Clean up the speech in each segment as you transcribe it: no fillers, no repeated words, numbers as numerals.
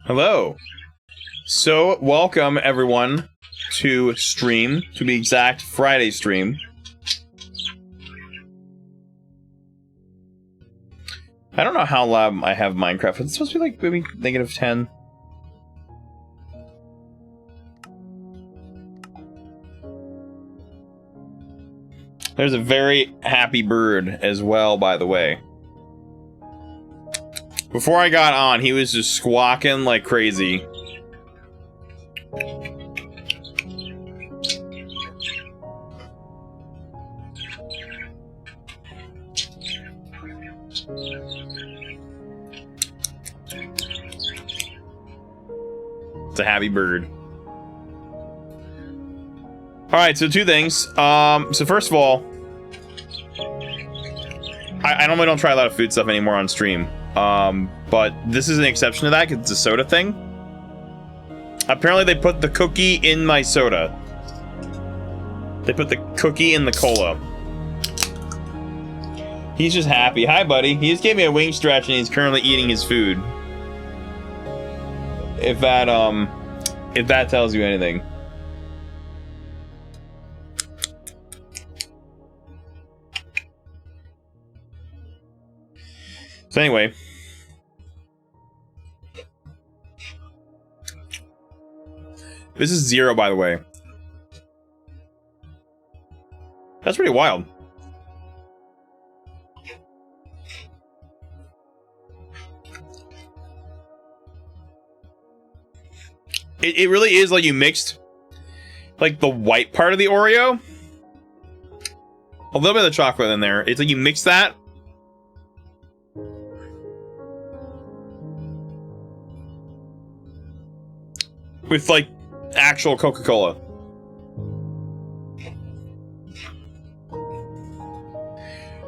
Hello. So, welcome everyone to stream, to be exact, Friday stream. I don't know how loud I have Minecraft. It's supposed to be like maybe -10. There's a very happy bird as well, by the way. Before I got on, he was just squawking like crazy. It's a happy bird. Alright, so two things. So first of all, I normally don't try a lot of food stuff anymore on stream. But this is an exception to that because it's a soda thing. Apparently they put the cookie in my soda. They put the cookie in the cola. He's just happy. Hi, buddy. He just gave me a wing stretch and he's currently eating his food. If that tells you anything. So anyway. This is 0, by the way. That's pretty wild. It really is like you mixed like the white part of the Oreo. A little bit of the chocolate in there. It's like you mix that with like actual Coca-Cola.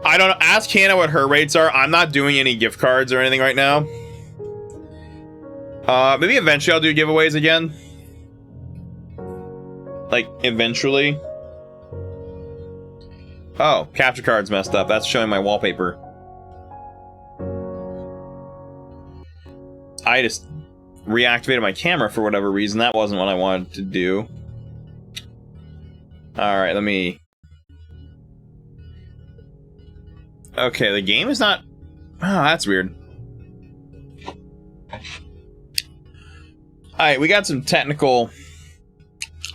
I don't know. Ask Hannah what her rates are. I'm not doing any gift cards or anything right now. Maybe eventually I'll do giveaways again. Like, eventually. Oh, capture card's messed up. That's showing my wallpaper. I just reactivated my camera for whatever reason. That wasn't what I wanted to do. Alright, let me... Okay, the game is not... Oh, that's weird. Alright, we got some technical...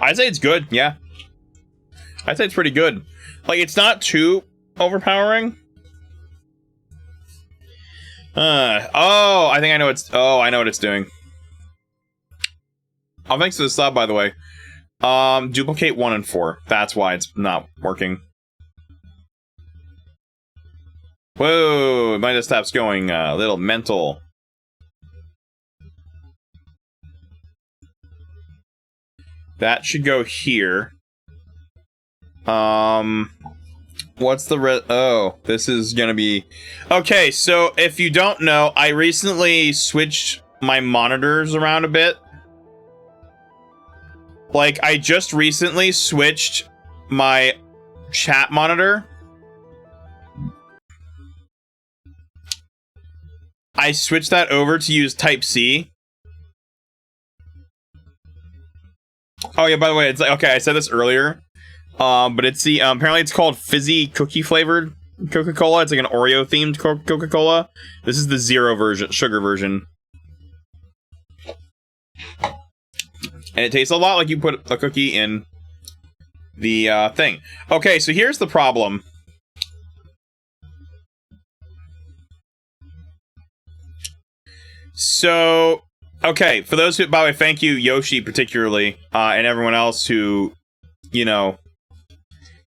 I'd say it's good, yeah. I'd say it's pretty good. Like, it's not too overpowering. Oh, I think I know it's... Oh, I know what it's doing. Oh, thanks for the sub, by the way. Duplicate 1 and 4. That's why it's not working. Whoa, my desktop's going a little mental. That should go here. What's the oh, this is gonna be... Okay, so if you don't know, I recently switched my monitors around a bit. Like, I just recently switched my chat monitor. I switched that over to use Type-C. Oh yeah, by the way, it's like, okay, I said this earlier, but it's the, apparently it's called fizzy cookie flavored Coca-Cola. It's like an Oreo themed Coca-Cola. This is the 0 version, sugar version. And it tastes a lot like you put a cookie in the thing. Okay, so here's the problem. So, okay, for those who, by the way, thank you, Yoshi, particularly, and everyone else who, you know,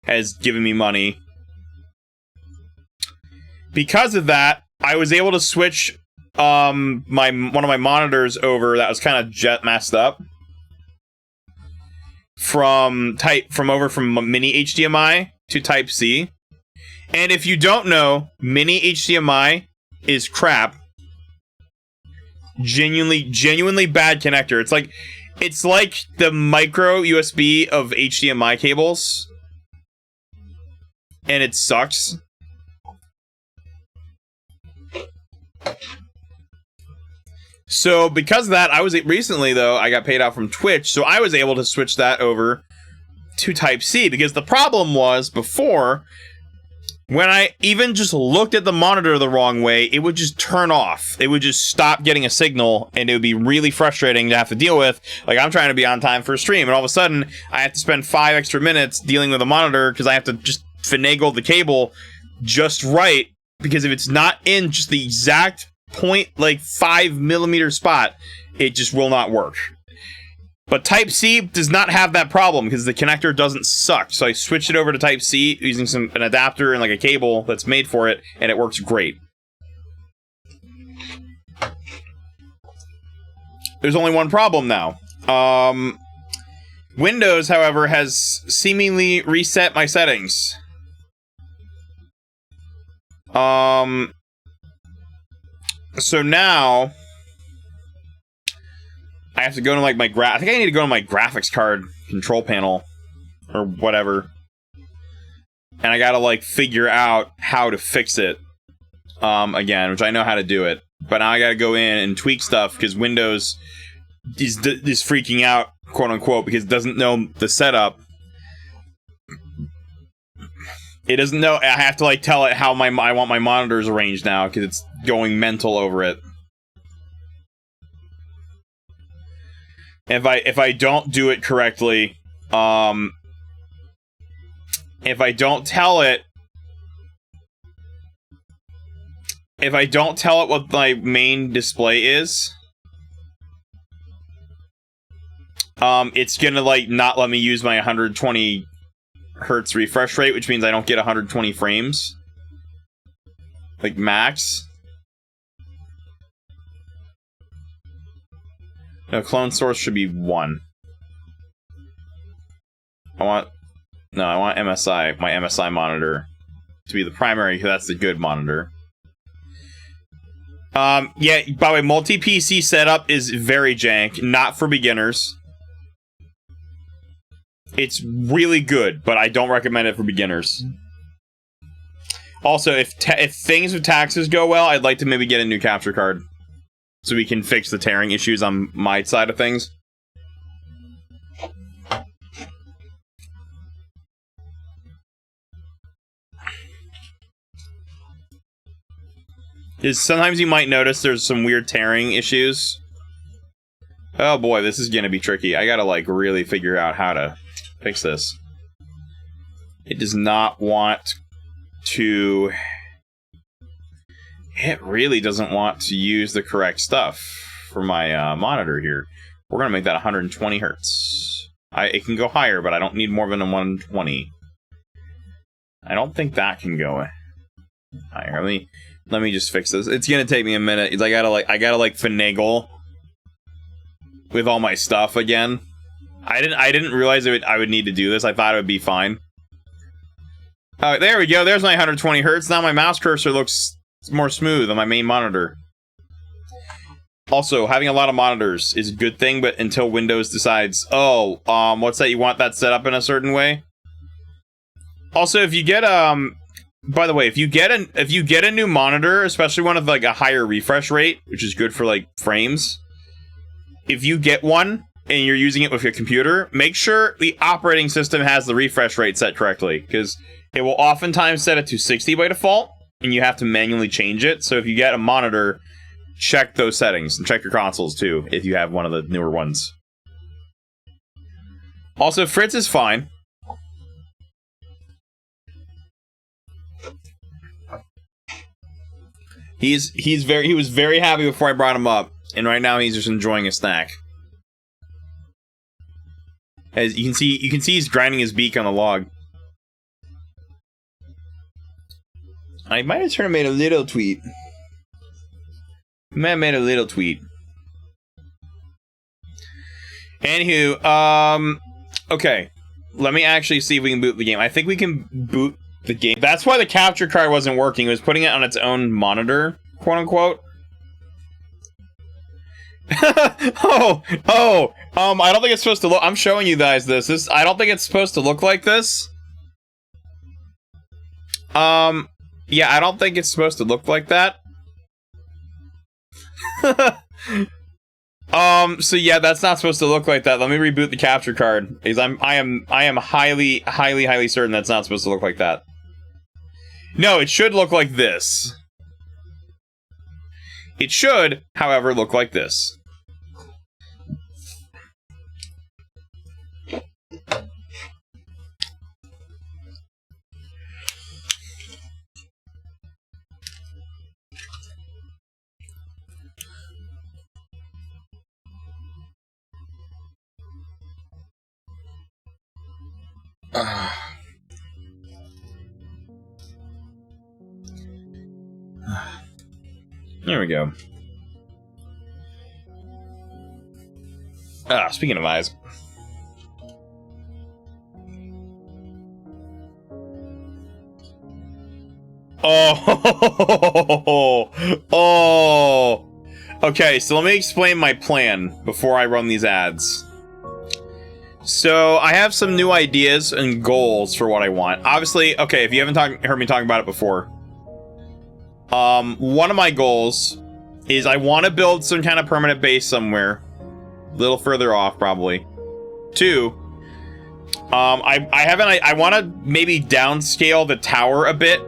has given me money. Because of that, I was able to switch one of my monitors over that was kind of jet messed up from mini HDMI to Type-C. And if you don't know, mini HDMI is crap. Genuinely bad connector. It's like the micro USB of HDMI cables. And it sucks. So because of that, I was recently, though, I got paid out from Twitch, so I was able to switch that over to Type-C, because the problem was before, when I even just looked at the monitor the wrong way, it would just turn off. It would just stop getting a signal, and it would be really frustrating to have to deal with. Like, I'm trying to be on time for a stream, and all of a sudden, I have to spend 5 extra minutes dealing with a monitor, because I have to just finagle the cable just right, because if it's not in just the exact point, like 5mm spot, it just will not work. But Type-C does not have that problem because the connector doesn't suck. So I switched it over to Type-C using an adapter and like a cable that's made for it, and it works great. There's only one problem now. Windows, however, has seemingly reset my settings. So now I have to go to like my I think I need to go to my graphics card control panel or whatever, and I gotta like figure out how to fix it again, which I know how to do it, but now I gotta go in and tweak stuff because Windows is freaking out, quote unquote, because it doesn't know the setup. It doesn't know. I have to like tell it how I want my monitors arranged now because it's going mental over it. If I don't do it correctly, if I don't tell it what my main display is, it's gonna like not let me use my 120 hertz refresh rate, which means I don't get 120 frames, like max. No, clone source should be 1. I want MSI, my MSI monitor, to be the primary, because that's the good monitor. Yeah, by the way, multi-PC setup is very jank, not for beginners. It's really good, but I don't recommend it for beginners. Also, if things with taxes go well, I'd like to maybe get a new capture card, so we can fix the tearing issues on my side of things. Sometimes you might notice there's some weird tearing issues. Oh boy, this is gonna be tricky. I gotta like really figure out how to fix this. It does not want to... It really doesn't want to use the correct stuff for my monitor here. We're going to make that 120 hertz. It can go higher, but I don't need more than a 120. I don't think that can go higher. Let me just fix this. It's going to take me a minute. I gotta finagle with all my stuff again. I didn't realize I would need to do this. I thought it would be fine. Alright, there we go. There's my 120 hertz. Now my mouse cursor looks more smooth on my main monitor. Also, having a lot of monitors is a good thing, but until Windows decides, oh, what's that? You want that set up in a certain way? Also, if you get by the way, if you get a new monitor, especially one with like a higher refresh rate, which is good for like frames, if you get one and you're using it with your computer, make sure the operating system has the refresh rate set correctly, because it will oftentimes set it to 60 by default, and you have to manually change it. So if you get a monitor, check those settings, and check your consoles too, if you have one of the newer ones. Also, Fritz is fine. He was very happy before I brought him up, and right now he's just enjoying a snack. As you can see he's grinding his beak on the log. I might have made a little tweet. Anywho, okay. Let me actually see if we can boot the game. I think we can boot the game. That's why the capture card wasn't working. It was putting it on its own monitor, quote unquote. I don't think it's supposed to look... I'm showing you guys this. I don't think it's supposed to look like this. Yeah, I don't think it's supposed to look like that. So yeah, that's not supposed to look like that. Let me reboot the capture card, because I am highly certain that's not supposed to look like that. No, it should look like this. It should, however, look like this. There we go. Speaking of eyes. Oh, oh. Okay, so let me explain my plan before I run these ads. So I have some new ideas and goals for what I want. Obviously, okay, if you haven't heard me talk about it before, one of my goals is I want to build some kind of permanent base somewhere, a little further off, probably. 2, I want to maybe downscale the tower a bit.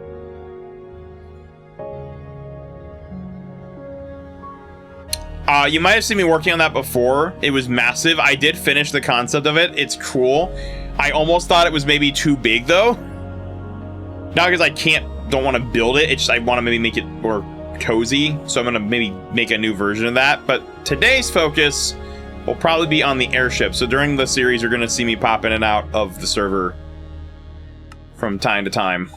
You might have seen me working on that before. It was massive. I did finish the concept of it. It's cool. I almost thought it was maybe too big, though. Not because I don't want to build it. It's just I want to maybe make it more cozy. So I'm going to maybe make a new version of that. But today's focus will probably be on the airship. So during the series, you're going to see me pop in and out of the server from time to time.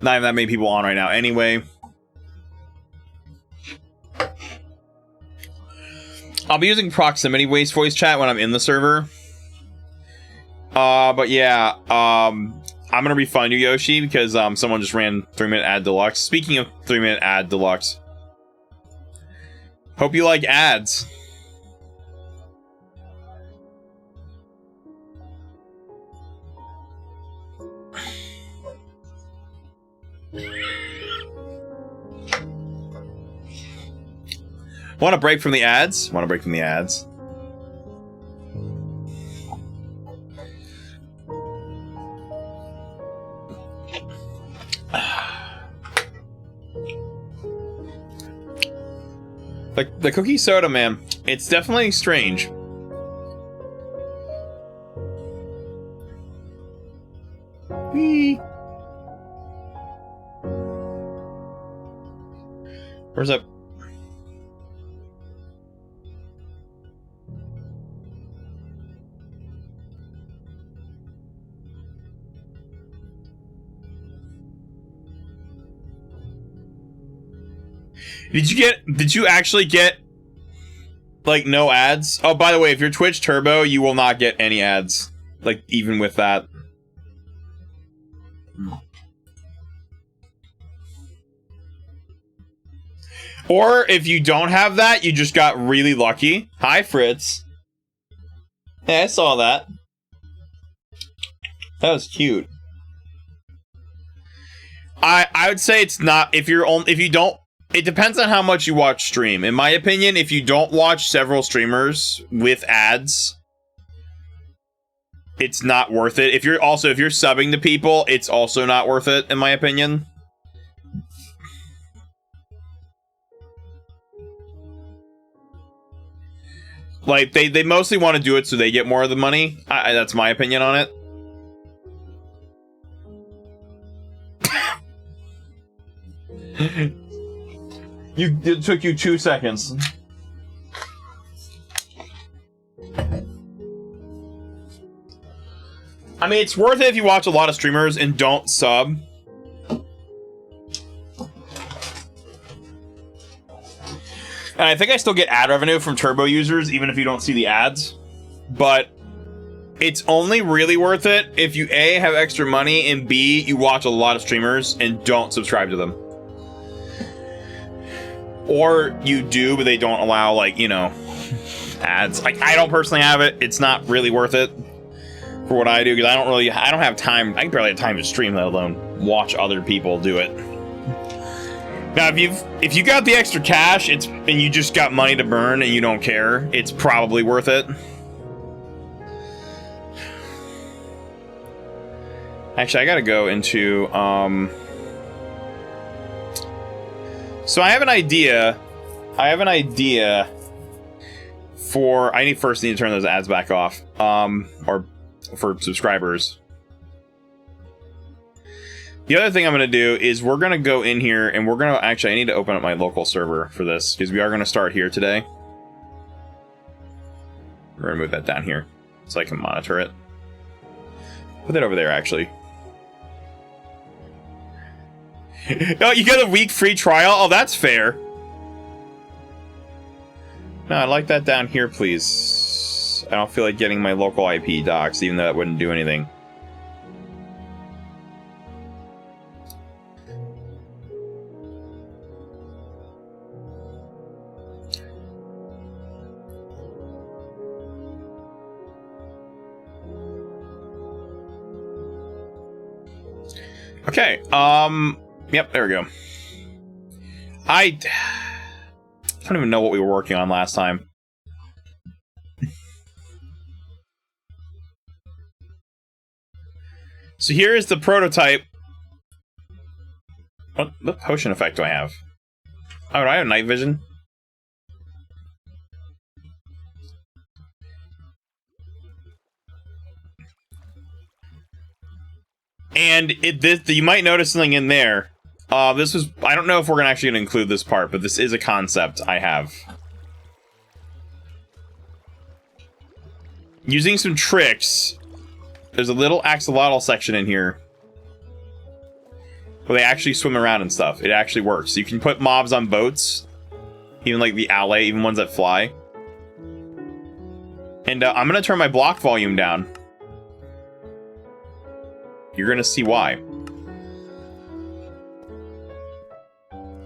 Not even that many people on right now anyway. I'll be using proximity waste voice chat when I'm in the server. But yeah, I'm gonna refund you, Yoshi, because someone just ran 3-minute ad deluxe. Speaking of 3-minute ad deluxe, hope you like ads. Want a break from the ads? Want a break from the ads? The cookie soda, man. It's definitely strange. Whee! Where's that? Did you actually get, like, no ads? Oh, by the way, if you're Twitch Turbo, you will not get any ads. Like, even with that. Or, if you don't have that, you just got really lucky. Hi, Fritz. Hey, I saw that. That was cute. I would say it's not, if you don't, it depends on how much you watch stream. In my opinion, if you don't watch several streamers with ads, it's not worth it. If you're subbing to people, it's also not worth it, in my opinion. Like, they mostly want to do it so they get more of the money. That's my opinion on it. It took you 2 seconds. I mean, it's worth it if you watch a lot of streamers and don't sub. And I think I still get ad revenue from Turbo users, even if you don't see the ads. But it's only really worth it if you A, have extra money, and B, you watch a lot of streamers and don't subscribe to them. Or you do, but they don't allow, like, you know, ads. Like, I don't personally have it. It's not really worth it for what I do, because I don't have time. I barely have time to stream, let alone watch other people do it. Now, if you got the extra cash, and you just got money to burn and you don't care, it's probably worth it. Actually, I gotta go into so I have an idea. For I first need to turn those ads back off. Or for subscribers. The other thing I'm going to do is we're going to go in here and we're going to... Actually, I need to open up my local server for this, because we are going to start here today. We're going to move that down here so I can monitor it. Put that over there, actually. Oh, you got a week free trial? Oh, that's fair. No, I'd like that down here, please. I don't feel like getting my local IP docs, even though that wouldn't do anything. Okay, yep, there we go. I don't even know what we were working on last time. So here is the prototype. What potion effect do I have? Oh, do I have night vision? And you might notice something in there. This was... I don't know if we're actually going to include this part, but this is a concept I have. Using some tricks, there's a little axolotl section in here where they actually swim around and stuff. It actually works. You can put mobs on boats, even like the owlet, even ones that fly. And I'm going to turn my block volume down. You're going to see why.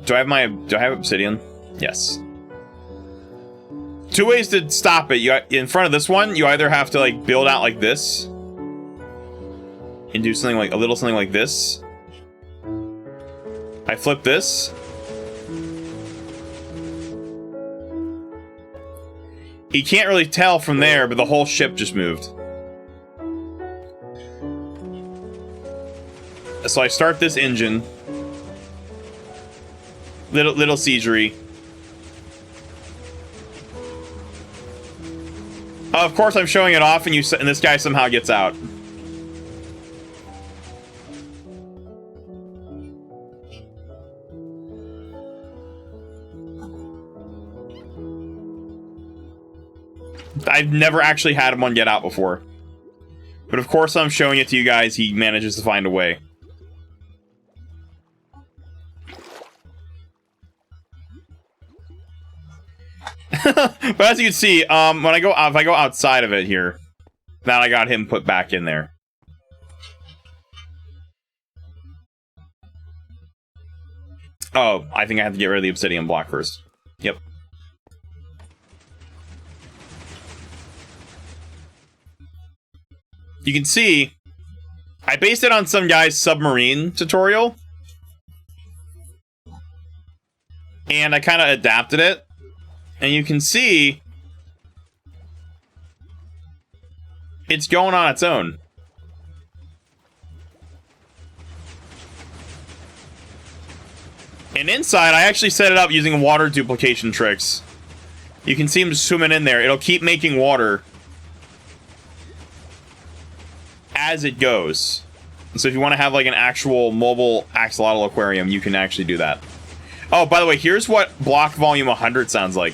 Do I have obsidian? Yes. Two ways to stop it. In front of this one, you either have to like build out like this and do something like something like this. I flip this. You can't really tell from there, but the whole ship just moved. So I start this engine. Little siegery. Of course I'm showing it off, and this guy somehow gets out. I've never actually had one get out before. But of course I'm showing it to you guys, he manages to find a way. But as you can see, if I go outside of it here, now I got him put back in there. Oh, I think I have to get rid of the obsidian block first. Yep. You can see, I based it on some guy's submarine tutorial. And I kind of adapted it. And you can see it's going on its own. And inside, I actually set it up using water duplication tricks. You can see him swimming in there. It'll keep making water as it goes. So if you want to have like an actual mobile axolotl aquarium, you can actually do that. Oh, by the way, here's what block volume 100 sounds like.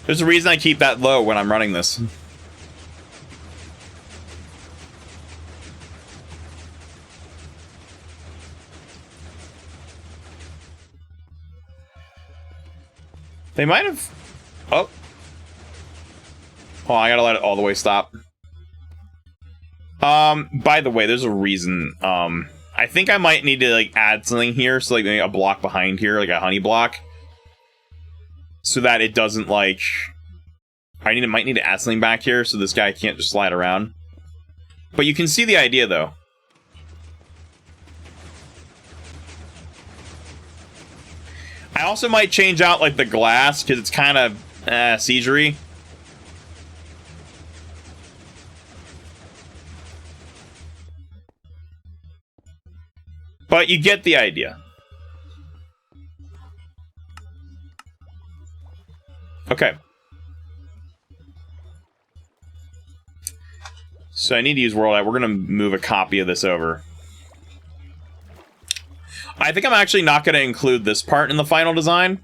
There's a reason I keep that low when I'm running this. They might have... Oh. Oh, I gotta let it all the way stop. By the way, there's a reason. I think I might need to, like, add something here. So, like, maybe a block behind here, like a honey block. So that it doesn't, like... might need to add something back here so this guy can't just slide around. But you can see the idea, though. I also might change out, like, the glass, because it's kind of siegery. But you get the idea. Okay. So I need to use world eye. We're going to move a copy of this over. I think I'm actually not going to include this part in the final design.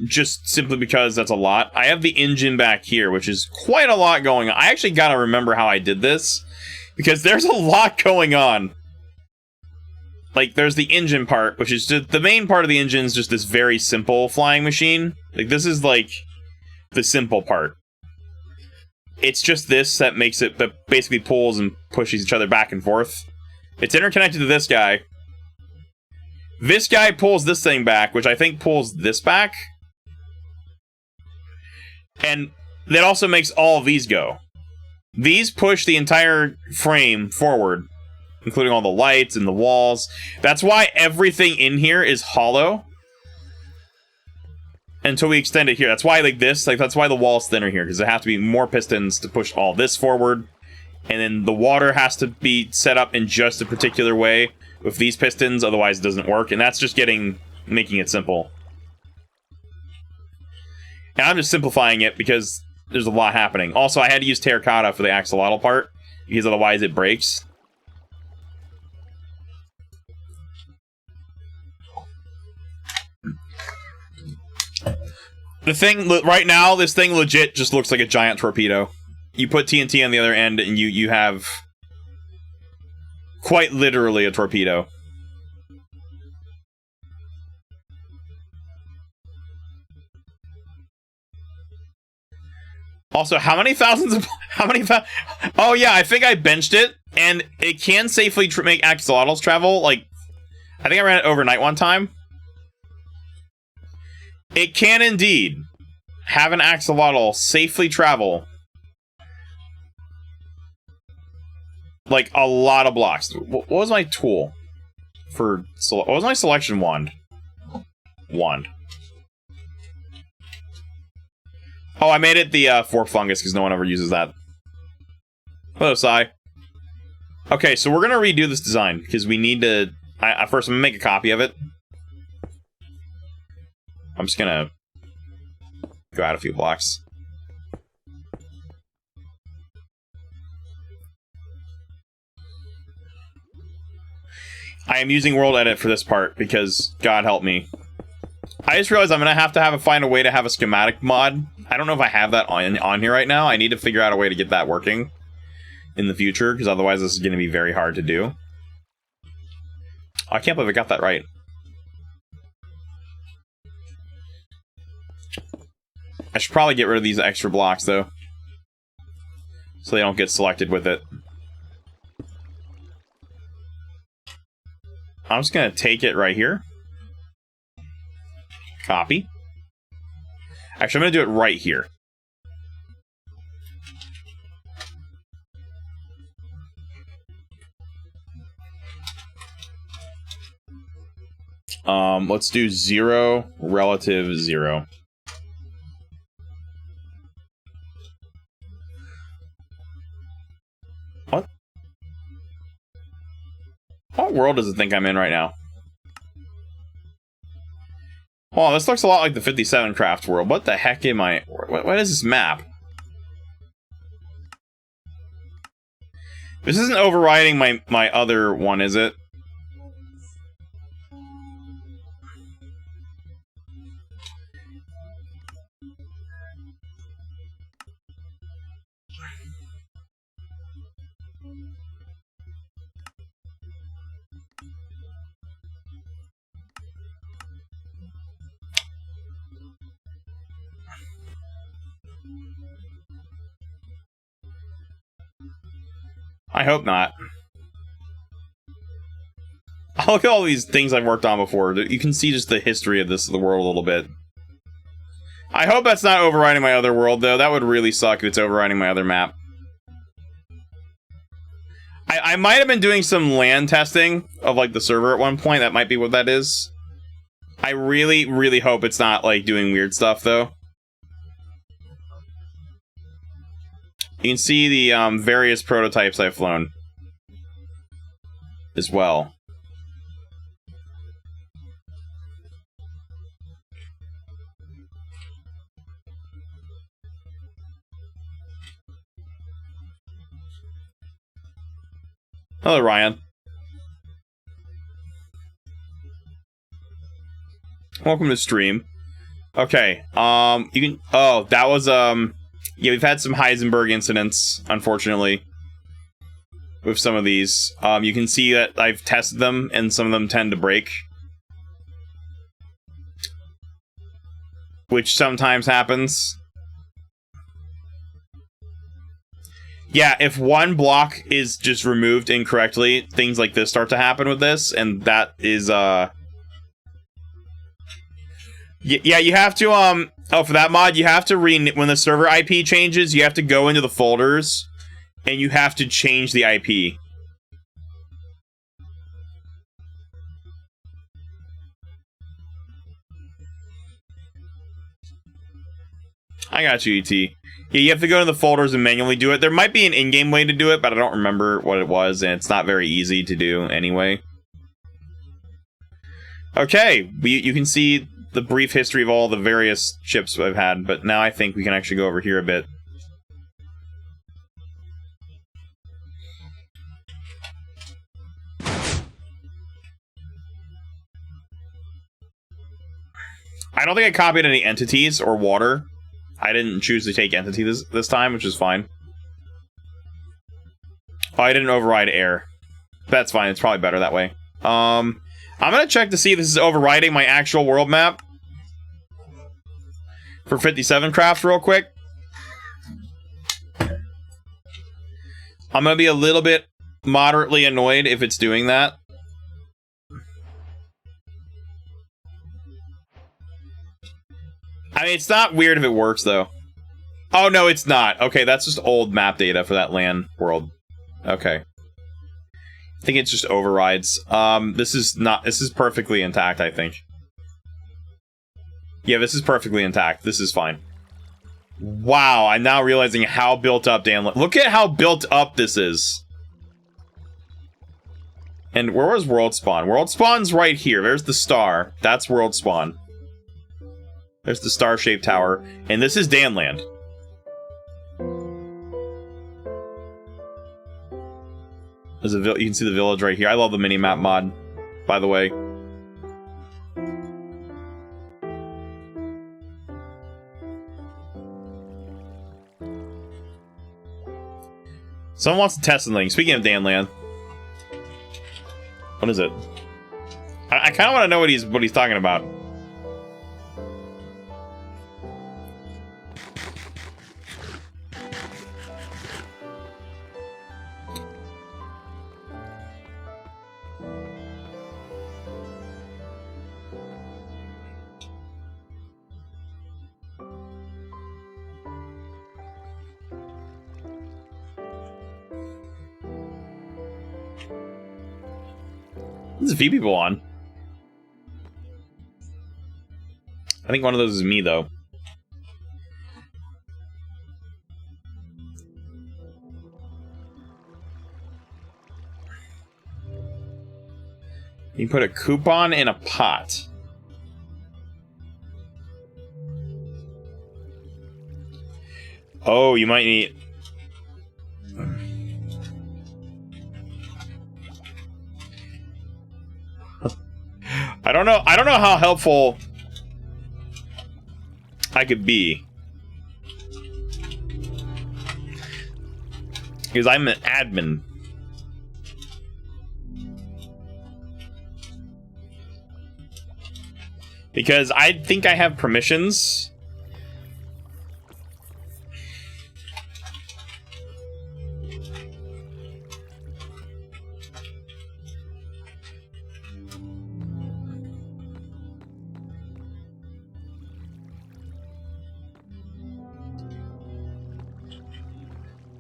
Just simply because that's a lot. I have the engine back here, which is quite a lot going on. I actually got to remember how I did this, because there's a lot going on. Like, there's the engine part, which is just, the main part of the engine is just this very simple flying machine. Like, this is, like, the simple part. It's just this that makes it, that basically pulls and pushes each other back and forth. It's interconnected to this guy. This guy pulls this thing back, which I think pulls this back. And that also makes all of these go. These push the entire frame forward, including all the lights and the walls. That's why everything in here is hollow until we extend it here. That's why, like this, like that's why the wall's thinner here, because there have to be more pistons to push all this forward. And then the water has to be set up in just a particular way with these pistons, otherwise it doesn't work. And that's just making it simple. And I'm just simplifying it because there's a lot happening. Also, I had to use terracotta for the axolotl part, because otherwise it breaks. The thing, right now, this thing legit just looks like a giant torpedo. You put TNT on the other end, and you have quite literally a torpedo. Also, how many thousands of... Oh, yeah, I think I benched it, and it can safely make axolotls travel. Like, I think I ran it overnight one time. It can indeed have an axolotl safely travel, like, a lot of blocks. What was my tool for... What was my selection wand? Oh, I made it the fork fungus because no one ever uses that. Hello, Sai. Okay, so we're going to redo this design because we need to... First, I'm going to make a copy of it. I'm just going to go out a few blocks. I am using World Edit for this part because, God help me. I just realized I'm going to find a way to have a schematic mod. I don't know if I have that on here right now. I need to figure out a way to get that working in the future, because otherwise this is going to be very hard to do. Oh, I can't believe I got that right. I should probably get rid of these extra blocks, though, so they don't get selected with it. I'm just going to take it right here. Copy. Actually, I'm going to do it right here. Let's do 0, relative 0. What? What world does it think I'm in right now? Oh, this looks a lot like the 57 craft world. What the heck am I... What is this map? This isn't overriding my other one, is it? I hope not. Look at all these things I've worked on before. You can see just the history of the world a little bit. I hope that's not overriding my other world, though. That would really suck if it's overriding my other map. I might have been doing some land testing of, like, the server at one point. That might be what that is. I really, really hope it's not, like, doing weird stuff, though. You can see the various prototypes I've flown as well. Hello, Ryan. Welcome to stream. Okay, you can... Oh, that was, yeah, we've had some Heisenberg incidents, unfortunately, with some of these. You can see that I've tested them, and some of them tend to break. Which sometimes happens. Yeah, if one block is just removed incorrectly, things like this start to happen with this, and that is, yeah, you have to, oh, for that mod, you have to when the server IP changes, you have to go into the folders, and you have to change the IP. I got you, ET. Yeah, you have to go to the folders and manually do it. There might be an in-game way to do it, but I don't remember what it was, and it's not very easy to do anyway. Okay, you can see the brief history of all the various ships I've had, but now I think we can actually go over here a bit. I don't think I copied any entities or water. I didn't choose to take entity this time, which is fine. Oh, I didn't override air. That's fine, it's probably better that way. I'm gonna check to see if this is overriding my actual world map for 57 craft real quick. I'm gonna be a little bit moderately annoyed if it's doing that. I mean, it's not weird if it works, though. Oh, no, it's not. Okay, that's just old map data for that land world. Okay. I think it's just overrides. This is perfectly intact, I think. Yeah, this is perfectly intact. This is fine. Wow, I'm now realizing how built up Danland. Look at how built up this is. And where was World Spawn? World Spawn's right here. There's the star. That's World Spawn. There's the star-shaped tower. And this is Danland. There's a you can see the village right here. I love the mini-map mod, by the way. Someone wants to test something. Speaking of Danland. What is it? I kind of want to know what he's talking about. There's a few people on. I think one of those is me, though. You put a coupon in a pot. Oh, you might need... I don't know how helpful I could be. Because I'm an admin. Because I think I have permissions.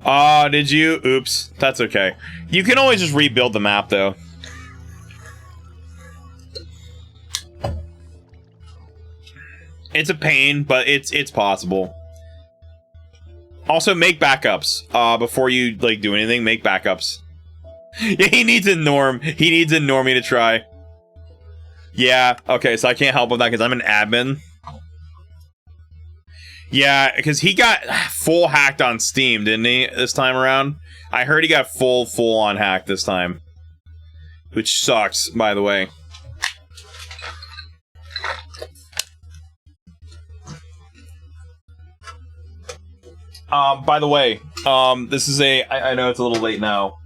Oh, did you? Oops. That's okay. You can always just rebuild the map, though. It's a pain, but it's possible. Also, make backups. Before you, like, do anything, make backups. Yeah, he needs a norm. He needs a normie to try. Yeah, okay, so I can't help with that because I'm an admin. Yeah, because he got full hacked on Steam, didn't he, this time around? I heard he got full on hacked this time. Which sucks, by the way. By the way, this is I know it's a little late now.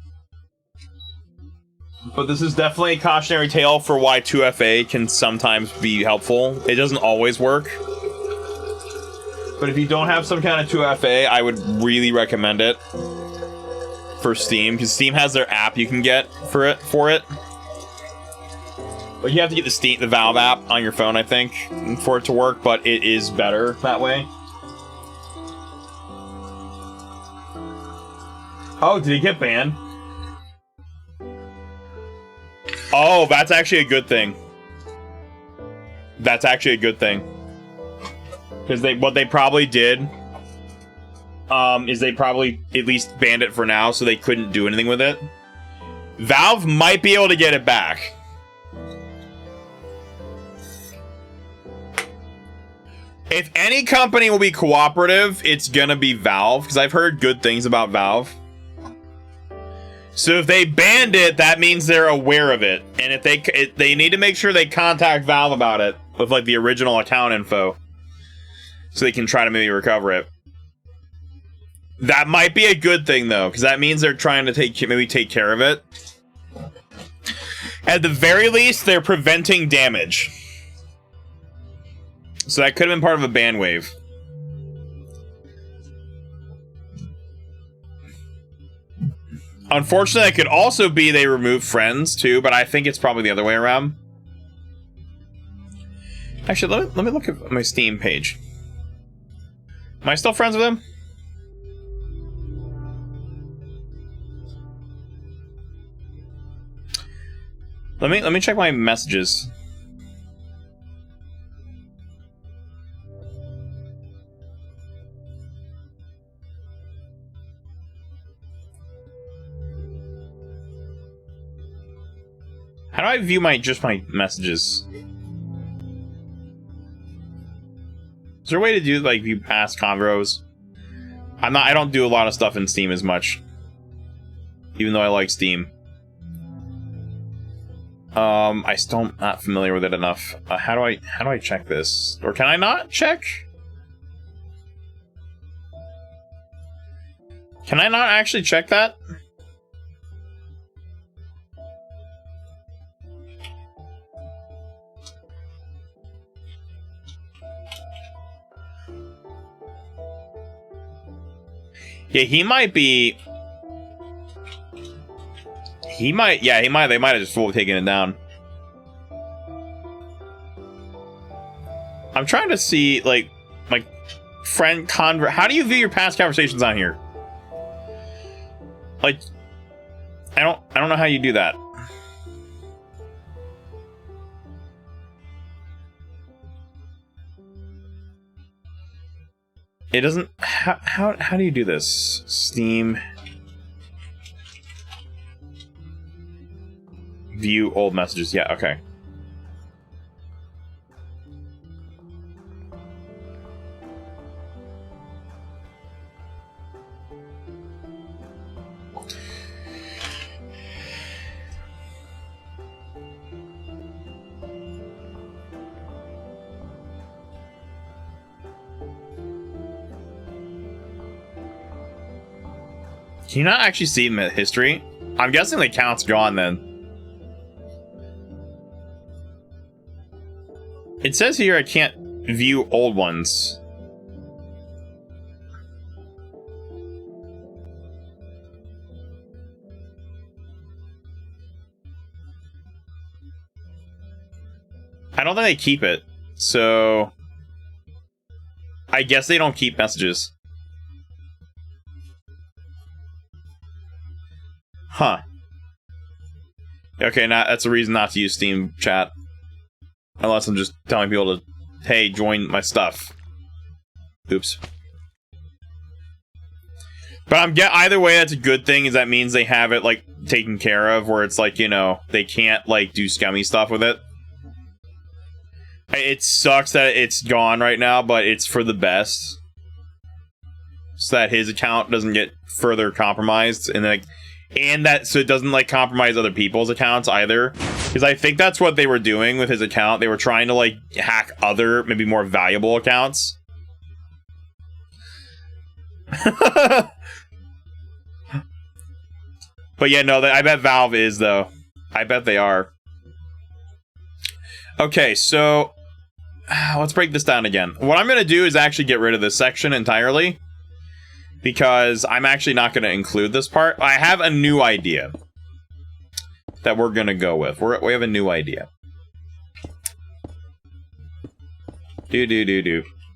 But this is definitely a cautionary tale for why 2FA can sometimes be helpful. It doesn't always work. But if you don't have some kind of 2FA, I would really recommend it for Steam, because Steam has their app you can get for it. But you have to get the Valve app on your phone, I think, for it to work, but it is better that way. Oh, did he get banned? Oh, that's actually a good thing. That's actually a good thing. Because what they probably did is they probably at least banned it for now, so they couldn't do anything with it. Valve might be able to get it back. If any company will be cooperative, it's gonna be Valve, because I've heard good things about Valve. So if they banned it, that means they're aware of it, and if they need to make sure they contact Valve about it with like the original account info, so they can try to maybe recover it. That might be a good thing though, because that means they're trying to maybe take care of it. At the very least, they're preventing damage. So that could have been part of a ban wave. Unfortunately, it could also be they remove friends too, but I think it's probably the other way around. Actually, let me look at my Steam page. Am I still friends with him? Let me check my messages. How do I view just my messages? Is there a way to do like view past convos? I don't do a lot of stuff in Steam as much. Even though I like Steam. I still not familiar with it enough. How do I check this? Or can I not check? Can I not actually check that? Yeah, he might be... They might have just fully taken it down. I'm trying to see, like, my friend convert... How do you view your past conversations on here? Like, I don't know how you do that. It doesn't... How do you do this? Steam... View old messages. Yeah, okay. Can you not actually see the history? I'm guessing the account's gone then. It says here I can't view old ones. I don't think they keep it, so I guess they don't keep messages. Huh. Okay, that's a reason not to use Steam chat. Unless I'm just telling people to, hey, join my stuff. Oops. But either way, that's a good thing, is that means they have it, like, taken care of, where it's like, you know, they can't, like, do scummy stuff with it. It sucks that it's gone right now, but it's for the best. So that his account doesn't get further compromised, and like, so it doesn't like compromise other people's accounts either. Because I think that's what they were doing with his account. They were trying to like hack other, maybe more valuable accounts. But yeah, no, I bet Valve is, though. I bet they are. Okay, so let's break this down again. What I'm going to do is actually get rid of this section entirely, because I'm actually not going to include this part. I have a new idea that we're going to go with. We have a new idea.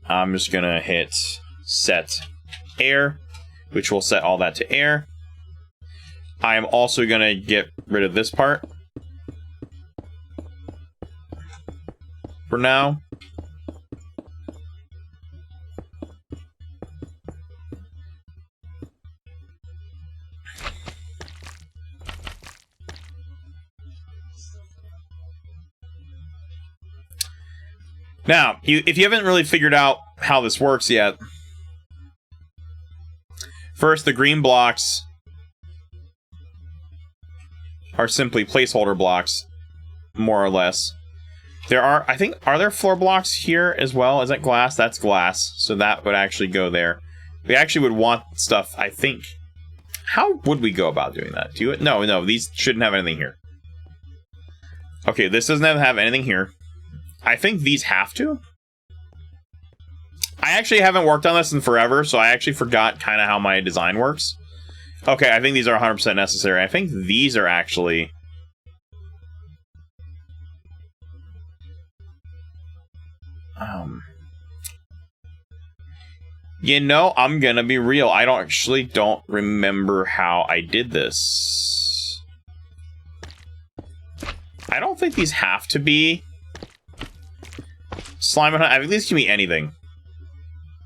I'm just going to hit set air, which will set all that to air. I am also going to get rid of this part for now. Now, if you haven't really figured out how this works yet, first, the green blocks are simply placeholder blocks, more or less. There are, I think, are there floor blocks here as well? Is that glass? That's glass, so that would actually go there. We actually would want stuff, I think. How would we go about doing that? No, these shouldn't have anything here. Okay, this doesn't have anything here. I think these have to. I actually haven't worked on this in forever, so I actually forgot kind of how my design works. Okay, I think these are 100% necessary. I think these are actually... You know, I'm gonna be real. I don't remember how I did this. I don't think these have to be slime and honey. I think these can be anything.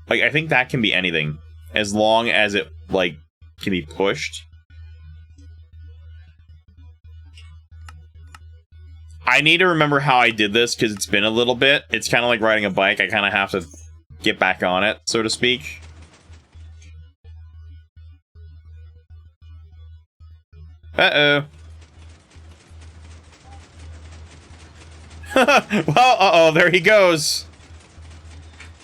Like, I think that can be anything, as long as it, like, can be pushed. I need to remember how I did this, because it's been a little bit. It's kind of like riding a bike. I kind of have to get back on it, so to speak. Uh-oh. Well, uh-oh, there he goes.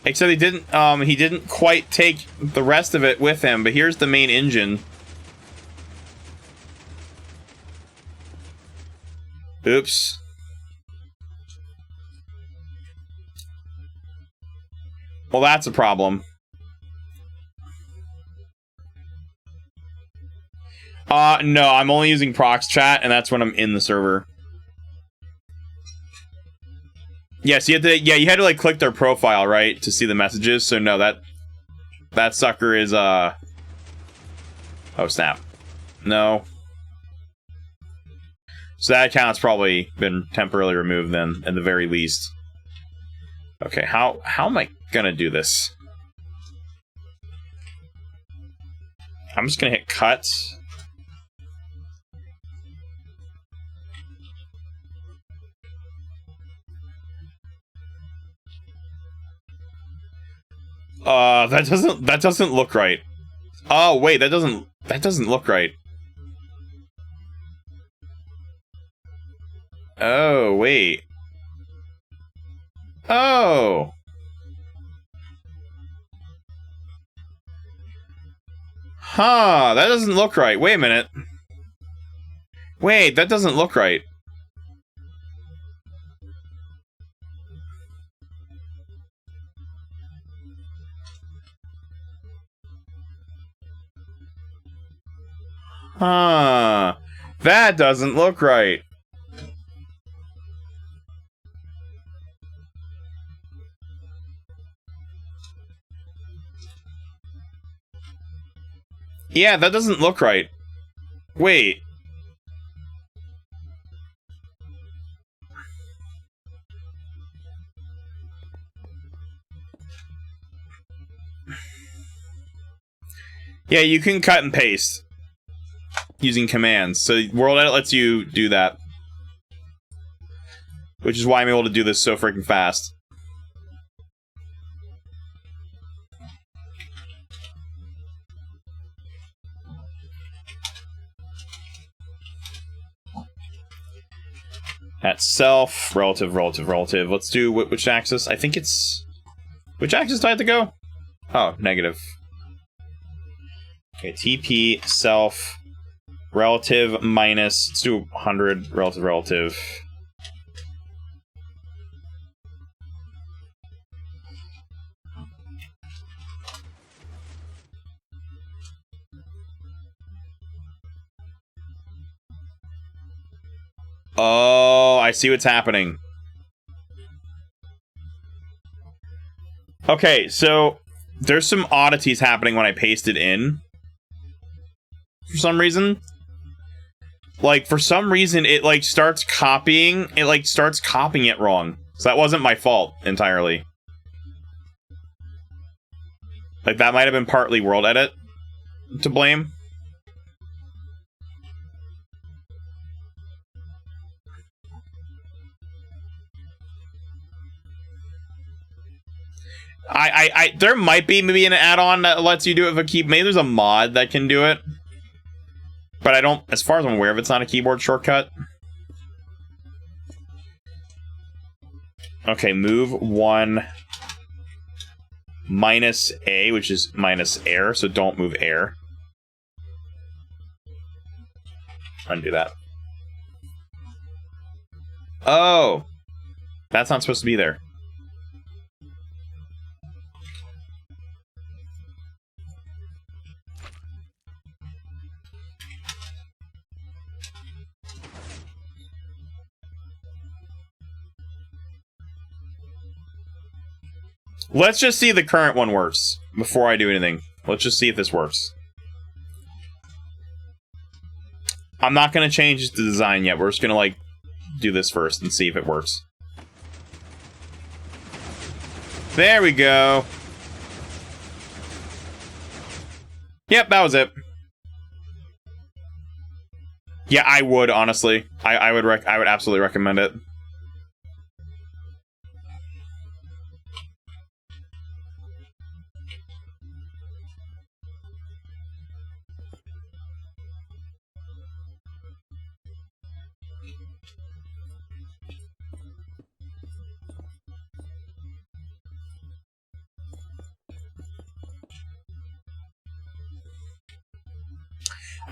Except he didn't quite take the rest of it with him, but here's the main engine. Oops. Well, that's a problem. No, I'm only using prox chat, and that's when I'm in the server. Yes, you had to like click their profile, right, to see the messages. So no, that sucker is oh snap. No. So that account's probably been temporarily removed then, at the very least. Okay, how am I gonna do this? I'm just gonna hit cut. That doesn't look right. Oh wait, that doesn't look right. Oh wait. Oh. Huh, that doesn't look right. Wait a minute. Wait, that doesn't look right. Huh. That doesn't look right. Yeah, that doesn't look right. Wait. Yeah, you can cut and paste using commands. So World Edit lets you do that. Which is why I'm able to do this so freaking fast. That's self, relative, relative, relative. Let's do which axis? I think it's... Which axis do I have to go? Oh, negative. Okay, TP, self, relative, minus... Let's do 100, relative, relative. Oh, I see what's happening. Okay, so there's some oddities happening when I paste it in. For some reason. Like, for some reason, it, like, starts copying. It, like, starts copying it wrong. So that wasn't my fault entirely. Like, that might have been partly World Edit to blame. There might be maybe an add-on that lets you do it with a key. Maybe there's a mod that can do it. But I don't, as far as I'm aware of, it's not a keyboard shortcut. Okay, move 1 minus A, which is minus air, so don't move air. Undo that. Oh! That's not supposed to be there. Let's just see if the current one works before I do anything. Let's just see if this works. I'm not going to change the design yet. We're just going to, like, do this first and see if it works. There we go. Yep, that was it. Yeah, I would, honestly. I would absolutely recommend it.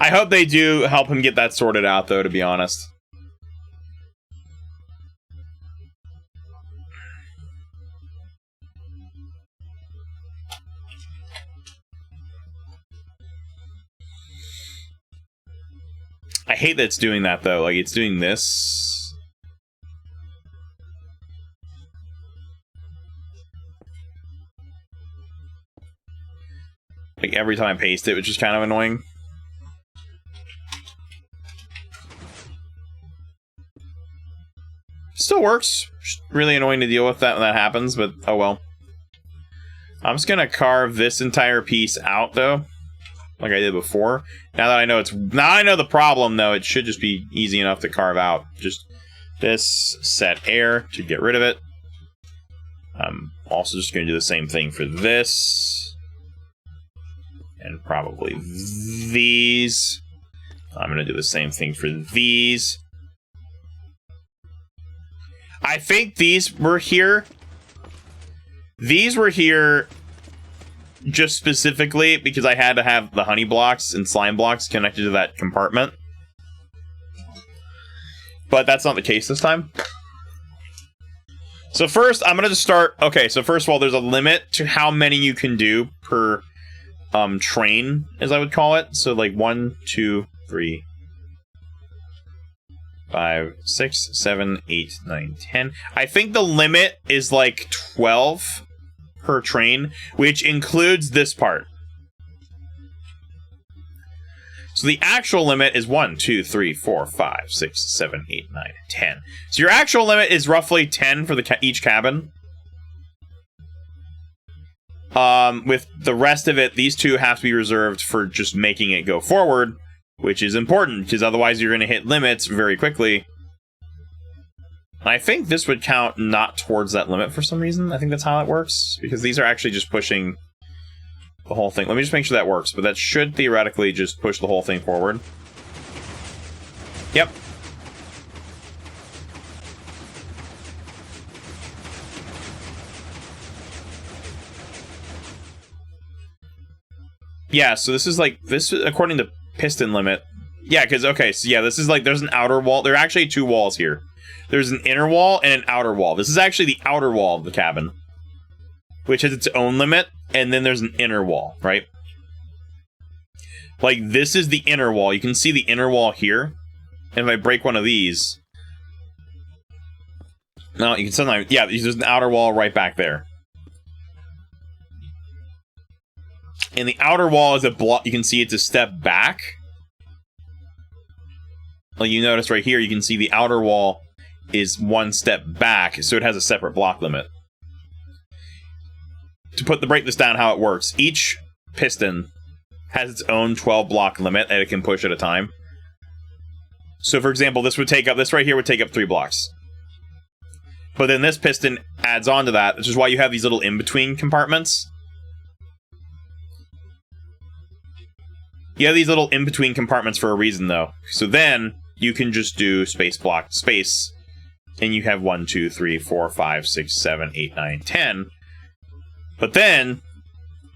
I hope they do help him get that sorted out, though, to be honest. I hate that it's doing that, though. Like, it's doing this. Like, every time I paste it, which is kind of annoying. Still works. Really annoying to deal with that when that happens, but oh well. I'm just gonna carve this entire piece out, though, like I did before. Now that I know the problem, though, it should just be easy enough to carve out. Just this, set air to get rid of it. I'm also just gonna do the same thing for this, and probably these. I'm gonna do the same thing for these. I think these were here. These were here just specifically because I had to have the honey blocks and slime blocks connected to that compartment. But that's not the case this time. So first, I'm going to just start... Okay, so first of all, there's a limit to how many you can do per train, as I would call it. So like 1, 2, 3... 5, 6, 7, 8, 9, 10. I think the limit is like 12 per train, which includes this part. So the actual limit is 1, 2, 3, 4, 5, 6, 7, 8, 9, 10. So your actual limit is roughly 10 for each cabin. With the rest of it, these two have to be reserved for just making it go forward, which is important, because otherwise you're going to hit limits very quickly. I think this would count not towards that limit for some reason. I think that's how it works, because these are actually just pushing the whole thing. Let me just make sure that works, but that should theoretically just push the whole thing forward. Yep. Yeah, so this is like, this according to piston limit. Yeah, because, okay, so yeah, this is like, there's an outer wall. There are actually two walls here. There's an inner wall and an outer wall. This is actually the outer wall of the cabin, which has its own limit, and then there's an inner wall, right? Like, this is the inner wall. You can see the inner wall here, and if I break one of these... No, you can sometimes... Yeah, there's an outer wall right back there. And the outer wall is a block. You can see it's a step back. Like, you notice right here, you can see the outer wall is one step back, so it has a separate block limit. To break this down how it works, each piston has its own 12 block limit that it can push at a time. So for example, this right here would take up 3 blocks. But then this piston adds on to that, which is why you have these little in-between compartments. You have these little in-between compartments for a reason, though. So then you can just do space block space, and you have 1, 2, 3, 4, 5, 6, 7, 8, 9, 10. But then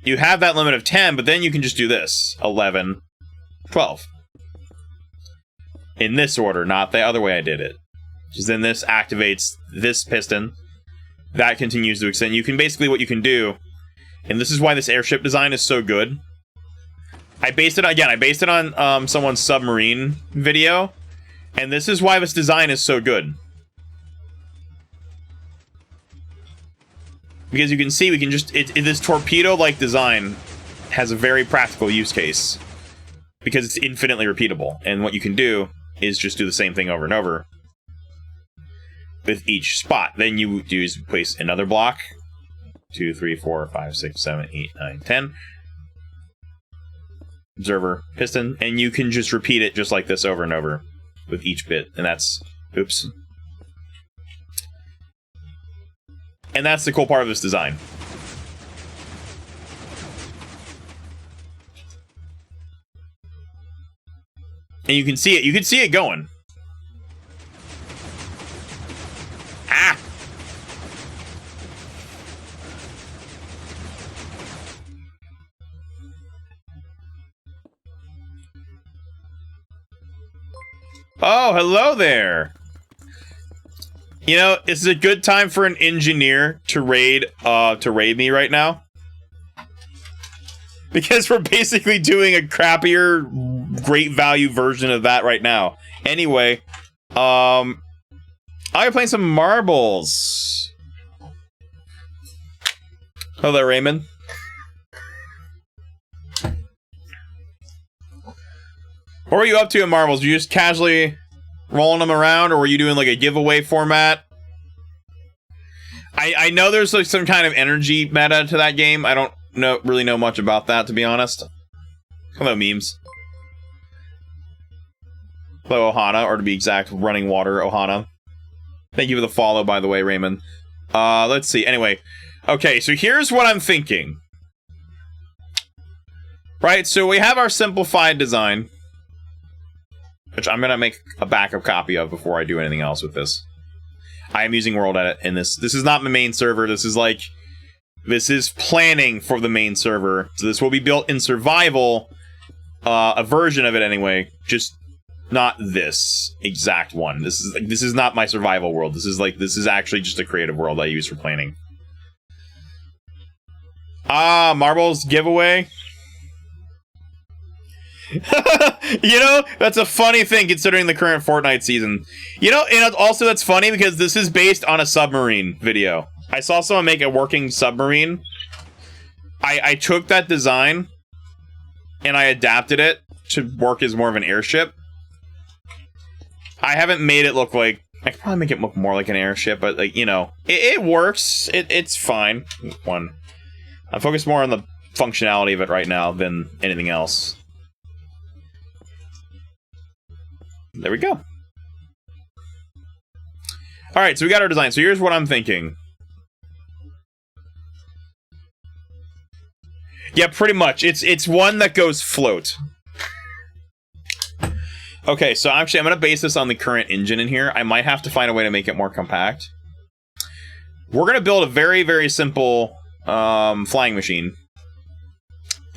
you have that limit of 10, but then you can just do this 11, 12. In this order, not the other way I did it. Because then this activates this piston. That continues to extend. You can basically, what you can do, and this is why this airship design is so good. I based it on someone's submarine video, and this is why this design is so good. Because you can see, we can just... this torpedo-like design has a very practical use case. Because it's infinitely repeatable. And what you can do is just do the same thing over and over. With each spot. Then you do is place another block. 2, 3, 4, 5, 6, 7, 8, 9, 10. Observer, piston. And you can just repeat it just like this over and over. With each bit. And that's... Oops. And that's the cool part of this design. And you can see it. You can see it going. Ah! Oh, hello there. You know, this is a good time for an engineer to raid me right now. Because we're basically doing a crappier, great value version of that right now. Anyway, I'm playing some marbles. Hello, Raymond. What were you up to in marbles? Were you just casually rolling them around, or were you doing like a giveaway format? I know there's like some kind of energy meta to that game. I don't really know much about that, to be honest. Hello, memes. Hello, Ohana, or to be exact, Running Water Ohana. Thank you for the follow, by the way, Raymond. Let's see. Anyway, okay, so here's what I'm thinking. Right, so we have our simplified design, which I'm gonna make a backup copy of before I do anything else with this. I am using World Edit in this. This is not my main server. This is planning for the main server. So this will be built in survival, a version of it anyway. Just not this exact one. This is not my survival world. This is actually just a creative world I use for planning. Marbles giveaway. You know, that's a funny thing considering the current Fortnite season. You know, and also that's funny because this is based on a submarine video. I saw someone make a working submarine. I took that design and I adapted it to work as more of an airship. I haven't made it look like... I could probably make it look more like an airship, but like, you know, it works. It's fine. One. I'm focused more on the functionality of it right now than anything else. There we go. Alright, so we got our design. So here's what I'm thinking. Yeah, pretty much. It's one that goes float. Okay, so actually I'm going to base this on the current engine in here. I might have to find a way to make it more compact. We're going to build a very, very simple flying machine.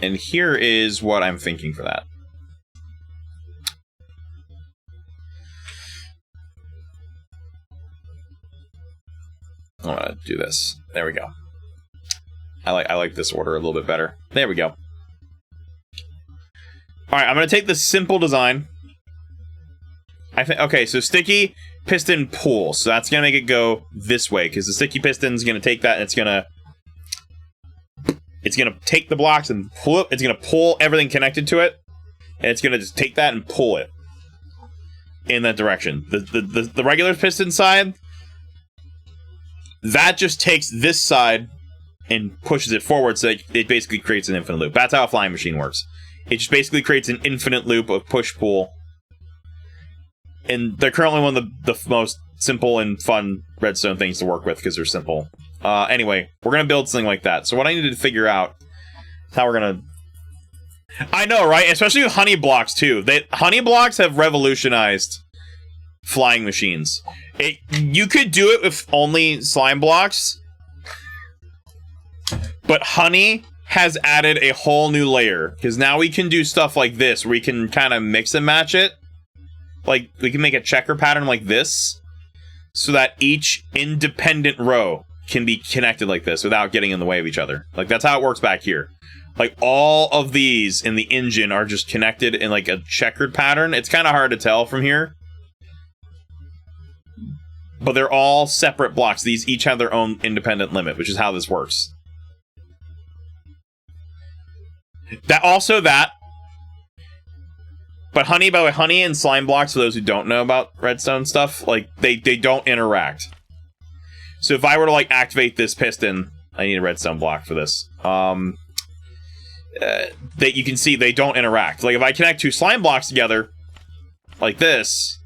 And here is what I'm thinking for that. I'm going to do this. There we go. I like this order a little bit better. There we go. Alright, I'm going to take this simple design. Okay, so sticky piston pull. So that's going to make it go this way, because the sticky piston is going to take that and it's going to take the blocks and pull it. It's going to pull everything connected to it. And it's going to just take that and pull it in that direction. The regular piston side, that just takes this side and pushes it forward, so it basically creates an infinite loop. That's how a flying machine works. It just basically creates an infinite loop of push-pull. And they're currently one of the most simple and fun redstone things to work with, because they're simple. Anyway, we're going to build something like that. So what I need to figure out is how we're going to... I know, right? Especially with honey blocks, too. Honey blocks have revolutionized flying machines. You could do it with only slime blocks, but honey has added a whole new layer, because now we can do stuff like this, where we can kind of mix and match it. Like, we can make a checker pattern like this, so that each independent row can be connected like this without getting in the way of each other. Like, that's how it works back here. Like, all of these in the engine are just connected in, like, a checkered pattern. It's kind of hard to tell from here, but they're all separate blocks. These each have their own independent limit, which is how this works. But honey, by the way, honey and slime blocks, for those who don't know about redstone stuff, like, they don't interact. So if I were to, like, activate this piston, I need a redstone block for this. You can see they don't interact. Like, if I connect two slime blocks together, like this,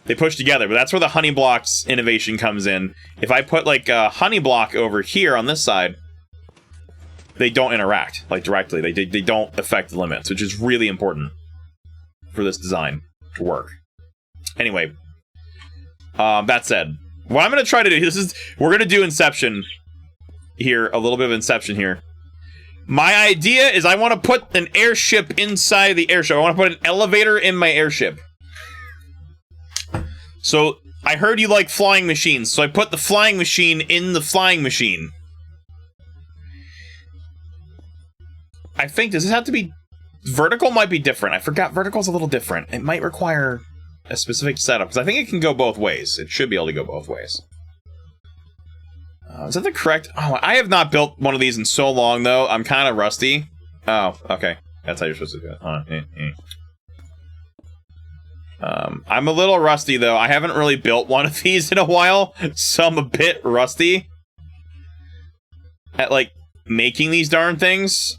they push together. But that's where the honey blocks innovation comes in. If I put, like, a honey block over here on this side, they don't interact, like, directly. They don't affect the limits, which is really important for this design to work. Anyway, that said, what I'm going to try to do, we're going to do Inception here, a little bit of Inception here. My idea is I want to put an airship inside the airship. I want to put an elevator in my airship. So, I heard you like flying machines, so I put the flying machine in the flying machine. I think, does this have to be... Vertical might be different. I forgot, vertical's a little different. It might require a specific setup, because I think it can go both ways. It should be able to go both ways. Is that the correct... Oh, I have not built one of these in so long, though. I'm kind of rusty. Oh, okay. That's how you're supposed to do it. I'm a little rusty, though. I haven't really built one of these in a while, so I'm a bit rusty at, like, making these darn things.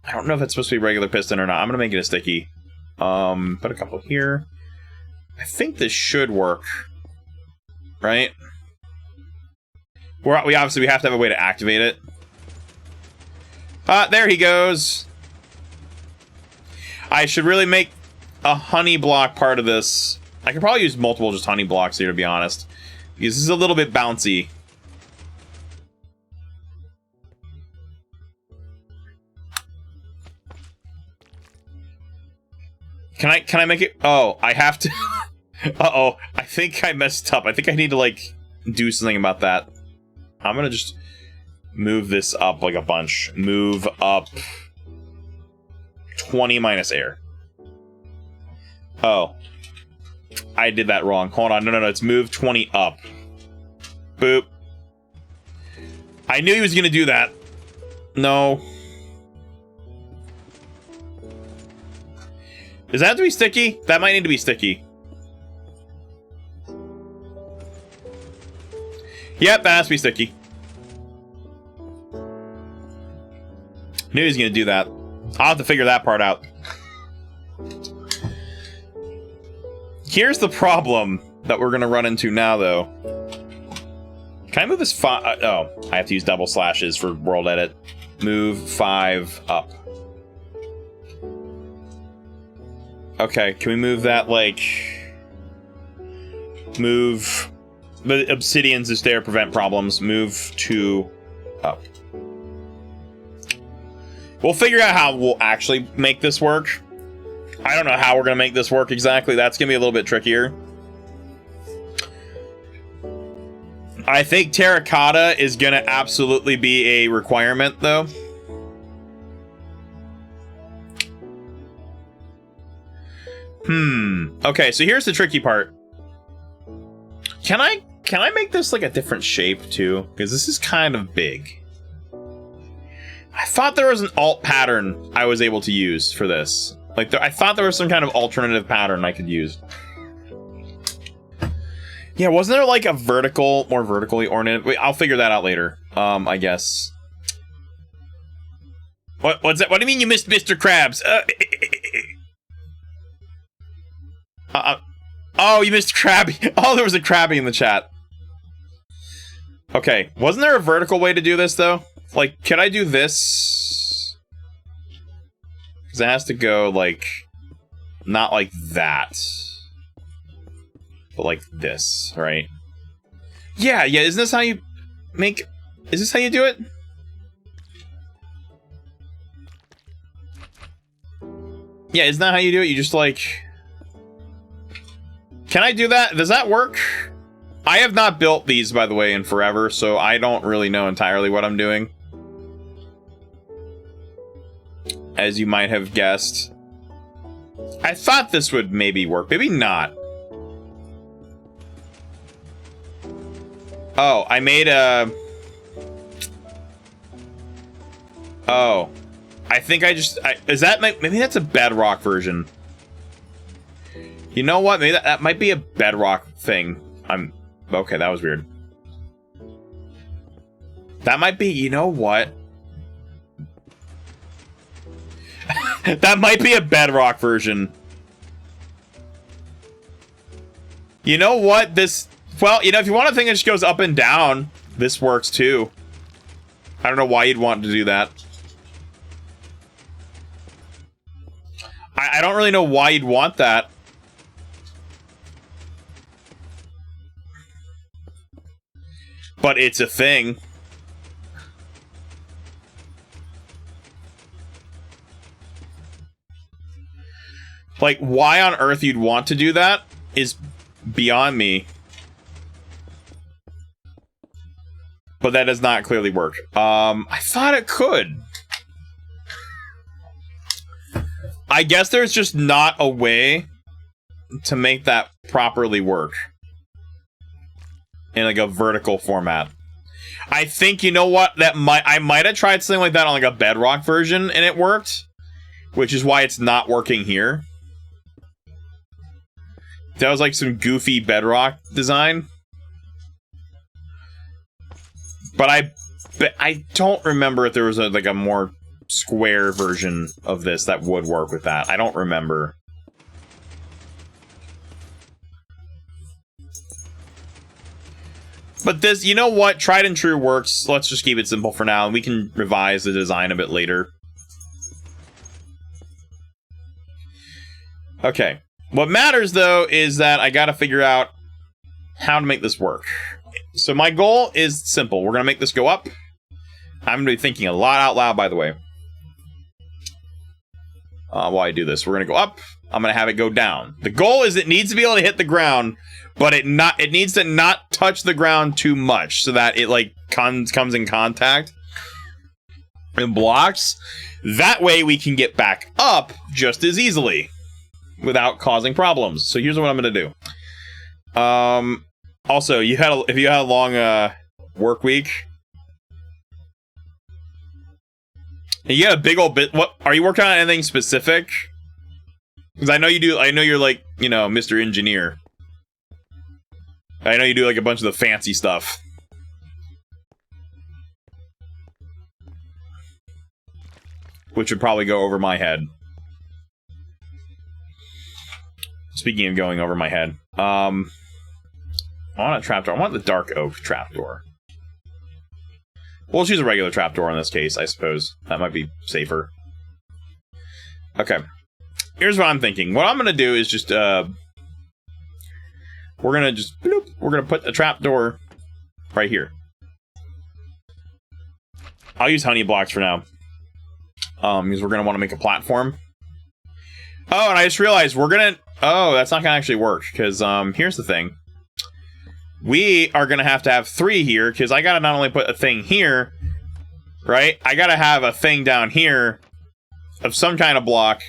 I don't know if it's supposed to be regular piston or not. I'm gonna make it a sticky. Put a couple here. I think this should work. Right? We obviously have to have a way to activate it. There he goes. I should really make a honey block part of this. I could probably use multiple just honey blocks here, to be honest, because this is a little bit bouncy. Can I make it? Oh, I have to. Uh-oh, I think I messed up. I think I need to, like, do something about that. I'm gonna just move this up, like, a bunch. Move up 20 minus air. Oh. I did that wrong. Hold on. No. It's move 20 up. Boop. I knew he was gonna do that. No. Does that have to be sticky? That might need to be sticky. Yep, that has to be sticky. Knew he was gonna do that. I'll have to figure that part out. Here's the problem that we're gonna run into now, though. Can I move this oh, I have to use double slashes for world edit. Move 5 up. Okay, can we move that, like... Move... The obsidians is there, prevent problems. Move 2 up. We'll figure out how we'll actually make this work. I don't know how we're gonna make this work exactly. That's gonna be a little bit trickier. I think terracotta is gonna absolutely be a requirement, though. Okay, so here's the tricky part. Can I make this like a different shape too? Because this is kind of big. I thought there was an alt pattern I was able to use for this. Like, I thought there was some kind of alternative pattern I could use. Yeah, wasn't there like a vertical, more vertically oriented? Wait, I'll figure that out later. I guess. What's that? What do you mean you missed Mr. Krabs? Oh, you missed Krabby. Oh, there was a Krabby in the chat. Okay, wasn't there a vertical way to do this though? Like, can I do this? Because it has to go like, not like that. But like this, right? Yeah, isn't this how you make... Is this how you do it? Yeah, isn't that how you do it? You just like... Can I do that? Does that work? I have not built these, by the way, in forever, so I don't really know entirely what I'm doing. As you might have guessed. I thought this would maybe work. Maybe not. Oh, I made a... Oh. I think I just... Is that... Maybe that's a bedrock version. You know what? Maybe that might be a bedrock thing. Okay, that was weird. That might be... You know what? That might be a bedrock version. You know what? This... Well, you know, if you want a thing that just goes up and down, this works too. I don't know why you'd want to do that. I don't really know why you'd want that. But it's a thing. Like, why on earth you'd want to do that is beyond me. But that does not clearly work. I thought it could. I guess there's just not a way to make that properly work. In like a vertical format. I think, you know what, I might have tried something like that on like a bedrock version and it worked. Which is why it's not working here. That was like some goofy bedrock design. But I don't remember if there was like a more square version of this that would work with that. I don't remember. But this, you know what? Tried and true works. Let's just keep it simple for now, and we can revise the design a bit later. Okay. What matters, though, is that I gotta figure out how to make this work. So my goal is simple. We're gonna make this go up. I'm gonna be thinking a lot out loud, by the way. While I do this, we're gonna go up. I'm gonna have it go down. The goal is it needs to be able to hit the ground, but it needs to not touch the ground too much, so that it like comes in contact and blocks. That way we can get back up just as easily without causing problems. So here's what I'm gonna do. Also, if you had a long work week, and you got a big old bit. What are you working on? Anything specific? Because I know you do. I know you're like, you know, Mr. Engineer. I know you do like a bunch of the fancy stuff. which would probably go over my head. Speaking of going over my head, I want a trapdoor. I want the dark oak trapdoor. We'll choose a regular trapdoor in this case, I suppose. That might be safer. Okay. Here's what I'm thinking. What I'm going to do is just, we're going to just, bloop, we're going to put a trapdoor right here. I'll use honey blocks for now. Because we're going to want to make a platform. Oh, and I just realized we're going to, oh, that's not going to actually work. Because, here's the thing. We are going to have 3 here, because I got to not only put a thing here, right? I got to have a thing down here of some kind of block.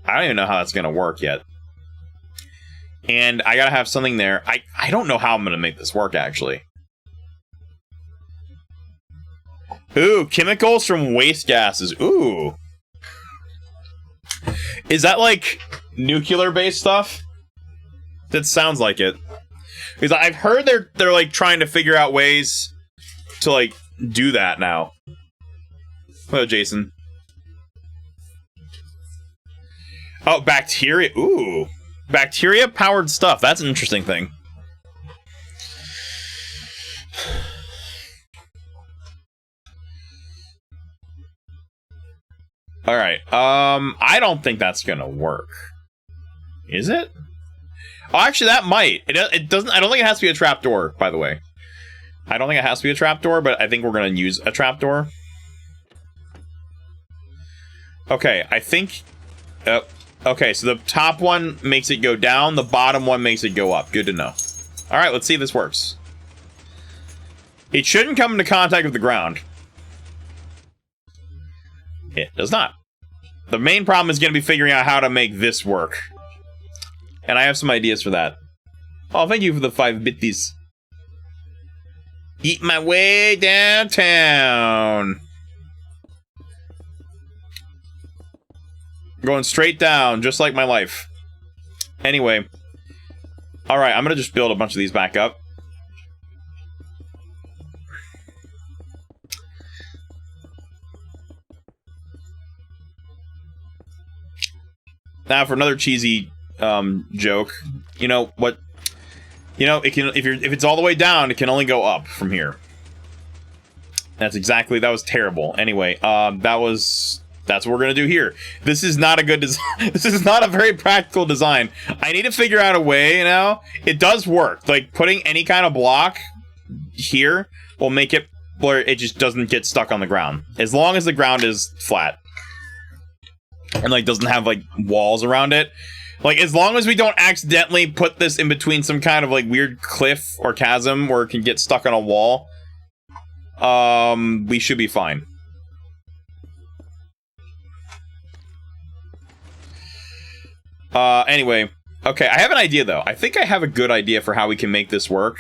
I don't even know how that's going to work yet. And I got to have something there. I don't know how I'm going to make this work, actually. Ooh, chemicals from waste gases. Ooh. Is that, like, nuclear-based stuff? That sounds like it. Because I've heard they're like trying to figure out ways to like do that now. Hello, Jason. Oh, bacteria. Ooh. Bacteria powered stuff. That's an interesting thing. All right. I don't think that's gonna work. Is it? Oh, actually, that might. It doesn't. I don't think it has to be a trapdoor, by the way. I don't think it has to be a trapdoor, but I think we're going to use a trapdoor. Okay, I think... okay, so the top one makes it go down, the bottom one makes it go up. Good to know. Alright, let's see if this works. It shouldn't come into contact with the ground. It does not. The main problem is going to be figuring out how to make this work. And I have some ideas for that. Oh, thank you for the 5 bitties. Eat my way downtown. Going straight down, just like my life. Anyway. Alright, I'm gonna just build a bunch of these back up. Now for another cheesy joke. You know what? You know, it can if it's all the way down, it can only go up from here. That was terrible. Anyway, that's what we're gonna do here. This is not a good design. This is not a very practical design. I need to figure out a way, you know. It does work. Like putting any kind of block here will make it where it just doesn't get stuck on the ground. As long as the ground is flat. And like doesn't have like walls around it. Like, as long as we don't accidentally put this in between some kind of, like, weird cliff or chasm where it can get stuck on a wall, we should be fine. Anyway. Okay, I have an idea, though. I think I have a good idea for how we can make this work.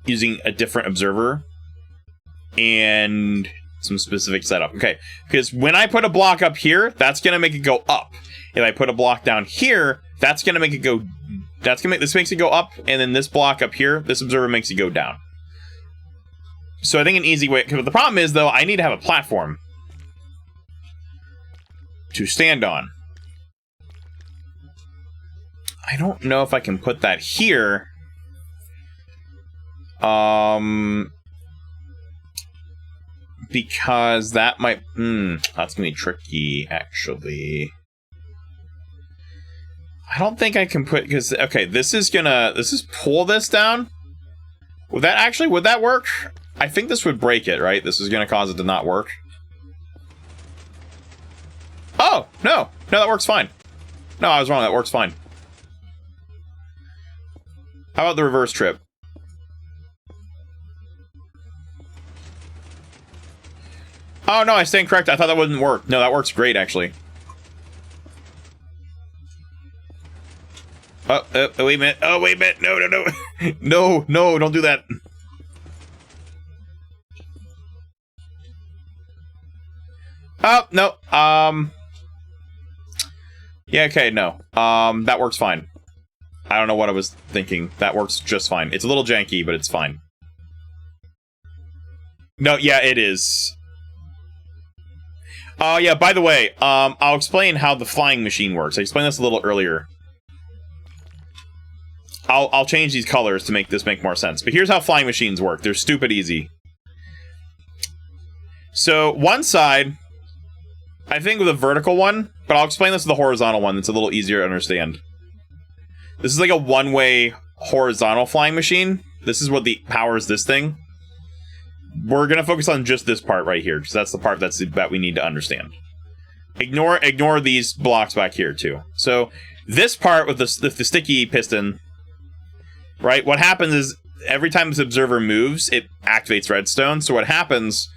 Using a different observer. And... some specific setup. Okay, because when I put a block up here, that's gonna make it go up. If I put a block down here, that's gonna make it go... this makes it go up, and then this block up here, this observer makes it go down. So I think an easy way... But the problem is, though, I need to have a platform to stand on. I don't know if I can put that here. Because that might... that's gonna be tricky, actually. I don't think I can put... Because, okay, this is pull this down. Would that work? I think this would break it, right? This is gonna cause it to not work. Oh, no. No, that works fine. No, I was wrong. That works fine. How about the reverse trip? Oh, no, I stand correct. I thought that wouldn't work. No, that works great, actually. Oh, wait a minute. Oh, wait a minute. No, no, no. No, no, don't do that. Oh, no. Yeah, okay, no. That works fine. I don't know what I was thinking. That works just fine. It's a little janky, but it's fine. No, yeah, it is. Oh, yeah, by the way, I'll explain how the flying machine works. I explained this a little earlier. I'll change these colors to make this make more sense. But here's how flying machines work. They're stupid easy. So, one side, I think with a vertical one, but I'll explain this with the horizontal one that's a little easier to understand. This is like a one-way horizontal flying machine. This is what powers this thing. We're going to focus on just this part right here, because that's the part that we need to understand. Ignore these blocks back here, too. So, this part with the sticky piston, right, what happens is every time this observer moves, it activates redstone. So what happens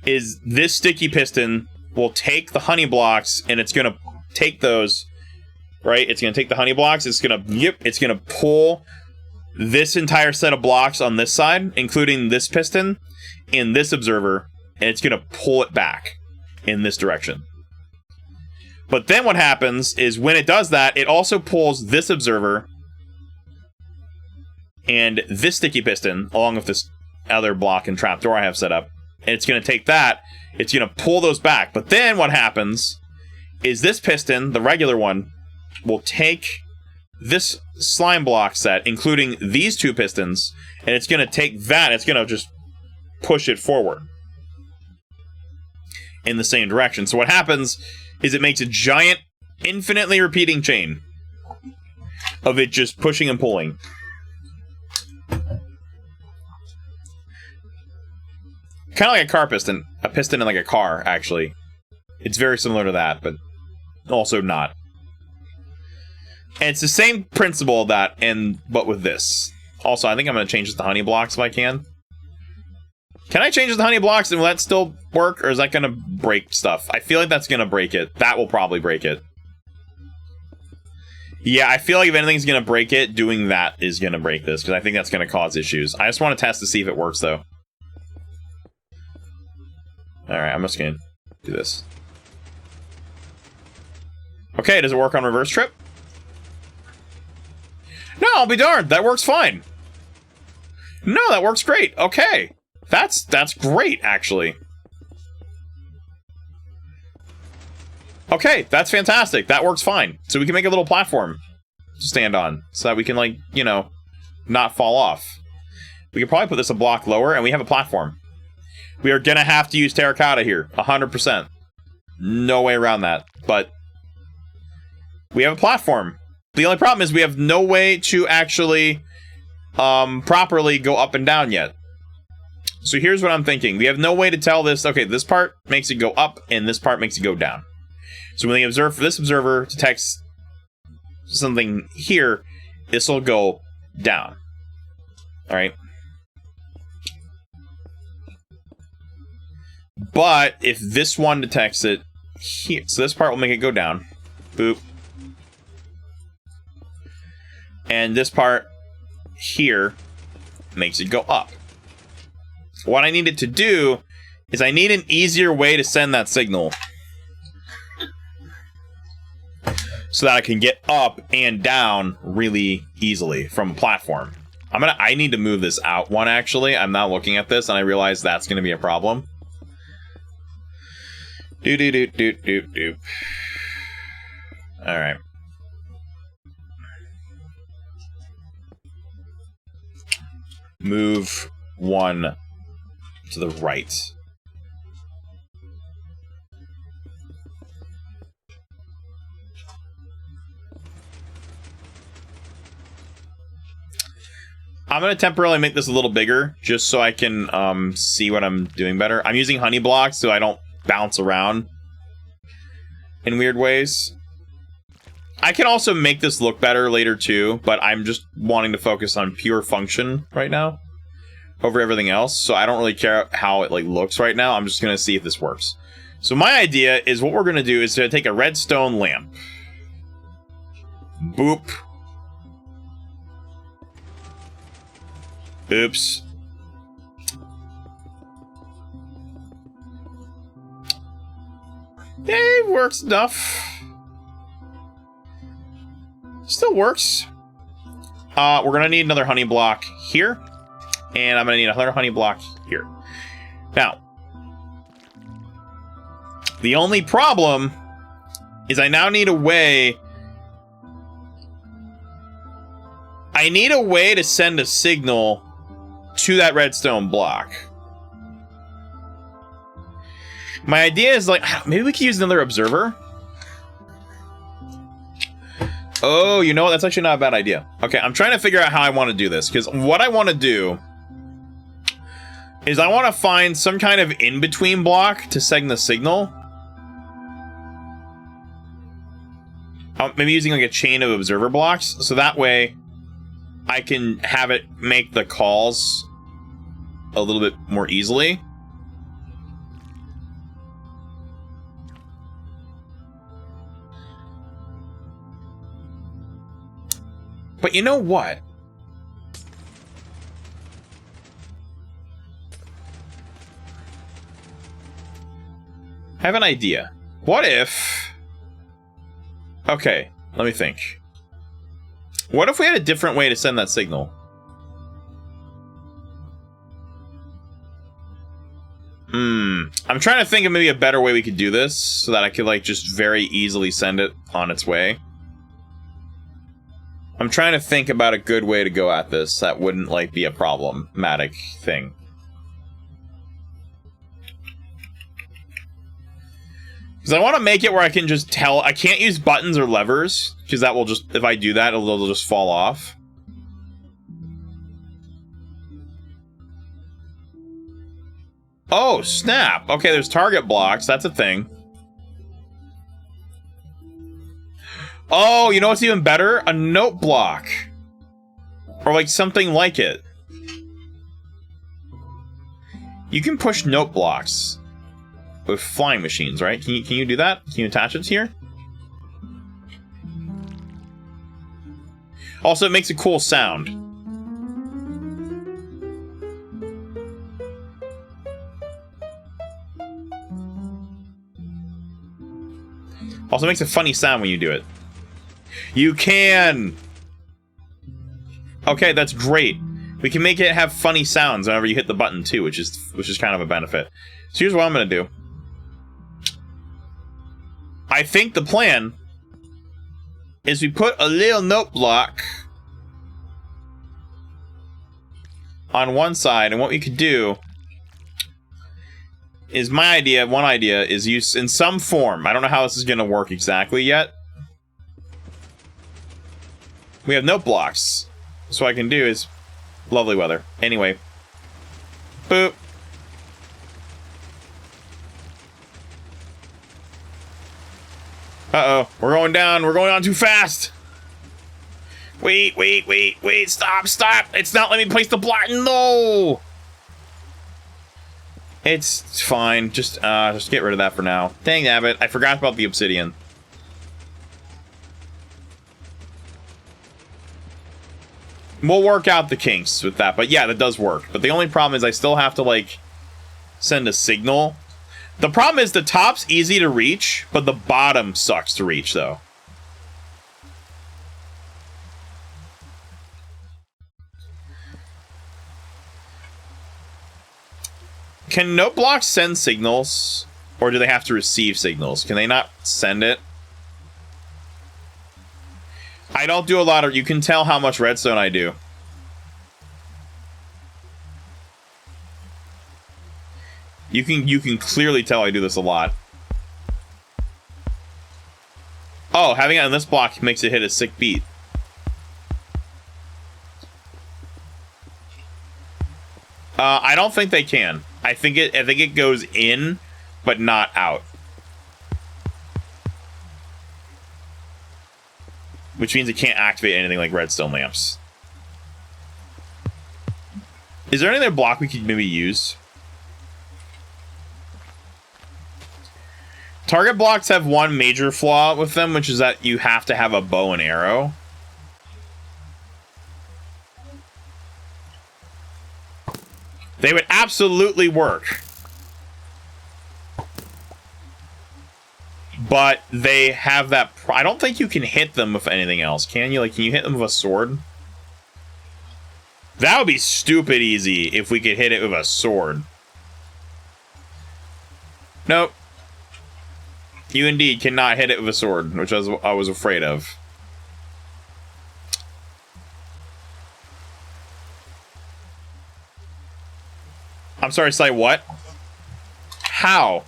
is this sticky piston will take the honey blocks, and it's going to take those, right? It's going to take the honey blocks, it's going to pull this entire set of blocks on this side, including this piston and this observer, and it's going to pull it back in this direction. But then what happens is when it does that, it also pulls this observer and this sticky piston, along with this other block and trapdoor I have set up, and it's going to take that, it's going to pull those back. But then what happens is this piston, the regular one, will take this slime block set, including these two pistons, and it's going to take that, it's going to just push it forward in the same direction. So what happens is it makes a giant, infinitely repeating chain of it just pushing and pulling. Kind of like a car piston. A piston in like a car, actually. It's very similar to that, but also not. And it's the same principle of that, but with this. Also, I think I'm going to change this to honey blocks if I can. Can I change it to honey blocks and will that still work? Or is that going to break stuff? I feel like that's going to break it. That will probably break it. Yeah, I feel like if anything's going to break it, doing that is going to break this. Because I think that's going to cause issues. I just want to test to see if it works, though. Alright, I'm just going to do this. Okay, does it work on reverse trip? No, I'll be darned. That works fine. No, that works great. Okay. That's great, actually. Okay, that's fantastic. That works fine. So we can make a little platform to stand on so that we can, like, you know, not fall off. We could probably put this a block lower and we have a platform. We are gonna have to use terracotta here. 100%. No way around that. But we have a platform. The only problem is we have no way to actually properly go up and down yet. So here's what I'm thinking. We have no way to tell this, okay, this part makes it go up and this part makes it go down. So when this observer detects something here, this will go down. All right. But if this one detects it here, so this part will make it go down. Boop. And this part here makes it go up. What I need it to do is I need an easier way to send that signal so that I can get up and down really easily from a platform. I need to move this out one, actually. I'm now looking at this and I realize that's going to be a problem. Doop. All right. Move one to the right. I'm going to temporarily make this a little bigger, just so I can see what I'm doing better. I'm using honey blocks so I don't bounce around in weird ways. I can also make this look better later too, but I'm just wanting to focus on pure function right now over everything else. So I don't really care how it like looks right now. I'm just going to see if this works. So my idea is what we're going to do is to take a redstone lamp. Boop. Oops. It works enough. Still works. We're gonna need another honey block here, and I'm gonna need another honey block here. Now, the only problem is I now need a way... I need a way to send a signal to that redstone block. My idea is like, maybe we could use another observer? Oh, you know what? That's actually not a bad idea. Okay, I'm trying to figure out how I want to do this, because what I want to do is I want to find some kind of in-between block to send the signal. Maybe using like a chain of observer blocks, so that way I can have it make the calls a little bit more easily. But you know what? I have an idea. What if... Okay, let me think. What if we had a different way to send that signal? I'm trying to think of maybe a better way we could do this so that I could like just very easily send it on its way. I'm trying to think about a good way to go at this that wouldn't like be a problematic thing. Because I want to make it where I can just tell... I can't use buttons or levers, because that will just... If I do that, it'll just fall off. Oh, snap! Okay, there's target blocks. That's a thing. Oh, you know what's even better? A note block. Or like something like it. You can push note blocks with flying machines, right? Can you do that? Can you attach it here? Also, it makes a cool sound. Also, it makes a funny sound when you do it. You can! Okay, that's great. We can make it have funny sounds whenever you hit the button too, which is kind of a benefit. So here's what I'm gonna do. I think the plan is we put a little note block on one side, and what we could do is one idea is use in some form. I don't know how this is gonna work exactly yet. We have note blocks. So what I can do is lovely weather. Anyway. Boop. Uh-oh. We're going down. We're going on too fast. Wait. Stop. It's not letting me place the block. No. It's fine. Just get rid of that for now. Dang nabbit. I forgot about the obsidian. We'll work out the kinks with that, but yeah, that does work. But the only problem is I still have to, like, send a signal. The problem is the top's easy to reach, but the bottom sucks to reach, though. Can note blocks send signals? Or do they have to receive signals? Can they not send it? I don't do a lot of... You can tell how much redstone I do. You can clearly tell I do this a lot. Oh, having it on this block makes it hit a sick beat. I don't think they can. I think it goes in, but not out. Which means it can't activate anything like redstone lamps. Is there any other block we could maybe use? Target blocks have one major flaw with them, which is that you have to have a bow and arrow. They would absolutely work. But they have that... I don't think you can hit them with anything else. Can you? Like, can you hit them with a sword? That would be stupid easy if we could hit it with a sword. Nope. You indeed cannot hit it with a sword, which I was afraid of. I'm sorry, say what? How?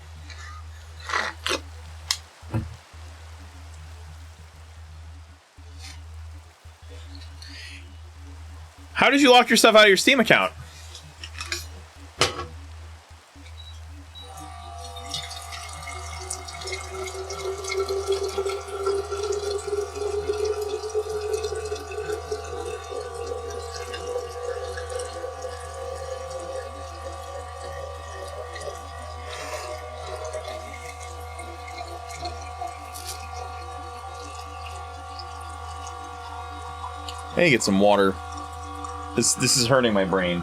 How did you lock yourself out of your Steam account? I need to get some water. This is hurting my brain.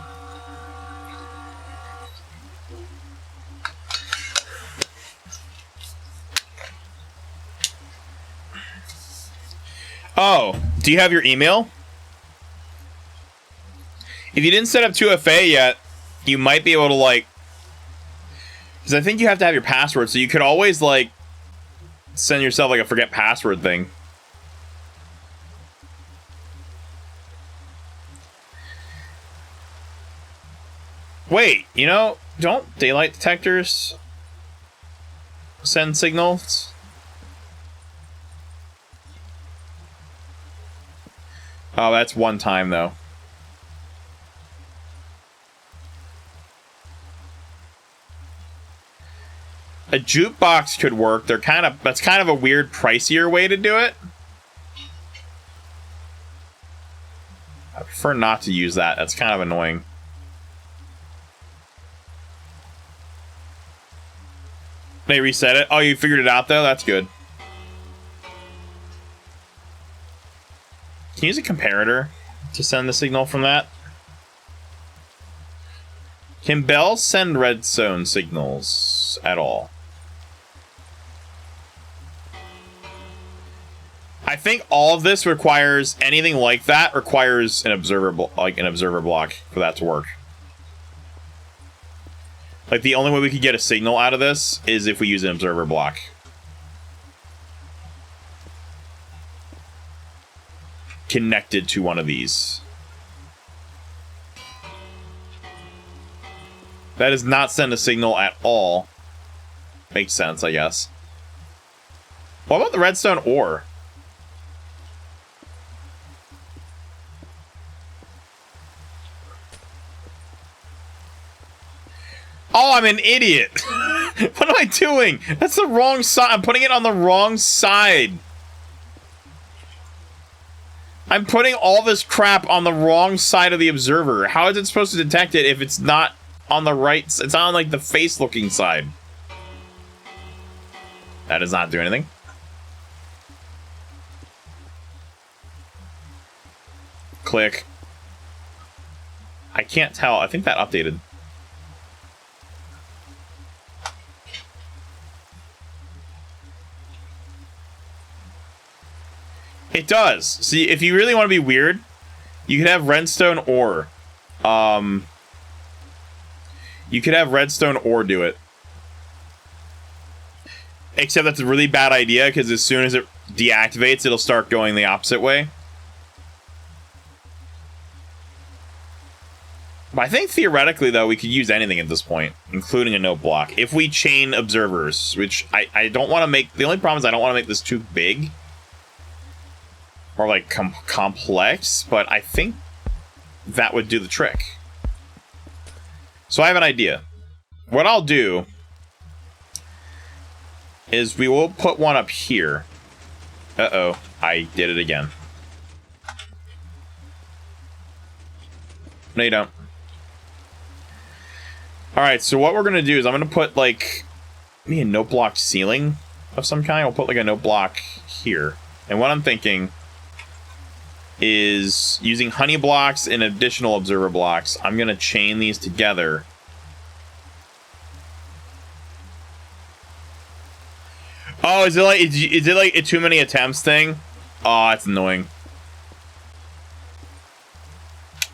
Oh, do you have your email? If you didn't set up 2FA yet, you might be able to, like... Because I think you have to have your password, so you could always, like, send yourself, like, a forget password thing. Wait, you know, don't daylight detectors send signals? Oh, that's one time, though. A jukebox could work. That's kind of a weird, pricier way to do it. I prefer not to use that. That's kind of annoying. They reset it? Oh, you figured it out, though? That's good. Can you use a comparator to send the signal from that? Can bells send redstone signals at all? I think all of this requires, anything like that requires an observer block for that to work. Like, the only way we could get a signal out of this is if we use an observer block. Connected to one of these. That does not send a signal at all. Makes sense, I guess. What about the redstone ore? Oh, I'm an idiot. What am I doing? That's the wrong side. I'm putting it on the wrong side. I'm putting all this crap on the wrong side of the observer. How is it supposed to detect it if it's not on the right? It's on, like, the face-looking side. That does not do anything. Click. I can't tell. I think that updated. It does. See, if you really want to be weird, you could have redstone ore. You could have redstone ore do it. Except that's a really bad idea, because as soon as it deactivates, it'll start going the opposite way. But I think theoretically, though, we could use anything at this point, including a note block. If we chain observers, which I don't want to make... The only problem is I don't want to make this too big. Or, like, complex, but I think that would do the trick. So I have an idea. What I'll do is we will put one up here. Uh-oh, I did it again. No, you don't. Alright, so what we're going to do is I'm going to put, like, maybe a note block ceiling of some kind. I'll put, like, a note block here. And what I'm thinking is using honey blocks and additional observer blocks, I'm going to chain these together. Oh, is it like a too many attempts thing? Oh, it's annoying.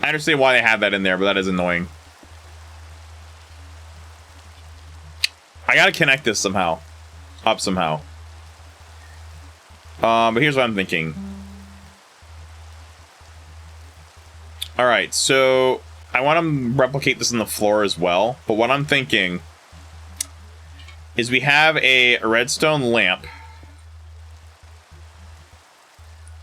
I understand why they have that in there, but that is annoying. I gotta connect this somehow. Up somehow. But here's what I'm thinking. Alright, so I want to replicate this on the floor as well. But what I'm thinking is we have a redstone lamp.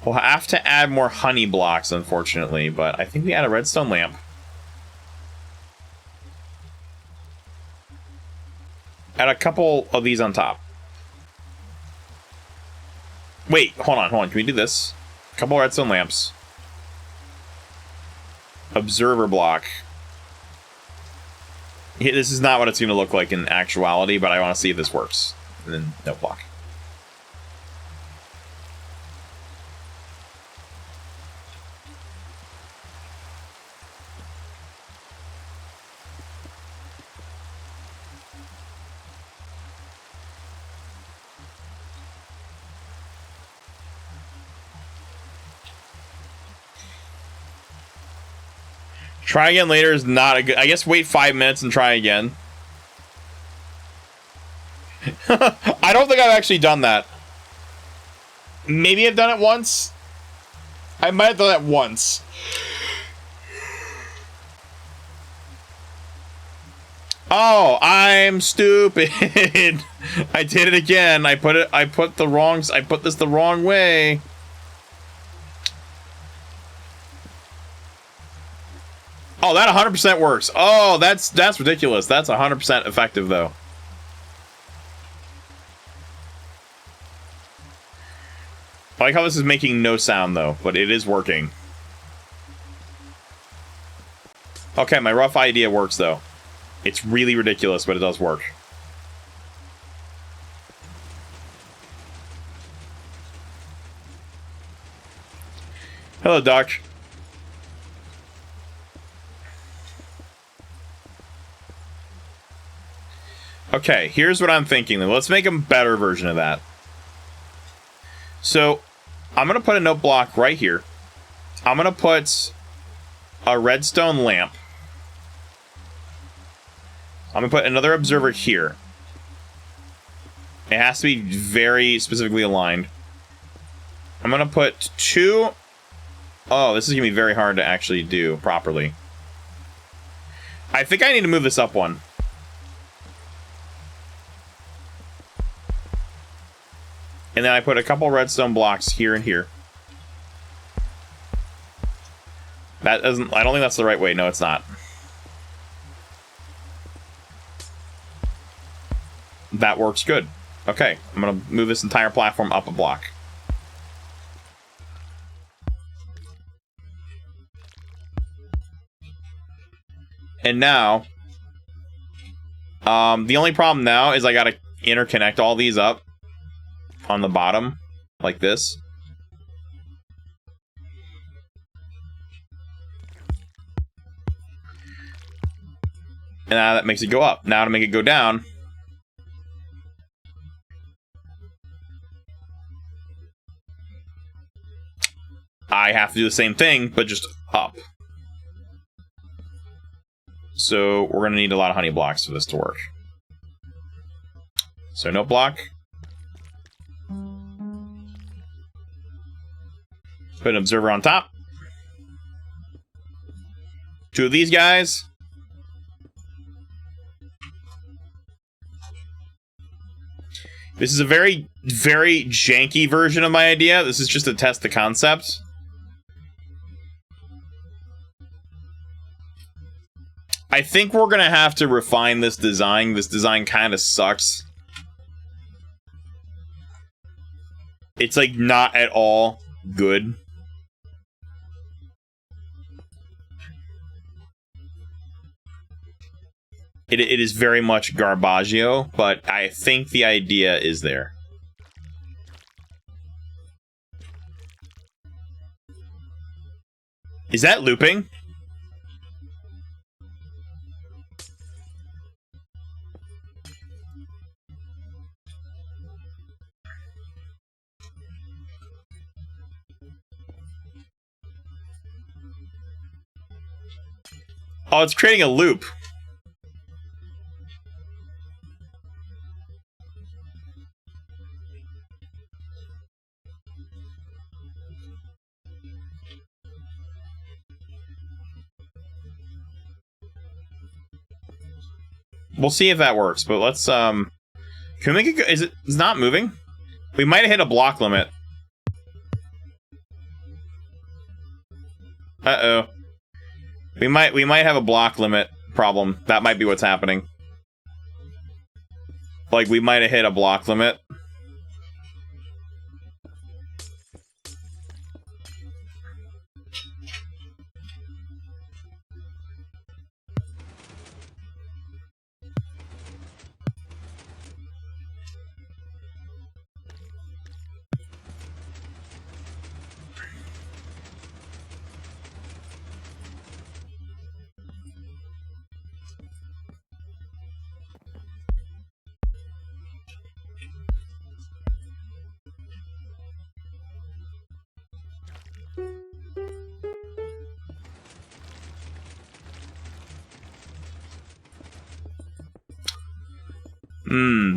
We'll have to add more honey blocks, unfortunately, but I think we add a redstone lamp. Add a couple of these on top. Wait, hold on. Can we do this? A couple redstone lamps. Observer block. This is not what it's going to look like in actuality, but I want to see if this works. And then no block. Try again later is not a good... I guess wait 5 minutes and try again. I don't think I've actually done that. Maybe I've done it once. I might have done that once. Oh, I'm stupid. I did it again. I put this the wrong way. Oh, that 100% works. Oh, that's ridiculous. That's 100% effective, though. I like how this is making no sound, though, but it is working. Okay, my rough idea works, though. It's really ridiculous, but it does work. Hello, Doc. Okay, here's what I'm thinking. Let's make a better version of that. So, I'm going to put a note block right here. I'm going to put a redstone lamp. I'm going to put another observer here. It has to be very specifically aligned. I'm going to put two... Oh, this is going to be very hard to actually do properly. I think I need to move this up one. And then I put a couple redstone blocks here and here. That doesn't... I don't think that's the right way. No, it's not. That works good. Okay, I'm going to move this entire platform up a block. And now... the only problem now is I got to interconnect all these up on the bottom, like this. And now that makes it go up. Now to make it go down, I have to do the same thing, but just up. So we're going to need a lot of honey blocks for this to work. So no block. Put an observer on top. Two of these guys. This is a very, very janky version of my idea. This is just to test the concept. I think we're going to have to refine this design. This design kind of sucks. It's like not at all good. It is very much garbaggio, but I think the idea is there. Is that looping? Oh, it's creating a loop. We'll see if that works, but let's, can we make it go? Is it, it's not moving? We might have hit a block limit. Uh-oh. We might have a block limit problem. That might be what's happening. Like, we might have hit a block limit.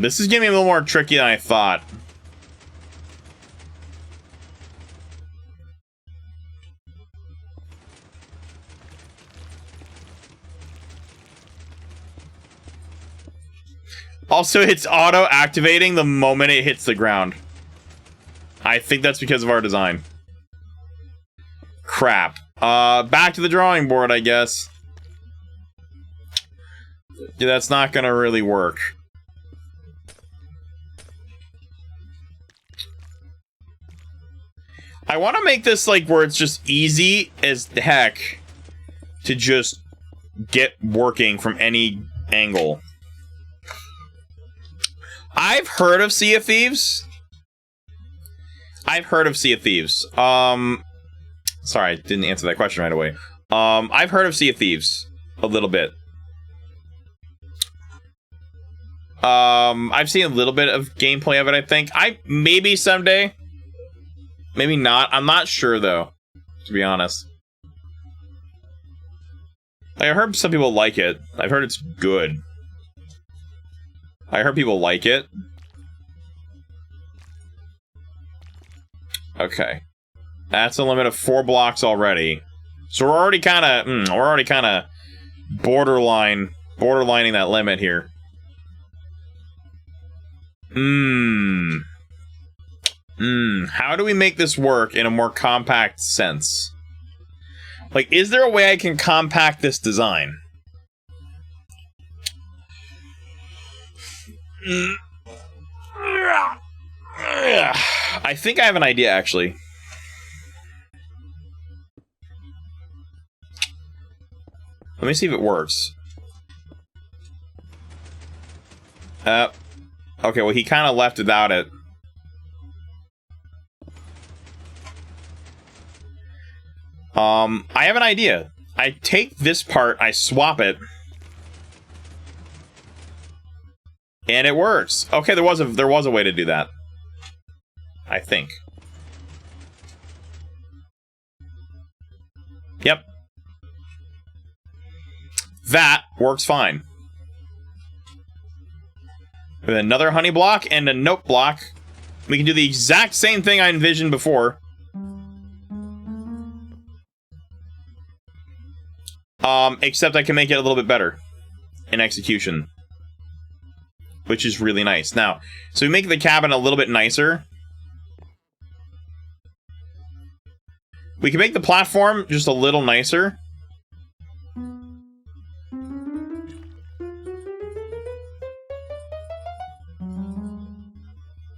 This is getting a little more tricky than I thought. Also, it's auto-activating the moment it hits the ground. I think that's because of our design. Crap. Back to the drawing board, I guess. Yeah, that's not gonna really work. I want to make this like where it's just easy as heck to just get working from any angle. I've heard of Sea of Thieves. I've heard of Sea of Thieves. Sorry, I didn't answer that question right away. I've heard of Sea of Thieves a little bit. I've seen a little bit of gameplay of it, I think. Maybe someday. Maybe not. I'm not sure, though, to be honest. Like, I heard some people like it. I've heard it's good. I heard people like it. Okay. That's a limit of 4 blocks already. So we're already kind of, borderlining that limit here. How do we make this work in a more compact sense? Like, is there a way I can compact this design? I think I have an idea, actually. Let me see if it works. Okay, well, he kind of left without it. I have an idea. I take this part, I swap it, and it works. Okay, there was a way to do that. I think. Yep. That works fine. With another honey block and a note block, we can do the exact same thing I envisioned before. Except I can make it a little bit better in execution, which is really nice. Now, so we make the cabin a little bit nicer. We can make the platform just a little nicer.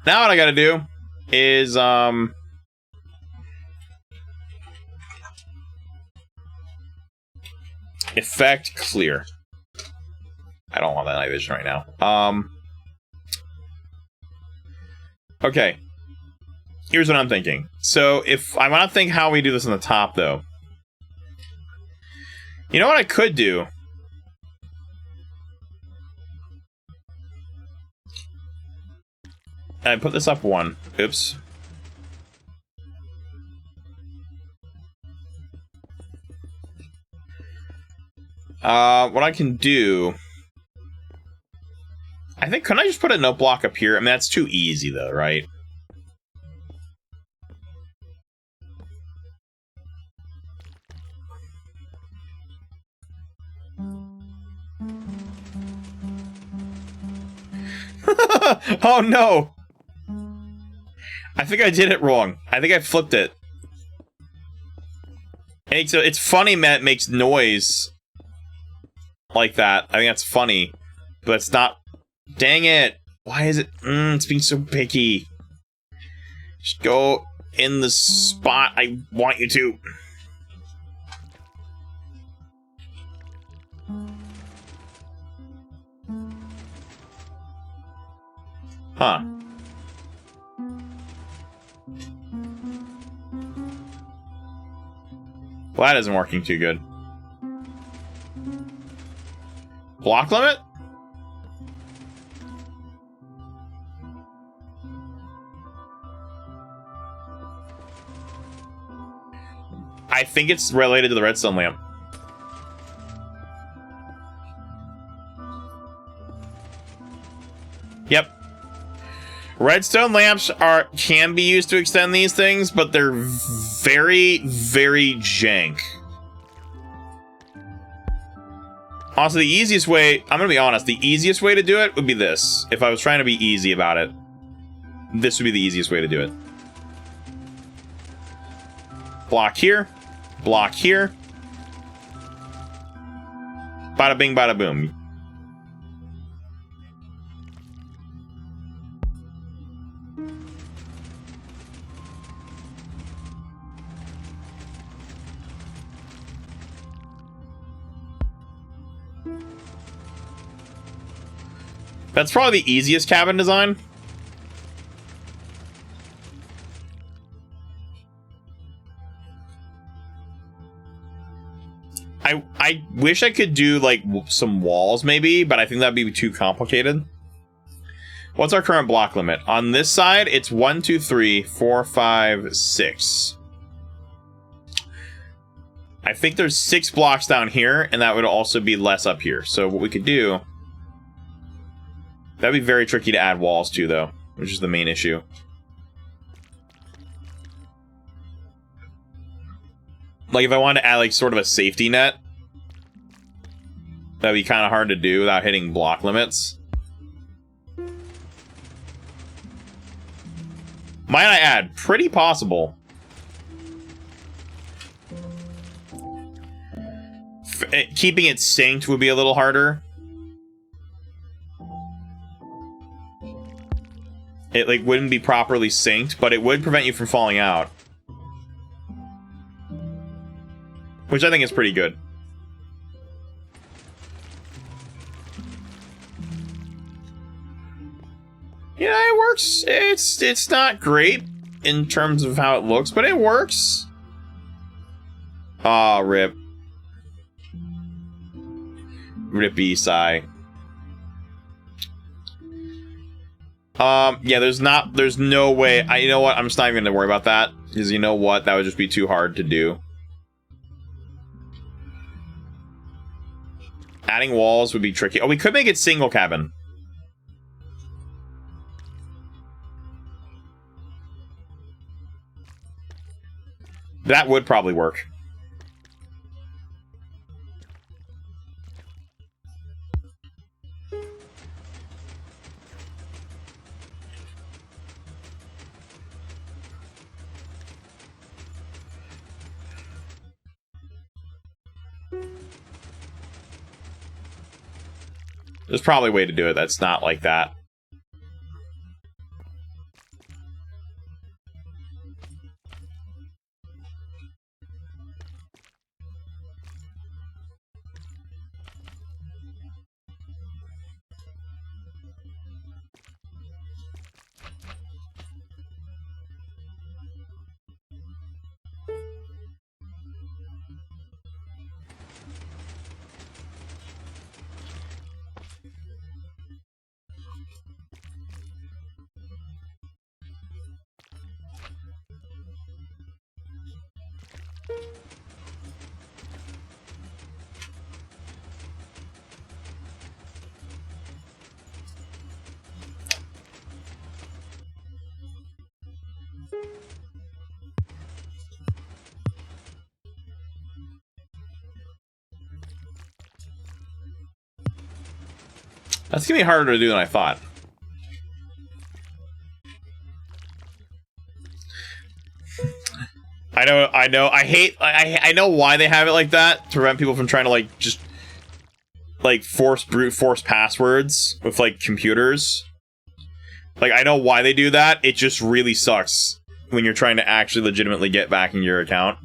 Now what I gotta do is, effect clear. I don't want that night vision right now. Okay. Here's what I'm thinking. So if I want to think how we do this on the top, though. You know what I could do? I put this up 1. Oops. What I can do... I think, can I just put a note block up here? I mean, that's too easy, though, right? Oh no! I think I did it wrong. I think I flipped it. And so it's funny that it makes noise like that. I think that's funny. But it's not... Dang it! Why is it... it's being so picky. Just go in the spot I want you to. Huh. Well, that isn't working too good. Block limit? I think it's related to the redstone lamp. Yep. Redstone lamps can be used to extend these things, but they're very, very jank. Also, the easiest way, I'm gonna be honest, the easiest way to do it would be this. If I was trying to be easy about it, this would be the easiest way to do it. Block here. Block here. Bada bing, bada boom. That's probably the easiest cabin design. I wish I could do, like, some walls, maybe, but I think that'd be too complicated. What's our current block limit? On this side, it's 1, 2, 3, 4, 5, 6. I think there's 6 blocks down here, and that would also be less up here. So what we could do... That'd be very tricky to add walls to, though, which is the main issue. Like, if I wanted to add, like, sort of a safety net, that'd be kind of hard to do without hitting block limits. Might I add? Pretty possible. Keeping it synced would be a little harder. It, like, wouldn't be properly synced, but it would prevent you from falling out. Which I think is pretty good. Yeah, it works. It's not great in terms of how it looks, but it works. Aw, rip. Rippy sigh. Yeah, there's no way. You know what? I'm just not even gonna worry about that. Because you know what? That would just be too hard to do. Adding walls would be tricky. Oh, we could make it single cabin. That would probably work. There's probably a way to do it that's not like that. That's gonna be harder to do than I thought. I know. I know why they have it like that, to prevent people from trying to, like, just, like, brute force passwords with, like, computers. Like, I know why they do that. It just really sucks when you're trying to actually legitimately get back in your account.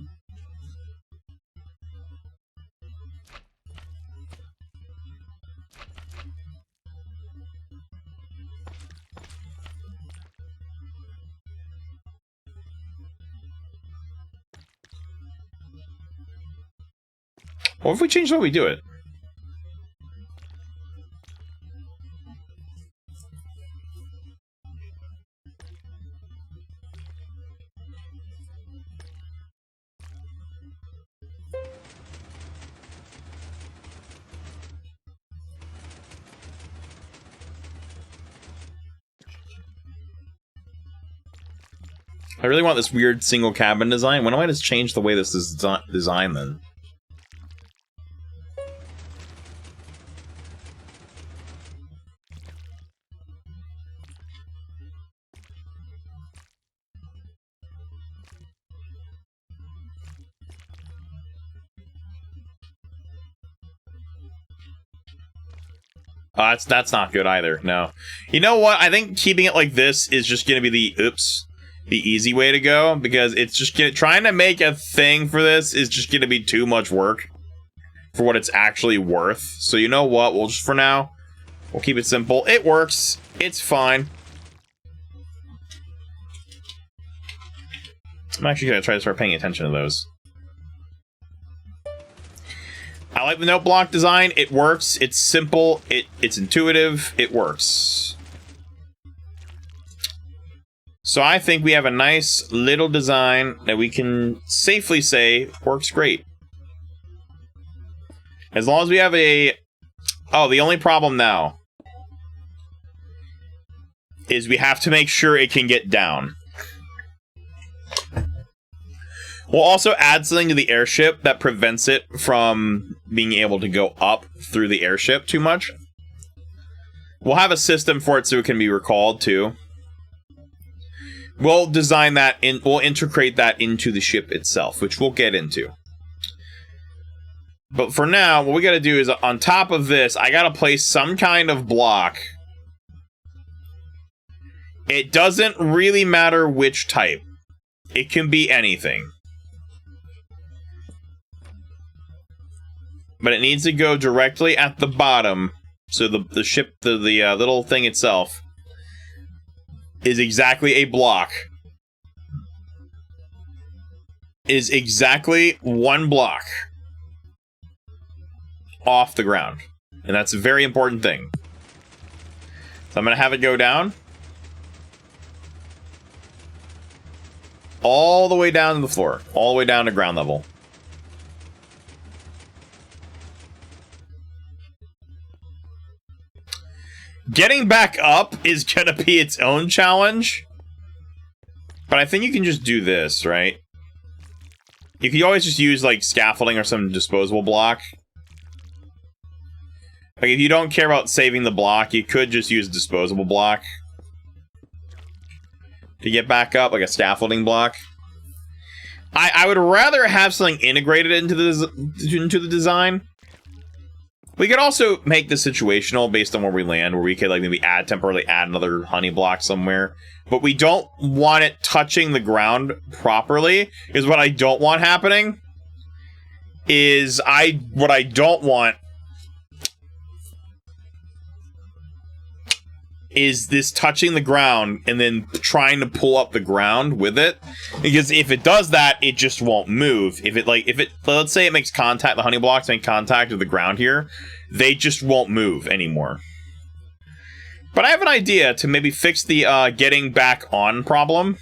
What if we change the way we do it? I really want this weird single cabin design. When do I just change the way this is designed then? That's not good either, no. You know what? I think keeping it like this is just going to be the easy way to go, because it's just trying to make a thing for this is just going to be too much work for what it's actually worth. So you know what? We'll just, for now, we'll keep it simple. It works. It's fine. I'm actually going to try to start paying attention to those. I like the note block design. It works. It's simple. It's intuitive. It works. So I think we have a nice little design that we can safely say works great. As long as we have a... Oh, the only problem now is we have to make sure it can get down. We'll also add something to the airship that prevents it from being able to go up through the airship too much. We'll have a system for it so it can be recalled too. We'll design that in, we'll integrate that into the ship itself, which we'll get into. But for now, what we gotta do is on top of this, I gotta place some kind of block. It doesn't really matter which type. It can be anything. But it needs to go directly at the bottom, so the ship, the little thing itself, is exactly a block. Is exactly one block off the ground. And that's a very important thing. So I'm going to have it go down. All the way down to the floor. All the way down to ground level. Getting back up is gonna be its own challenge. But I think you can just do this, right? You can always just use, like, scaffolding or some disposable block. Like, if you don't care about saving the block, you could just use a disposable block to get back up, like a scaffolding block. I would rather have something integrated into the design. We could also make this situational based on where we land, where we could, like, maybe temporarily add another honey block somewhere. But we don't want it touching the ground properly, because what I don't want happening is what I don't want is this touching the ground and then trying to pull up the ground with it. Because if it does that, it just won't move. If it, let's say it makes contact, the honey blocks make contact with the ground here, they just won't move anymore. But I have an idea to maybe fix the getting back on problem.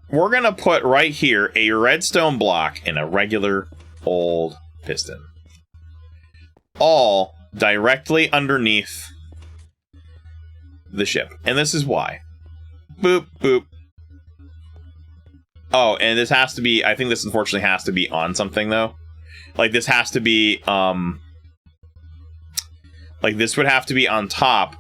We're gonna put right here a redstone block and a regular old piston. All directly underneath the ship. And this is why. Boop, boop. Oh, and this has to be, I think this unfortunately has to be on something, though. Like, this has to be, like, this would have to be on top.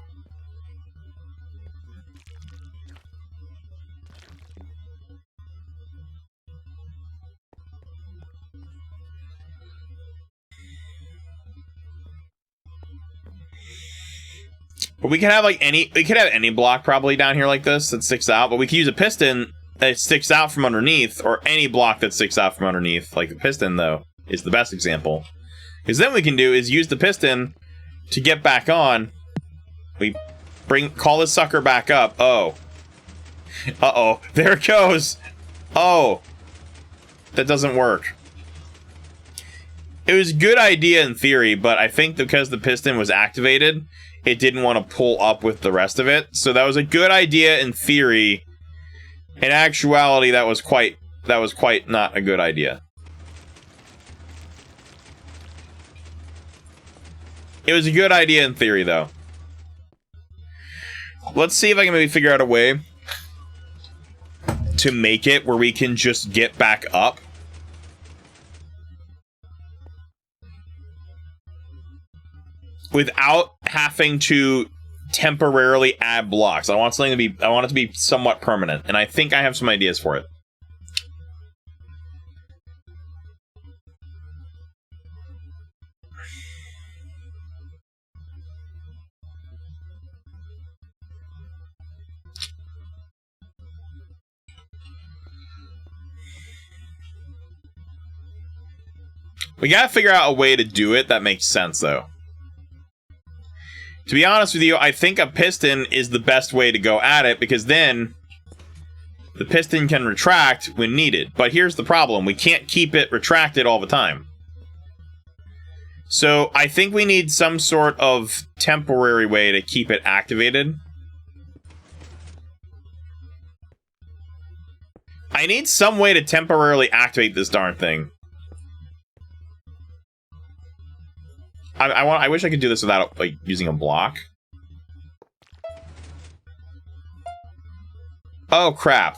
But we could have like we could have any block probably down here like this that sticks out, but we could use a piston that sticks out from underneath, or any block that sticks out from underneath. Like the piston, though, is the best example. Because then we can do is use the piston to get back on. We call this sucker back up. Oh. Uh-oh. There it goes. Oh. That doesn't work. It was a good idea in theory, but I think because the piston was activated, it didn't want to pull up with the rest of it. So that was a good idea in theory. In actuality, that was quite not a good idea. It was a good idea in theory, though. Let's see if I can maybe figure out a way to make it where we can just get back up. Without having to temporarily add blocks. I want something to be, I want it to be somewhat permanent, and I think I have some ideas for it. We gotta figure out a way to do it that makes sense, though. To be honest with you, I think a piston is the best way to go at it, because then the piston can retract when needed. But here's the problem. We can't keep it retracted all the time. So I think we need some sort of temporary way to keep it activated. I need some way to temporarily activate this darn thing. I wish I could do this without, like, using a block. Oh, crap.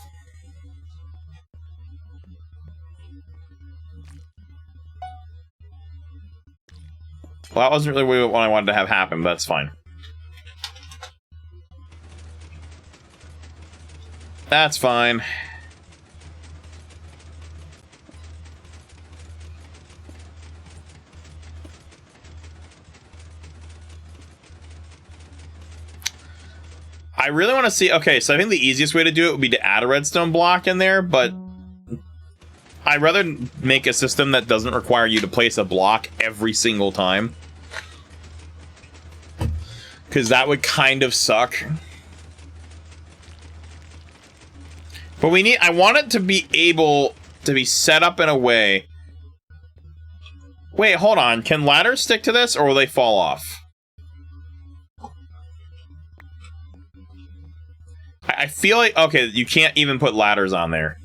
Well, that wasn't really what I wanted to have happen, but that's fine. That's fine. I really want to see... Okay, so I think the easiest way to do it would be to add a redstone block in there, but I'd rather make a system that doesn't require you to place a block every single time. Because that would kind of suck. But we need... I want it to be able to be set up in a way... Wait, hold on. Can ladders stick to this, or will they fall off? I feel like... Okay, you can't even put ladders on there.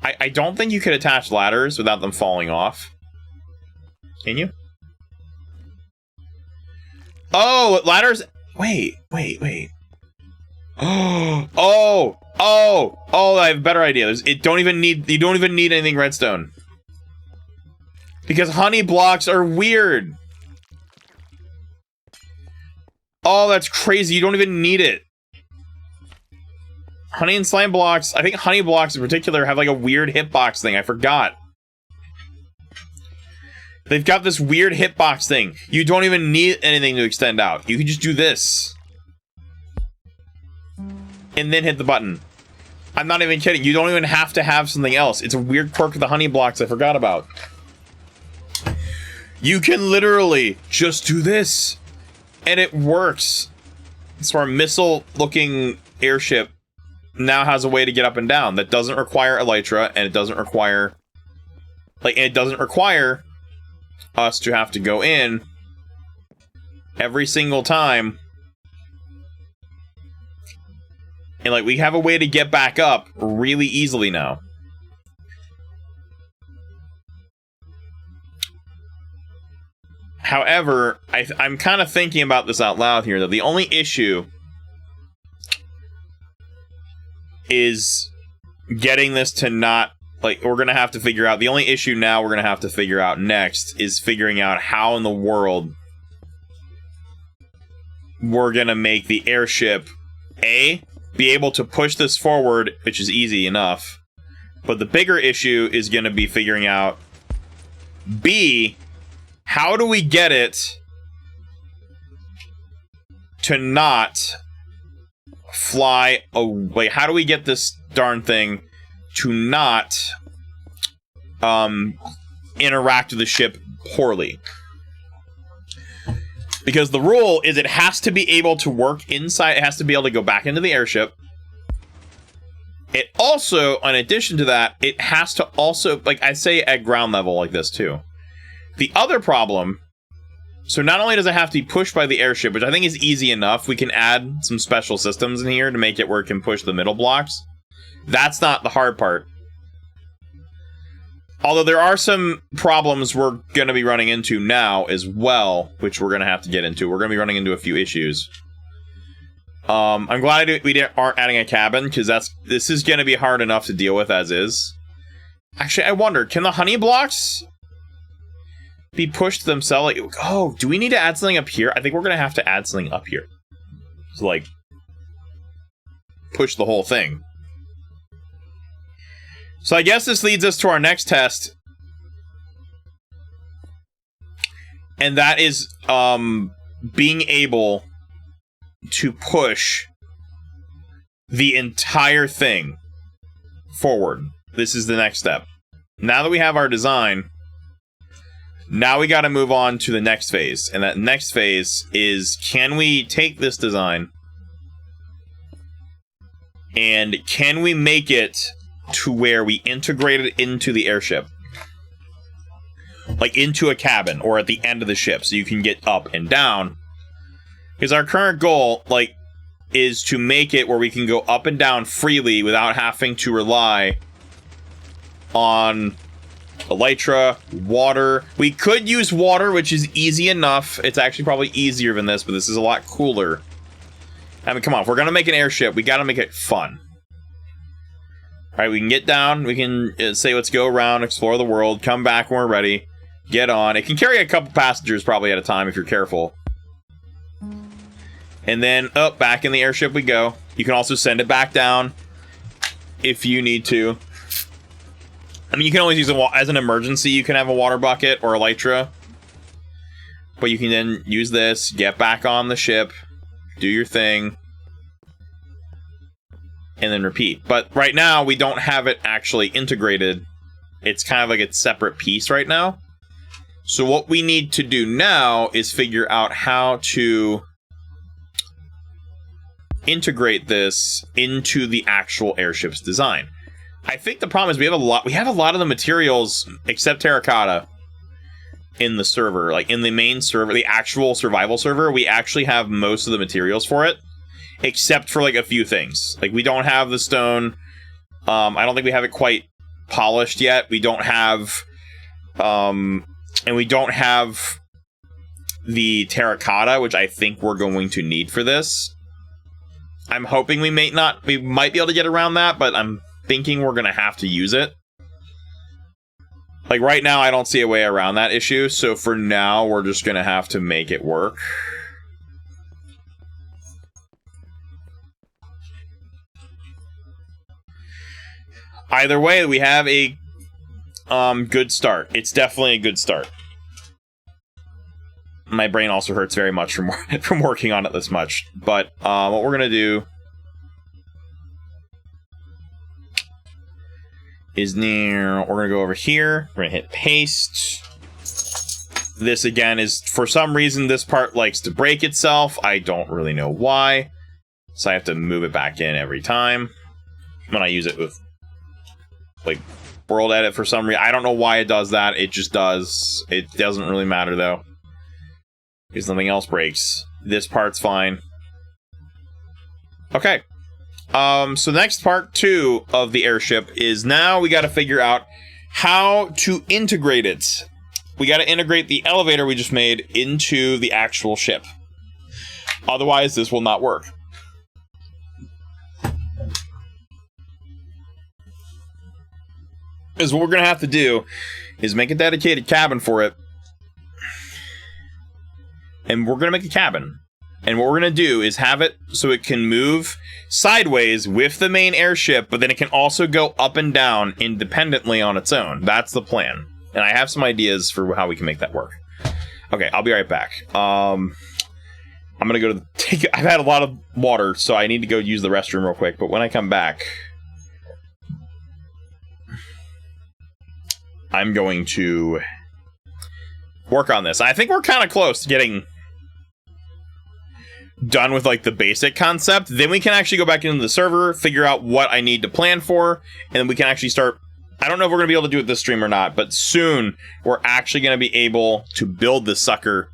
I don't think you could attach ladders without them falling off. Can you? Oh, ladders... Wait. Oh, I have a better idea. You don't even need anything redstone. Because honey blocks are weird. Oh, that's crazy. You don't even need it. Honey and slime blocks, I think honey blocks in particular have like a weird hitbox thing. I forgot. They've got this weird hitbox thing. You don't even need anything to extend out. You can just do this. And then hit the button. I'm not even kidding. You don't even have to have something else. It's a weird quirk of the honey blocks I forgot about. You can literally just do this. And it works. So our missile-looking airship now has a way to get up and down that doesn't require elytra, and it doesn't require... Like, it doesn't require us to have to go in every single time. And, like, we have a way to get back up really easily now. However, I'm kind of thinking about this out loud here, though. The only issue is getting this to not... Like, we're going to have to figure out... The only issue now we're going to have to figure out next is figuring out how in the world we're going to make the airship, A, be able to push this forward, which is easy enough. But the bigger issue is going to be figuring out, B, how do we get it to not fly away. How do we get this darn thing to not interact with the ship poorly? Because the rule is it has to be able to work inside, it has to be able to go back into the airship. It also, in addition to that, it has to also, like I say at ground level like this too. The other problem, so not only does it have to be pushed by the airship, which I think is easy enough, we can add some special systems in here to make it where it can push the middle blocks. That's not the hard part. Although there are some problems we're going to be running into now as well, which we're going to have to get into. We're going to be running into a few issues. I'm glad aren't adding a cabin, because this is going to be hard enough to deal with as is. Actually, I wonder, can the honey blocks be pushed themselves? Like, oh, do we need to add something up here? I think we're going to have to add something up here. So, like, push the whole thing. So I guess this leads us to our next test. And that is being able to push the entire thing forward. This is the next step. Now that we have our design, now we got to move on to the next phase. And that next phase is, can we take this design and can we make it to where we integrate it into the airship? Like into a cabin or at the end of the ship so you can get up and down. Because our current goal, like, is to make it where we can go up and down freely without having to rely on elytra, water. We could use water, which is easy enough. It's actually probably easier than this, but this is a lot cooler. I mean, come on, if we're gonna make an airship, we gotta make it fun. Alright, we can get down, we can say let's go around, explore the world, come back when we're ready, get on. It can carry a couple passengers probably at a time if you're careful. And then, back in the airship we go. You can also send it back down if you need to. I mean, you can always use as an emergency, you can have a water bucket or elytra. But you can then use this, get back on the ship, do your thing, and then repeat. But right now, we don't have it actually integrated. It's kind of like a separate piece right now. So what we need to do now is figure out how to integrate this into the actual airship's design. I think the problem is we have a lot of the materials except terracotta in the server, like in the main server, the actual survival server. We actually have most of the materials for it, except for like a few things. Like we don't have the stone. I don't think we have it quite polished yet. We don't have, and we don't have the terracotta, which I think we're going to need for this. I'm hoping we might be able to get around that, but I'm thinking we're going to have to use it. Like right now, I don't see a way around that issue, so for now, we're just going to have to make it work. Either way, we have a good start. It's definitely a good start. My brain also hurts very much from working on it this much. But what we're going to do is we're going to go over here. We're going to hit paste. This again is, for some reason, this part likes to break itself. I don't really know why. So I have to move it back in every time when I use it with like world edit for some reason. I don't know why it does that. It just does. It doesn't really matter though, because nothing else breaks. This part's fine. Okay. So next part 2 of the airship is now we got to figure out how to integrate it. We got to integrate the elevator we just made into the actual ship. Otherwise, this will not work. Because what we're going to have to do is make a dedicated cabin for it. And we're going to make a cabin. And what we're going to do is have it so it can move sideways with the main airship, but then it can also go up and down independently on its own. That's the plan. And I have some ideas for how we can make that work. Okay, I'll be right back. Now I'm gonna go to take. I've had a lot of water, so I need to go use the restroom real quick. But when I come back, I'm going to work on this. I think we're kind of close to getting done with like the basic concept. Then we can actually go back into the server, figure out what I need to plan for, and then we can actually start. I don't know if we're gonna be able to do it this stream or not, but soon we're actually gonna be able to build this sucker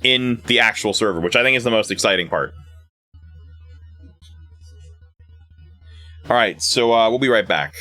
in the actual server, which I think is the most exciting part. Alright, so we'll be right back.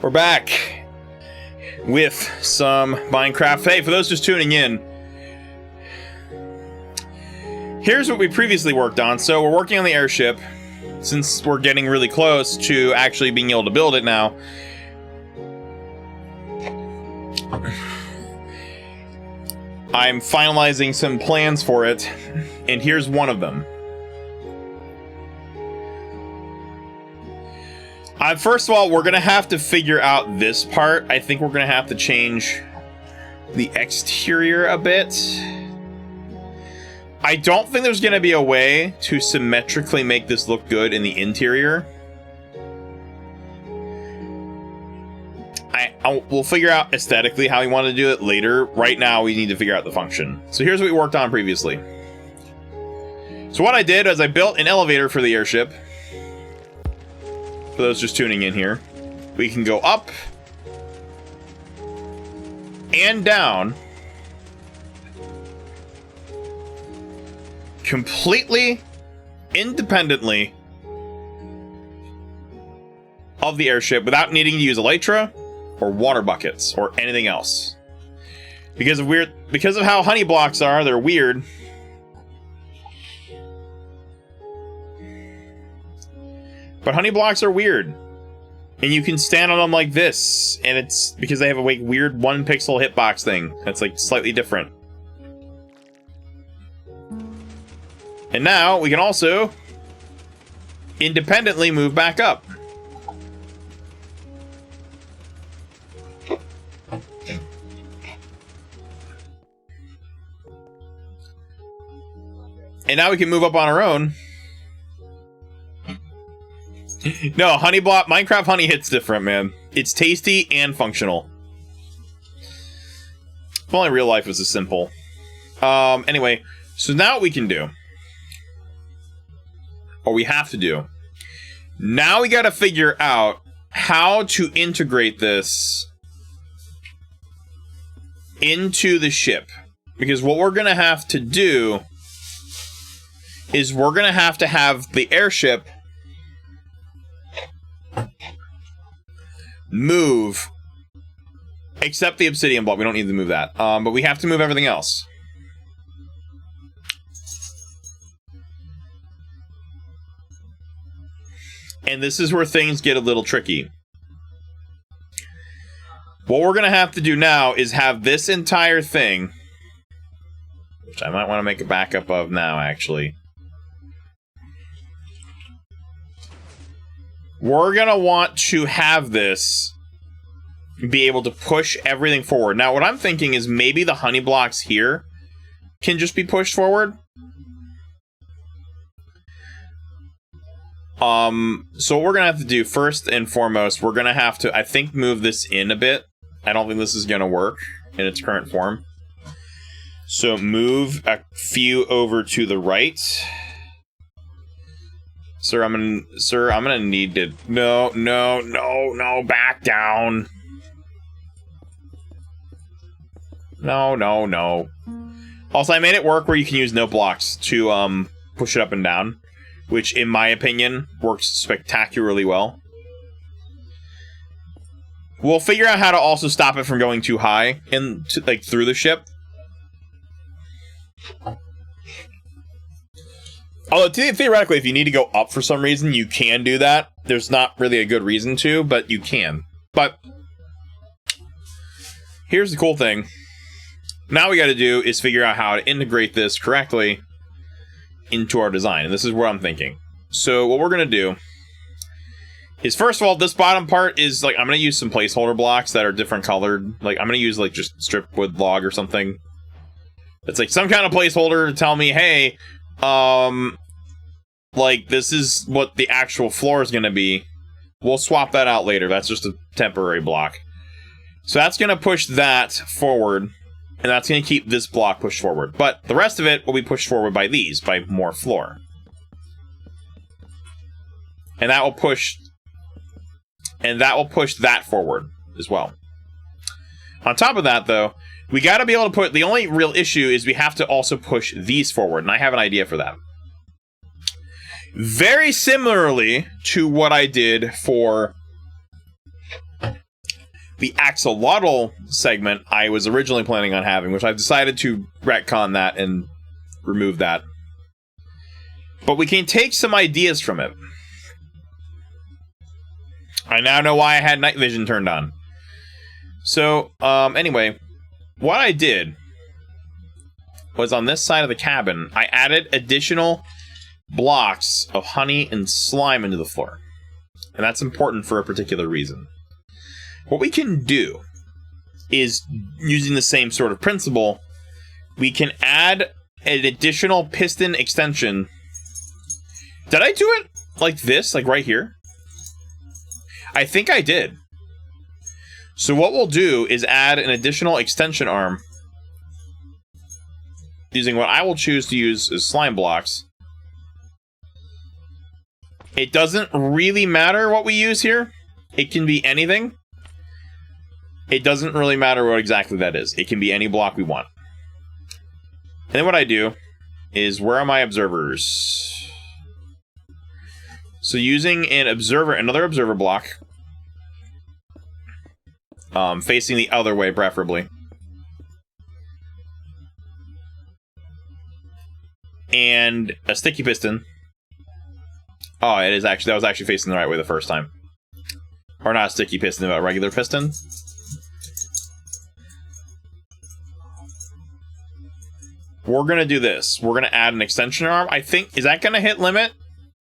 We're back with some Minecraft. Hey, for those just tuning in, Here's what we previously worked on. So we're working on the airship. Since we're getting really close to actually being able to build it now, I'm finalizing some plans for it, and here's one of them. First of all, we're going to have to figure out this part. I think we're going to have to change the exterior a bit. I don't think there's going to be a way to symmetrically make this look good in the interior. We'll figure out aesthetically how we want to do it later. Right now, we need to figure out the function. So here's what we worked on previously. So what I did is I built an elevator for the airship. For those just tuning in here. We can go up and down completely independently of the airship without needing to use elytra or water buckets or anything else. Because of how honey blocks are, they're weird. But honey blocks are weird. And you can stand on them like this, and it's because they have a like weird 1 pixel hitbox thing that's like slightly different. And now we can also independently move back up. And now we can move up on our own. No, honey block, Minecraft honey hits different, man. It's tasty and functional. If only real life was as simple. Anyway, so now what we can do, or we have to do, now we gotta figure out how to integrate this into the ship. Because what we're gonna have to do is we're gonna have to have the airship move, except the obsidian block. We don't need to move that, but we have to move everything else. And this is where things get a little tricky. What we're gonna have to do now is have this entire thing, which I might want to make a backup of now, actually. We're gonna want to have this be able to push everything forward. Now, what I'm thinking is maybe the honey blocks here can just be pushed forward. So what we're gonna have to do first and foremost, we're gonna have to, I think, move this in a bit. I don't think this is gonna work in its current form. So move a few over to the right. Sir, I'm gonna need to... No, back down. No. Also, I made it work where you can use no blocks to push it up and down, which, in my opinion, works spectacularly well. We'll figure out how to also stop it from going too high like through the ship. Although, theoretically, if you need to go up for some reason, you can do that. There's not really a good reason to, but you can. But here's the cool thing. Now we got to do is figure out how to integrate this correctly into our design. And this is what I'm thinking. So what we're going to do is, first of all, this bottom part is, like, I'm going to use some placeholder blocks that are different colored. Like, I'm going to use, like, just strip wood log or something. It's like some kind of placeholder to tell me, hey, like, this is what the actual floor is going to be. We'll swap that out later. That's just a temporary block. So that's going to push that forward, and that's going to keep this block pushed forward. But the rest of it will be pushed forward by these, by more floor. And that will push... And that will push that forward as well. On top of that, though, we got to be able to put... The only real issue is we have to also push these forward, and I have an idea for that. Very similarly to what I did for the axolotl segment I was originally planning on having, which I've decided to retcon that and remove that. But we can take some ideas from it. I now know why I had night vision turned on. So, anyway, what I did was on this side of the cabin, I added additional blocks of honey and slime into the floor. And that's important for a particular reason. What we can do is, using the same sort of principle, we can add an additional piston extension. Did I do it like this, like right here? I think I did. So what we'll do is add an additional extension arm using what I will choose to use as slime blocks. It doesn't really matter what we use here. It can be anything. It doesn't really matter what exactly that is. It can be any block we want. And then what I do is, where are my observers? So using an observer, another observer block, facing the other way preferably, and a sticky piston. Oh, it is actually, that was actually facing the right way the first time. Or not a sticky piston, but a regular piston. We're gonna do this. We're gonna add an extension arm. I think, is that gonna hit limit?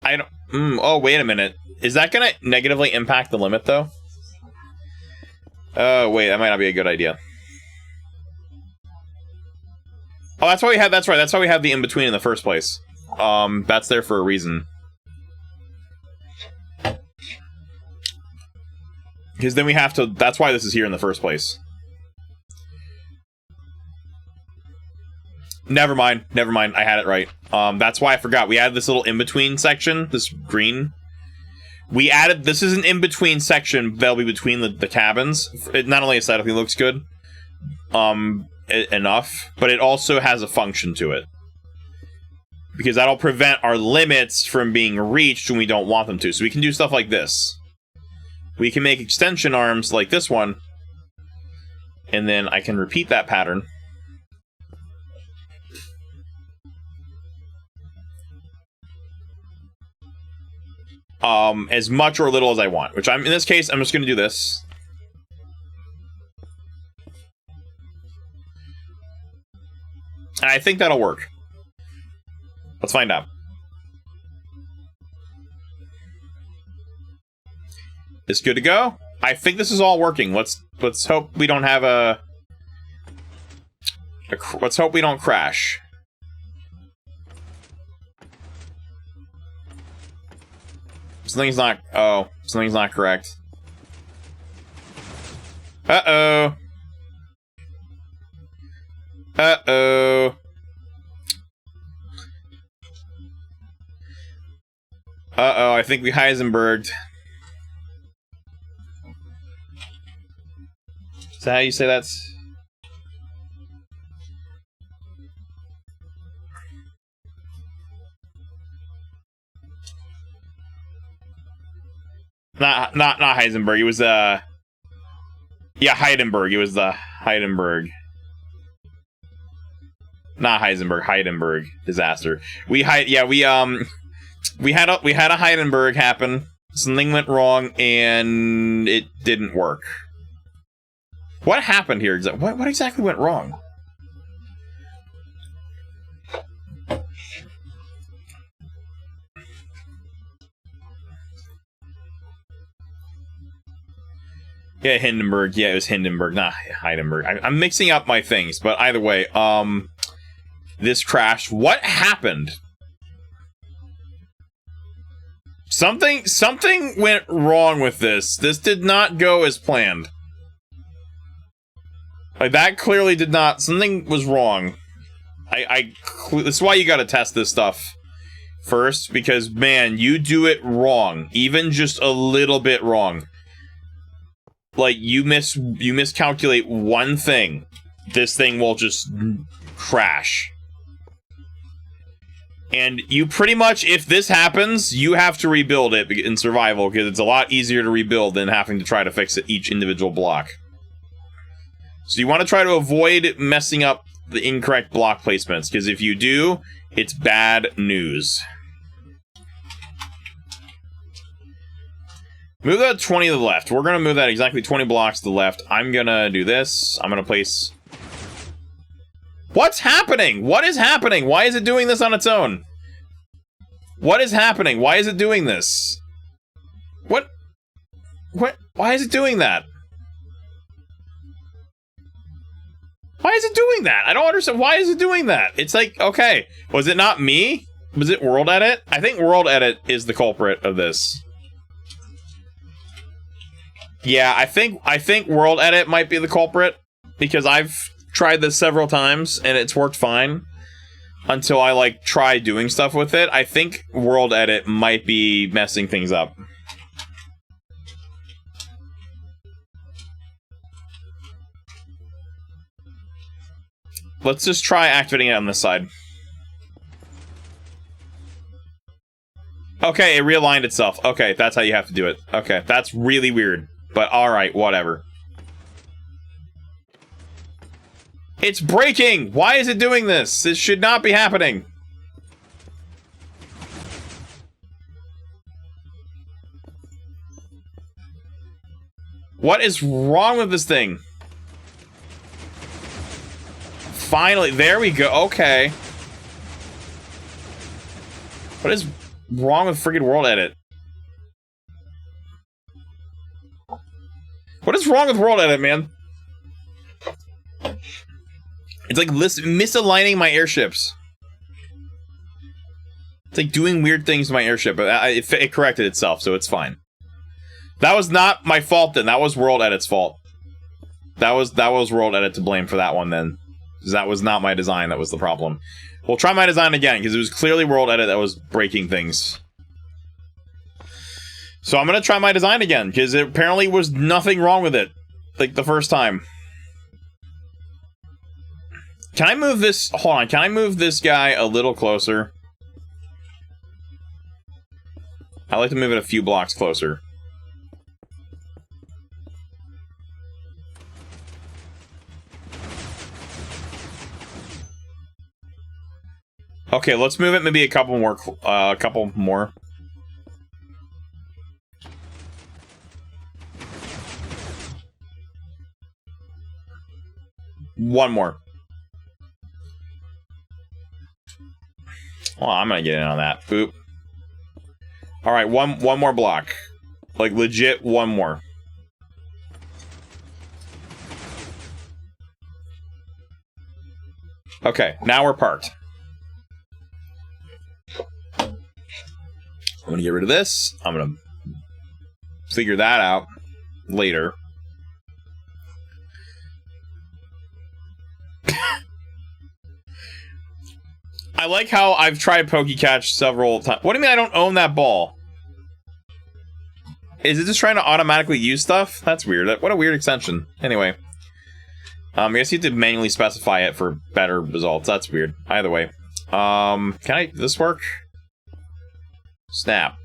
I don't, oh, wait a minute. Is that gonna negatively impact the limit, though? Oh, wait, that might not be a good idea. Oh, that's why we had, that's right, that's why we had the in-between in the first place. That's there for a reason. Because then we have to, that's why this is here in the first place. Never mind, I had it right. That's why I forgot. We added this little in-between section, this green. We added, this is an in-between section that'll be between the cabins. It not only aesthetically looks good, enough, but it also has a function to it. Because that'll prevent our limits from being reached when we don't want them to. So we can do stuff like this. We can make extension arms like this one, and then I can repeat that pattern. As much or little as I want, which in this case, I'm just going to do this. And I think that'll work. Let's find out. Is good to go? I think this is all working. Let's hope we don't have let's hope we don't crash. Something's not, oh, something's not correct. Uh-oh. Uh-oh. Uh-oh, I think we Heisenberged. Is that how you say that's? Not Heisenberg. It was yeah, Heidenberg. It was the Heidenberg. Not Heisenberg. Heidenberg disaster. We had a Heidenberg happen. Something went wrong and it didn't work. What happened here? What exactly went wrong? Yeah, Hindenburg. Yeah, it was Hindenburg, not Heidenberg. I'm mixing up my things, but either way, this crashed. What happened? Something went wrong with this. This did not go as planned. Like, that clearly did not. Something was wrong. That's why you gotta test this stuff first, because, man, you do it wrong. Even just a little bit wrong. Like, you miscalculate one thing, this thing will just crash. And you pretty much, if this happens, you have to rebuild it in survival, because it's a lot easier to rebuild than having to try to fix it each individual block. So you want to try to avoid messing up the incorrect block placements, because if you do, it's bad news. Move that 20 to the left. We're gonna move that exactly 20 blocks to the left. I'm gonna do this. I'm gonna place... What's happening? What is happening? Why is it doing this on its own? What is happening? Why is it doing this? What? Why is it doing that? Why is it doing that? I don't understand. Why is it doing that? It's like, okay, was it not me? Was it World Edit? I think World Edit is the culprit of this. Yeah, I think World Edit might be the culprit, because I've tried this several times and it's worked fine until I like try doing stuff with it. I think World Edit might be messing things up. Let's just try activating it on this side. Okay, it realigned itself. Okay, that's how you have to do it. Okay, that's really weird. But alright, whatever. It's breaking! Why is it doing this? This should not be happening. What is wrong with this thing? Finally, there we go. Okay. What is wrong with friggin' World Edit? What is wrong with World Edit, man? It's like misaligning my airships. It's like doing weird things to my airship, but it corrected itself, so it's fine. That was not my fault then. That was World Edit's fault. That was World Edit to blame for that one then. That was not my design that was the problem. We'll try my design again, because it was clearly World Edit that was breaking things. So I'm going to try my design again, because it apparently was nothing wrong with it. Like, the first time. Can I move this... Hold on, can I move this guy a little closer? I'd like to move it a few blocks closer. Okay, let's move it maybe a couple more. One more. Well, I'm gonna get in on that. Boop. Alright, one more block. Like, legit, one more. Okay, now we're parked. I'm gonna get rid of this. I'm gonna figure that out later. I like how I've tried PokeCatch several times. What do you mean I don't own that ball? Is it just trying to automatically use stuff? That's weird. What a weird extension. Anyway. I guess you have to manually specify it for better results. That's weird. Either way. Can this work? Snap.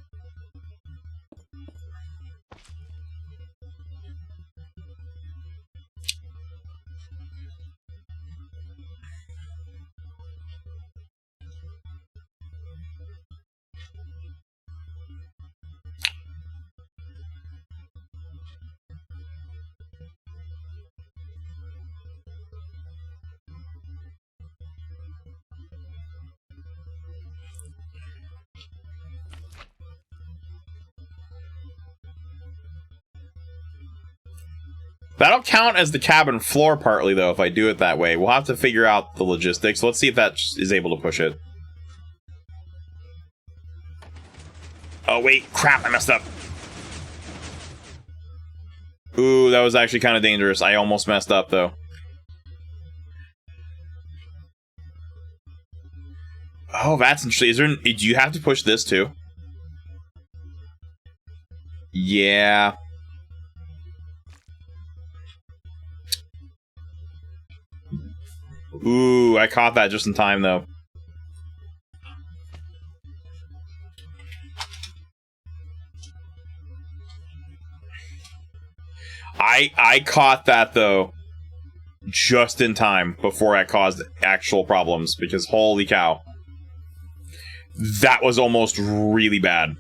That'll count as the cabin floor partly, though, if I do it that way. We'll have to figure out the logistics. Let's see if that is able to push it. Oh, wait. Crap, I messed up. Ooh, that was actually kind of dangerous. I almost messed up, though. Oh, that's interesting. Do you have to push this, too? Yeah. Ooh, I caught that just in time, though. I caught that, though, just in time before I caused actual problems, because holy cow. That was almost really bad.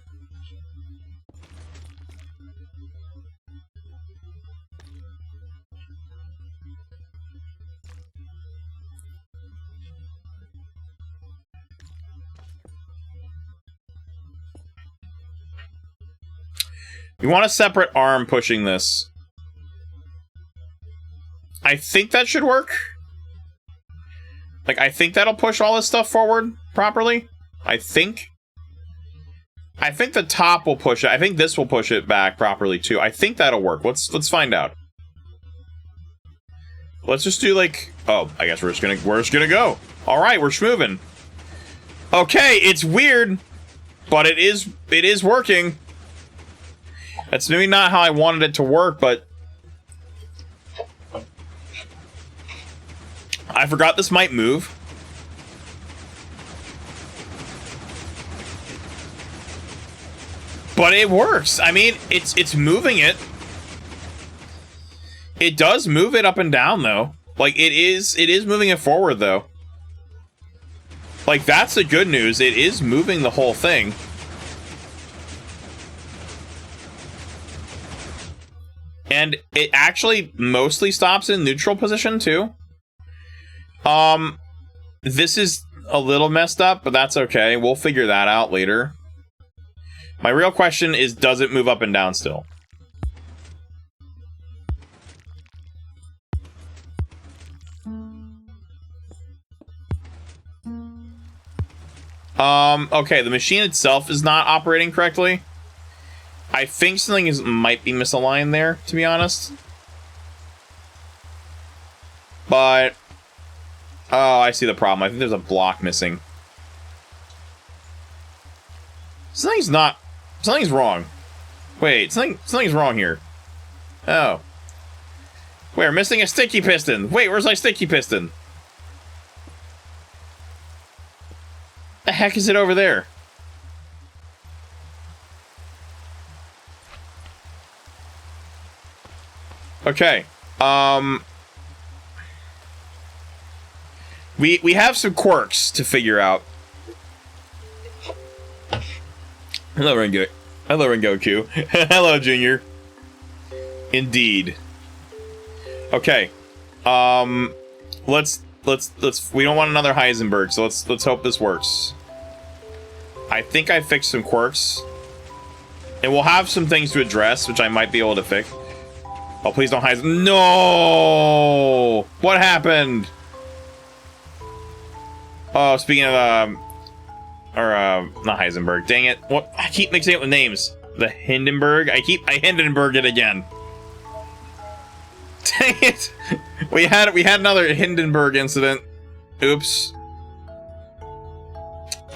You want a separate arm pushing this. I think that should work. Like, I think that'll push all this stuff forward properly. I think the top will push it. I think this will push it back properly too. I think that'll work. Let's find out. Let's just do like, oh, I guess we're just gonna go. All right, we're schmoving. Okay, it's weird, but it is working. That's maybe not how I wanted it to work, but I forgot this might move. But it works. I mean, it's moving it. It does move it up and down though. Like it is moving it forward though. Like that's the good news. It is moving the whole thing. And it actually mostly stops in neutral position too. This is a little messed up, but that's okay. We'll figure that out later. My real question is, does it move up and down still? Okay, the machine itself is not operating correctly. I think something might be misaligned there, to be honest. But oh, I see the problem. I think there's a block missing. Something's wrong. Wait, something's wrong here. Oh. We're missing a sticky piston. Wait, where's my sticky piston? The heck is it over there? Okay. We have some quirks to figure out. Hello, Rengo. Hello, Rengoku. Hello, Junior. Indeed. Okay. Let's. We don't want another Heisenberg, so let's hope this works. I think I fixed some quirks, and we'll have some things to address, which I might be able to fix. Oh, please don't Heisenberg. No! What happened? Oh, speaking of not Heisenberg. Dang it! What? I keep mixing it with names. The Hindenburg. I Hindenburg it again. Dang it! We had another Hindenburg incident. Oops.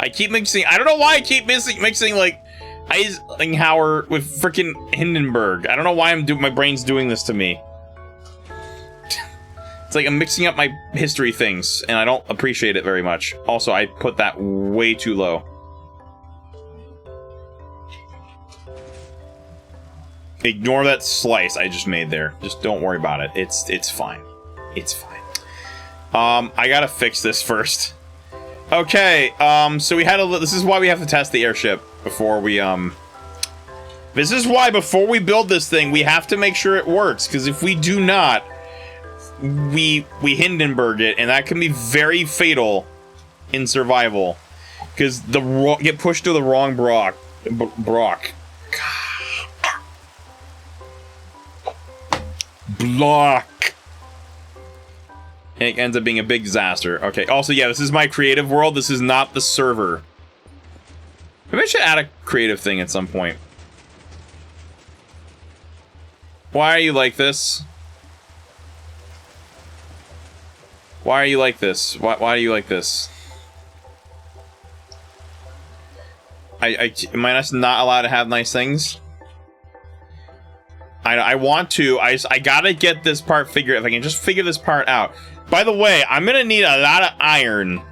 I keep mixing. I don't know why I keep mixing like Eisenhower with freaking Hindenburg. I don't know why my brain's doing this to me. It's like I'm mixing up my history things, and I don't appreciate it very much. Also, I put that way too low. Ignore that slice I just made there. Just don't worry about it. It's fine. It's fine. I gotta fix this first. Okay, so we had this is why we have to test the airship before we, this is why before we build this thing, we have to make sure it works, because if we do not, we Hindenburg it, and that can be very fatal in survival, because get pushed to the wrong Brock. Block. And it ends up being a big disaster. Okay, also, yeah, this is my creative world. This is not the server. Maybe I should add a creative thing at some point. Why are you like this? Why are you like this? Why are you like this? Am I not allowed to have nice things? I want to. I gotta get this part figured. If I can just figure this part out. By the way, I'm gonna need a lot of iron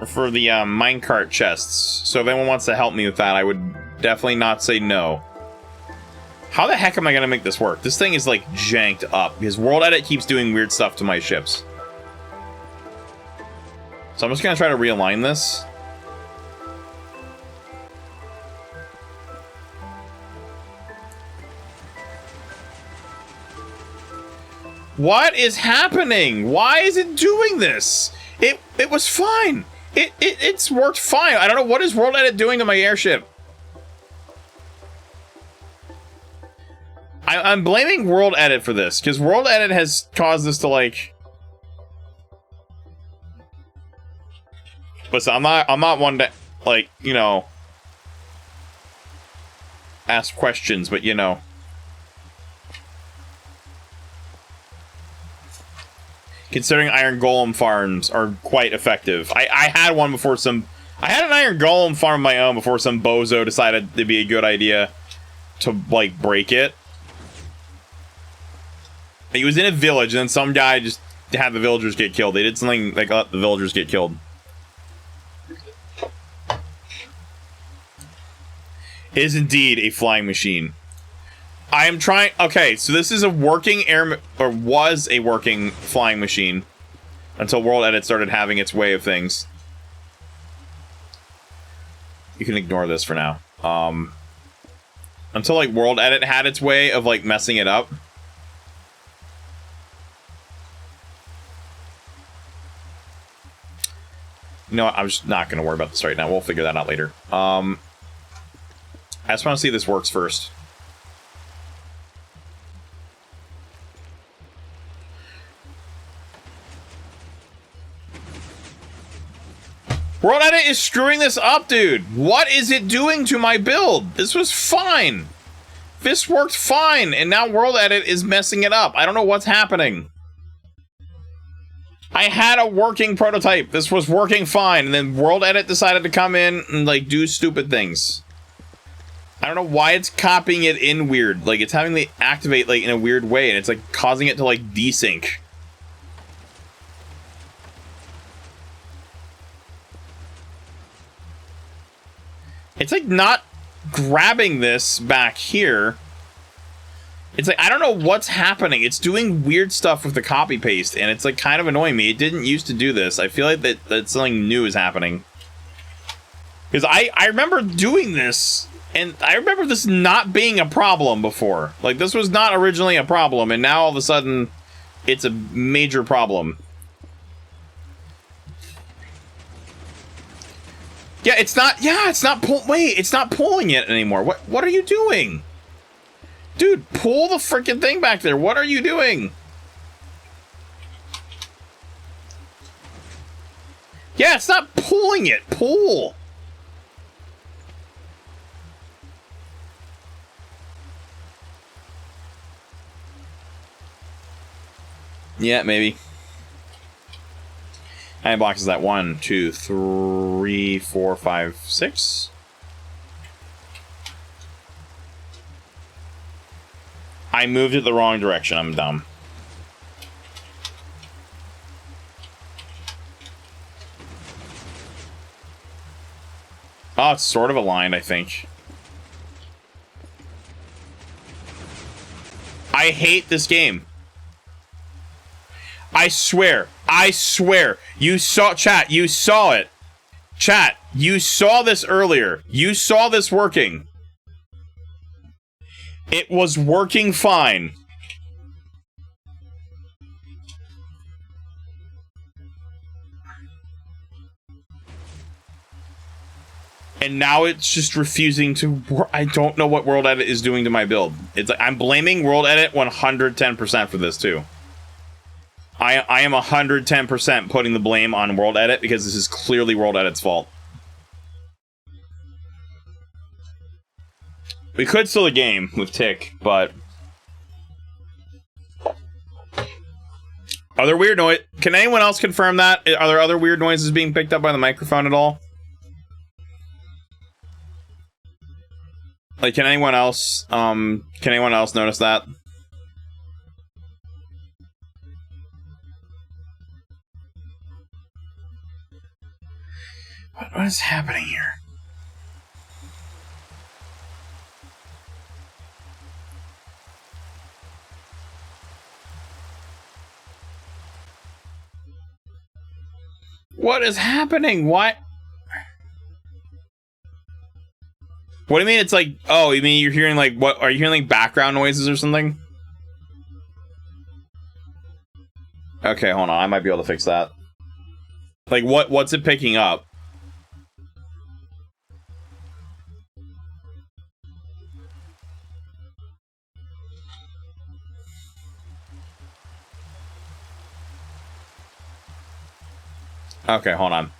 for the minecart chests. So if anyone wants to help me with that, I would definitely not say no. How the heck am I gonna make this work? This thing is like janked up because World Edit keeps doing weird stuff to my ships. So I'm just gonna try to realign this. What is happening? Why is it doing this? It was fine. It's worked fine. I don't know what is World Edit doing to my airship. I'm blaming World Edit for this, because World Edit has caused this to, like... Listen, I'm not one to, like, you know... ask questions, but, you know... Considering Iron Golem farms are quite effective. I had one before some... I had an Iron Golem farm of my own before some bozo decided it'd be a good idea to, like, break it. He was in a village, and then some guy just had the villagers get killed. They did something like let the villagers get killed. It is indeed a flying machine. I am trying... Okay, so this is a working or was a working flying machine until World Edit started having its way of things. You can ignore this for now. Until, like, World Edit had its way of, like, messing it up. You know what? I'm just not going to worry about this right now. We'll figure that out later. I just want to see if this works first. World Edit is screwing this up, dude. What is it doing to my build? This was fine. This worked fine, and now World Edit is messing it up. I don't know what's happening. I had a working prototype. This was working fine, and then World Edit decided to come in and, like, do stupid things. I don't know why it's copying it in weird. Like, it's having to activate, like, in a weird way, and it's, like, causing it to, like, desync. It's, like, not grabbing this back here. It's like, I don't know what's happening. It's doing weird stuff with the copy paste, and it's, like, kind of annoying me. It didn't used to do this. I feel like that something new is happening. Because I remember doing this, and I remember this not being a problem before. Like, this was not originally a problem, and now all of a sudden, it's a major problem. Yeah, it's not pulling it anymore. What are you doing? Dude, pull the freaking thing back there. What are you doing? Yeah, it's not pulling it. Pull. Yeah, maybe. How many blocks is that? 1, 2, 3, 4, 5, 6. I moved it the wrong direction. I'm dumb. Oh, it's sort of aligned, I think. I hate this game. I swear, you saw, chat, you saw it. Chat, you saw this earlier. You saw this working. It was working fine. And now it's just refusing to work. I don't know what World Edit is doing to my build. It's like, I'm blaming World Edit 110% for this too. I am 110% putting the blame on World Edit because this is clearly World Edit's fault. We could still a game with Tick, but... Are there weird noise? Can anyone else confirm that? Are there other weird noises being picked up by the microphone at all? Like, can anyone else notice that? What is happening here? What is happening? What? What do you mean it's like, oh, you mean you're hearing like, what, are you hearing like background noises or something? Okay, hold on, I might be able to fix that. Like, what's it picking up? Okay, hold on.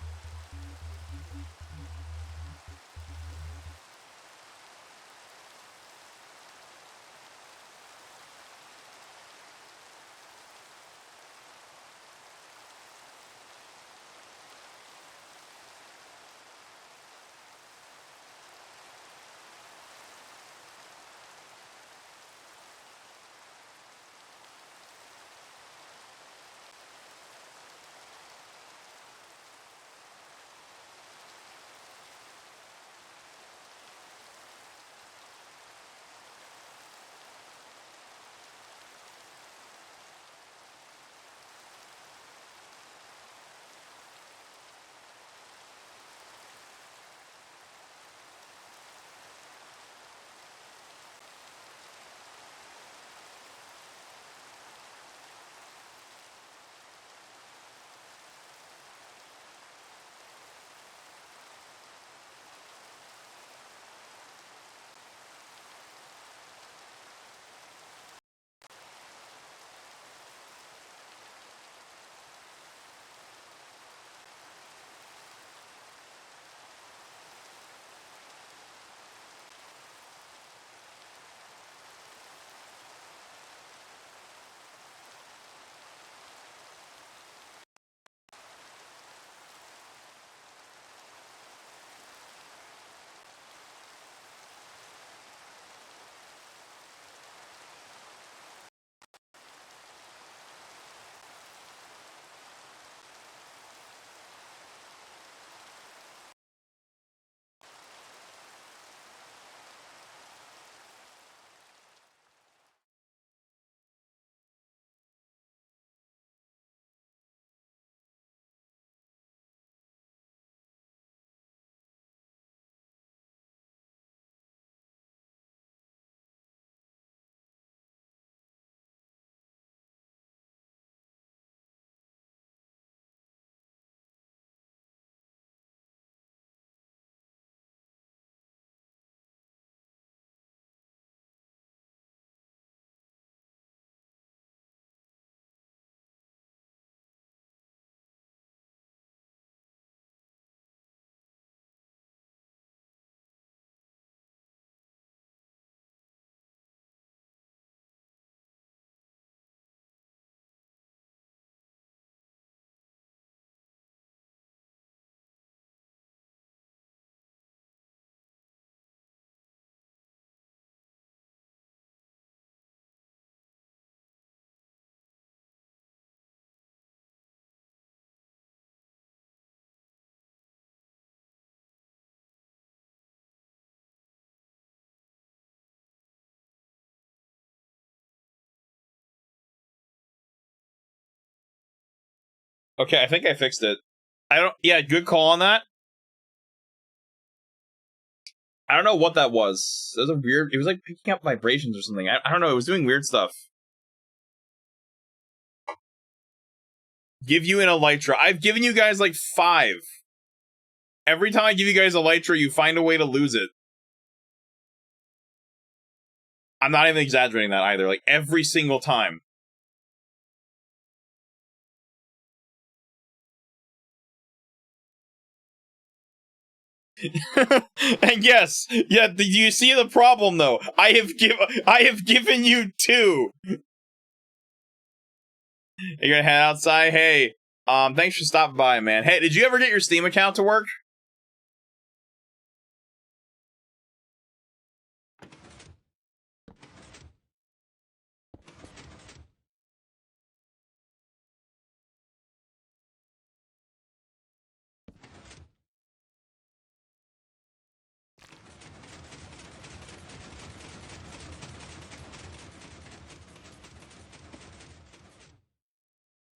Okay, I think I fixed it. I don't. Yeah, good call on that. I don't know what that was. It was a weird. It was like picking up vibrations or something. I don't know. It was doing weird stuff. Give you an elytra. I've given you guys like 5. Every time I give you guys elytra, you find a way to lose it. I'm not even exaggerating that either. Like every single time. And yes, yeah. Do you see the problem though? I have given you 2. You're gonna head outside. Hey, thanks for stopping by, man. Hey, did you ever get your Steam account to work?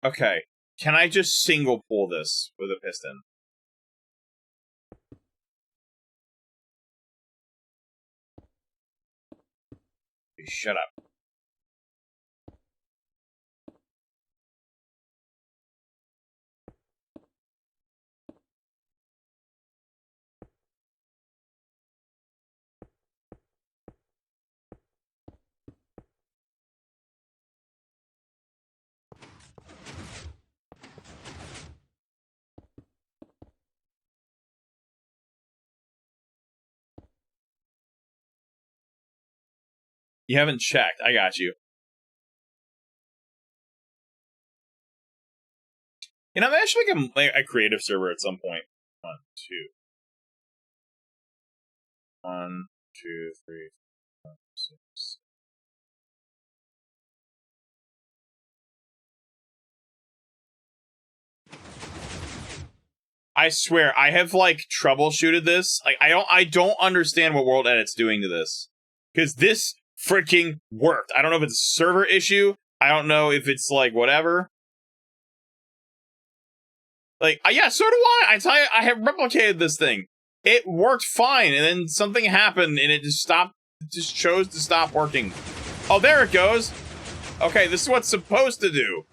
Okay. Can I just single pull this with a piston? Shut up. You haven't checked. I got you. You know, I'm actually make a creative server at some point. 1, 2. 1, 2, 3, 4, 5, 6. I swear, I have like troubleshooted this. Like, I don't understand what World Edit's doing to this, because this freaking worked. I don't know if it's a server issue. I don't know if it's like whatever. Like, yeah, so do I. I tell you, I have replicated this thing. It worked fine, and then something happened, and it just stopped. It just chose to stop working. Oh, there it goes. Okay, this is what's supposed to do.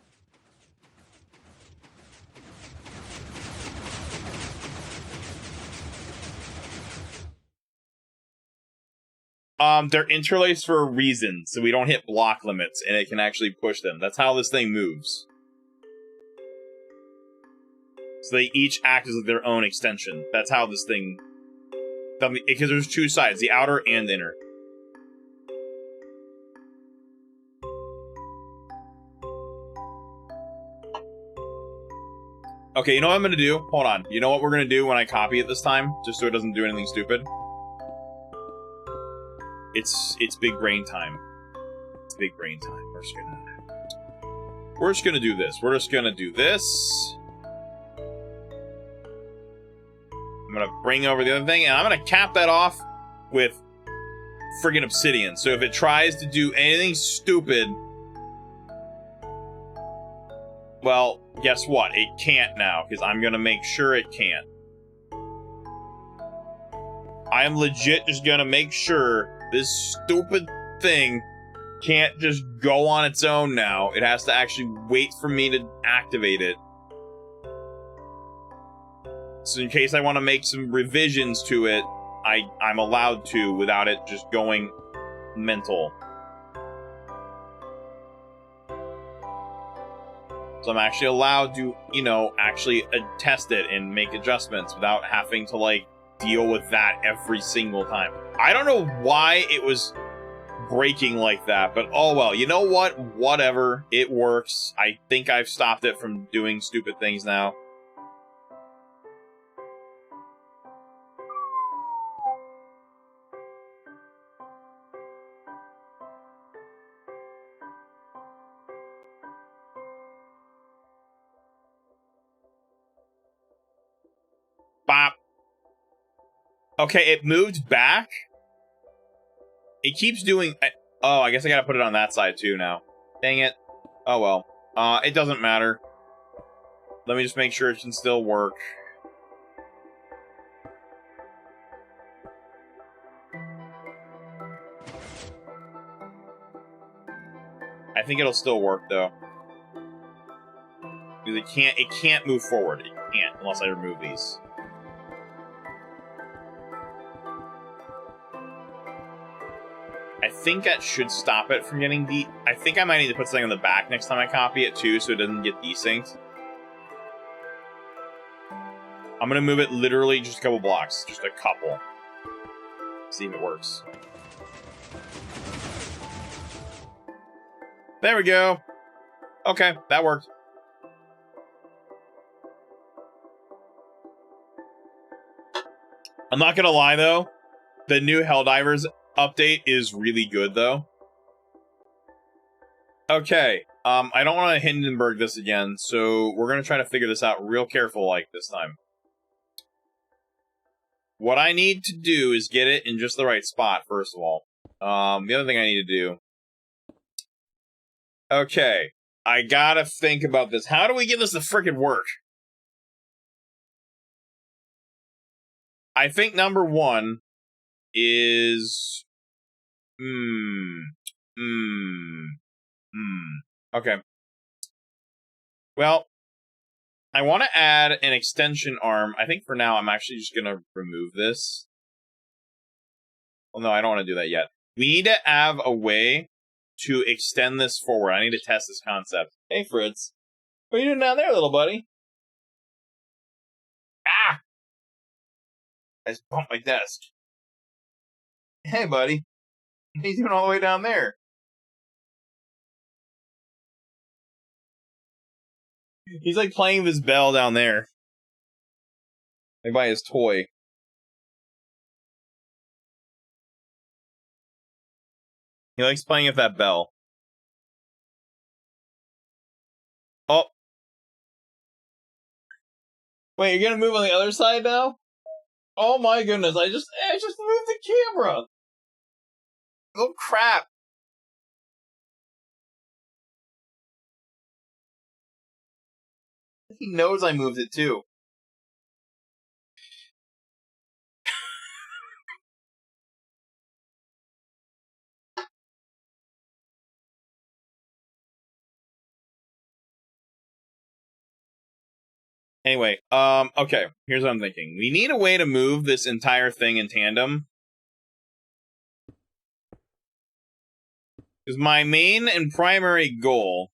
They're interlaced for a reason, so we don't hit block limits, and it can actually push them. That's how this thing moves. So they each act as their own extension. That's how this thing... Because there's two sides, the outer and inner. Okay, you know what I'm gonna do? Hold on. You know what we're gonna do when I copy it this time? Just so it doesn't do anything stupid? It's big brain time. It's big brain time. We're just gonna do this. We're just gonna do this. I'm gonna bring over the other thing, and I'm gonna cap that off with friggin' obsidian. So if it tries to do anything stupid, well, guess what? It can't now, because I'm gonna make sure it can't. I am legit just gonna make sure this stupid thing can't just go on its own now. It has to actually wait for me to activate it. So in case I want to make some revisions to it, I'm allowed to without it just going mental. So I'm actually allowed to, you know, actually test it and make adjustments without having to, like, deal with that every single time. I don't know why it was breaking like that, but oh well. You know what? Whatever. It works. I think I've stopped it from doing stupid things now. Bop. Okay, it moved back. It keeps doing... Oh, I guess I gotta put it on that side too now. Dang it. Oh well. It doesn't matter. Let me just make sure it can still work. I think it'll still work though. Because it can't move forward. It can't unless I remove these. I think that should stop it from getting I think I might need to put something on the back next time I copy it too, so it doesn't get desynced. I'm gonna move it literally just a couple blocks. Just a couple. See if it works. There we go. Okay, that worked. I'm not gonna lie though, the new Helldivers update is really good though. Okay, I don't want to Hindenburg this again, so we're gonna try to figure this out real careful like this time. What I need to do is get it in just the right spot, first of all. The other thing I need to do... Okay, I gotta think about this. How do we get this to frickin' work? I think number one is... Okay. Well, I want to add an extension arm. I think for now I'm actually just going to remove this. Well, no, I don't want to do that yet. We need to have a way to extend this forward. I need to test this concept. Hey, Fritz. What are you doing down there, little buddy? Ah! I just bumped my desk. Hey, buddy. He's doing all the way down there. He's like playing this bell down there. Like by his toy. He likes playing with that bell. Oh. Wait, you're gonna move on the other side now? Oh my goodness, I just moved the camera! Oh crap! He knows I moved it too. Anyway, okay, here's what I'm thinking. We need a way to move this entire thing in tandem. Because my main and primary goal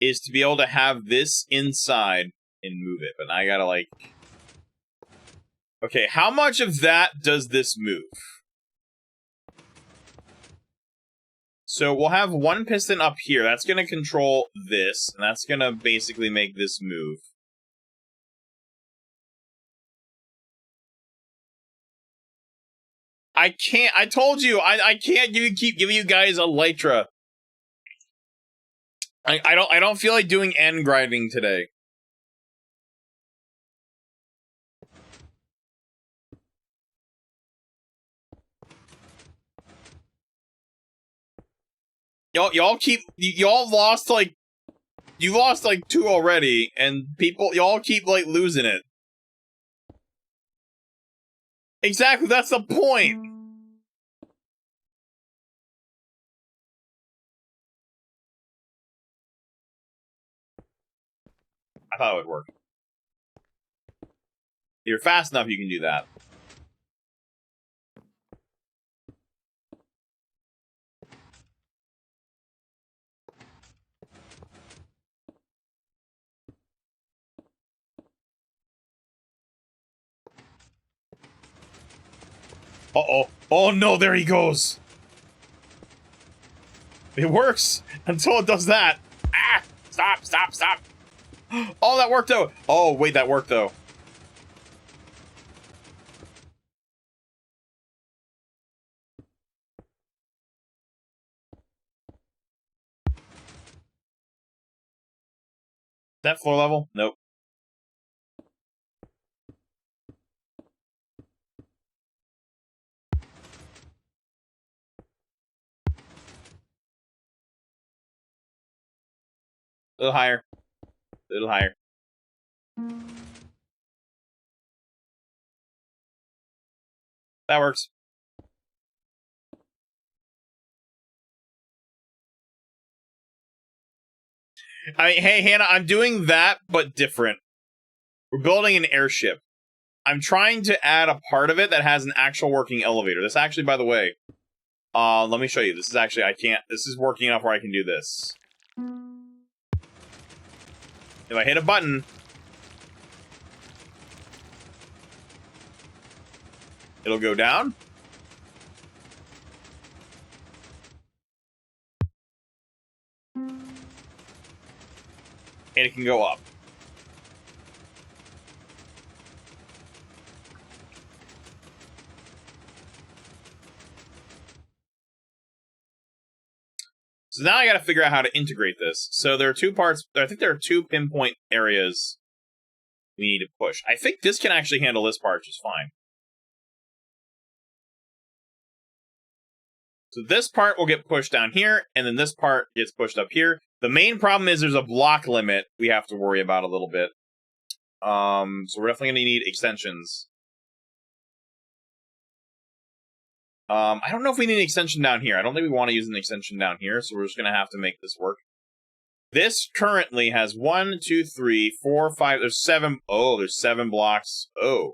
is to be able to have this inside and move it. But I gotta, like... Okay, how much of that does this move? So we'll have one piston up here. That's going to control this, and that's going to basically make this move. I can't... I told you! I can't keep giving you guys elytra. I don't feel like doing end grinding today. Y'all lost like... You lost like 2 already, and y'all keep like losing it. Exactly, that's the point! I thought it would work. If you're fast enough, you can do that. Uh-oh. Oh no, there he goes! It works! Until it does that! Ah! Stop, stop, stop! Oh, that worked though! Oh, wait, that worked though. Is that floor level? Nope. A little higher. A little higher. That works. I mean, hey, Hannah, I'm doing that, but different. We're building an airship. I'm trying to add a part of it that has an actual working elevator. This actually, by the way, let me show you. This is actually, this is working enough where I can do this. If I hit a button, it'll go down. And it can go up. So now I gotta figure out how to integrate this. So there are 2 parts. I think there are 2 pinpoint areas we need to push. I think this can actually handle this part just fine. So this part will get pushed down here, and then this part gets pushed up here. The main problem is there's a block limit we have to worry about a little bit. So we're definitely gonna need extensions. I don't know if we need an extension down here. I don't think we want to use an extension down here, so we're just gonna have to make this work. This currently has 1, 2, 3, 4, 5. There's 7. Oh, there's 7 blocks. Oh.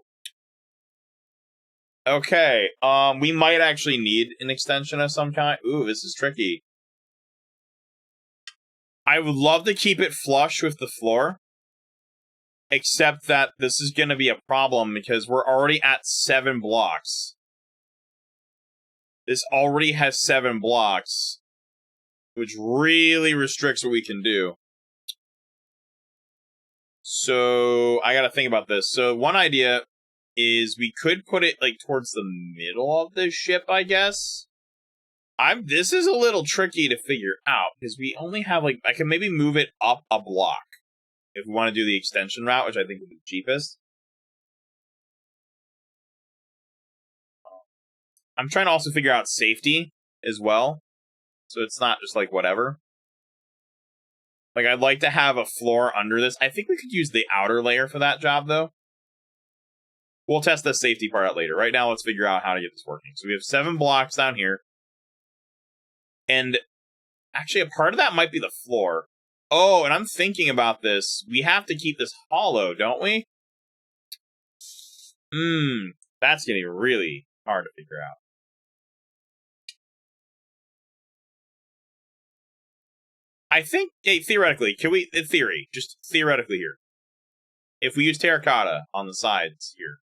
Okay. We might actually need an extension of some kind. Ooh, this is tricky. I would love to keep it flush with the floor. Except that this is going to be a problem because we're already at 7 blocks. This already has 7 blocks, which really restricts what we can do. So I got to think about this. So one idea is we could put it like towards the middle of the ship, I guess. This is a little tricky to figure out because we only have like, I can maybe move it up a block. If we want to do the extension route, which I think would be cheapest. I'm trying to also figure out safety as well. So it's not just like whatever. Like, I'd like to have a floor under this. I think we could use the outer layer for that job, though. We'll test the safety part out later. Right now, let's figure out how to get this working. So we have 7 blocks down here. And actually, a part of that might be the floor. Oh, and I'm thinking about this. We have to keep this hollow, don't we? That's getting really hard to figure out. I think, hey, theoretically, can we, in theory, just theoretically here, if we use terracotta on the sides here,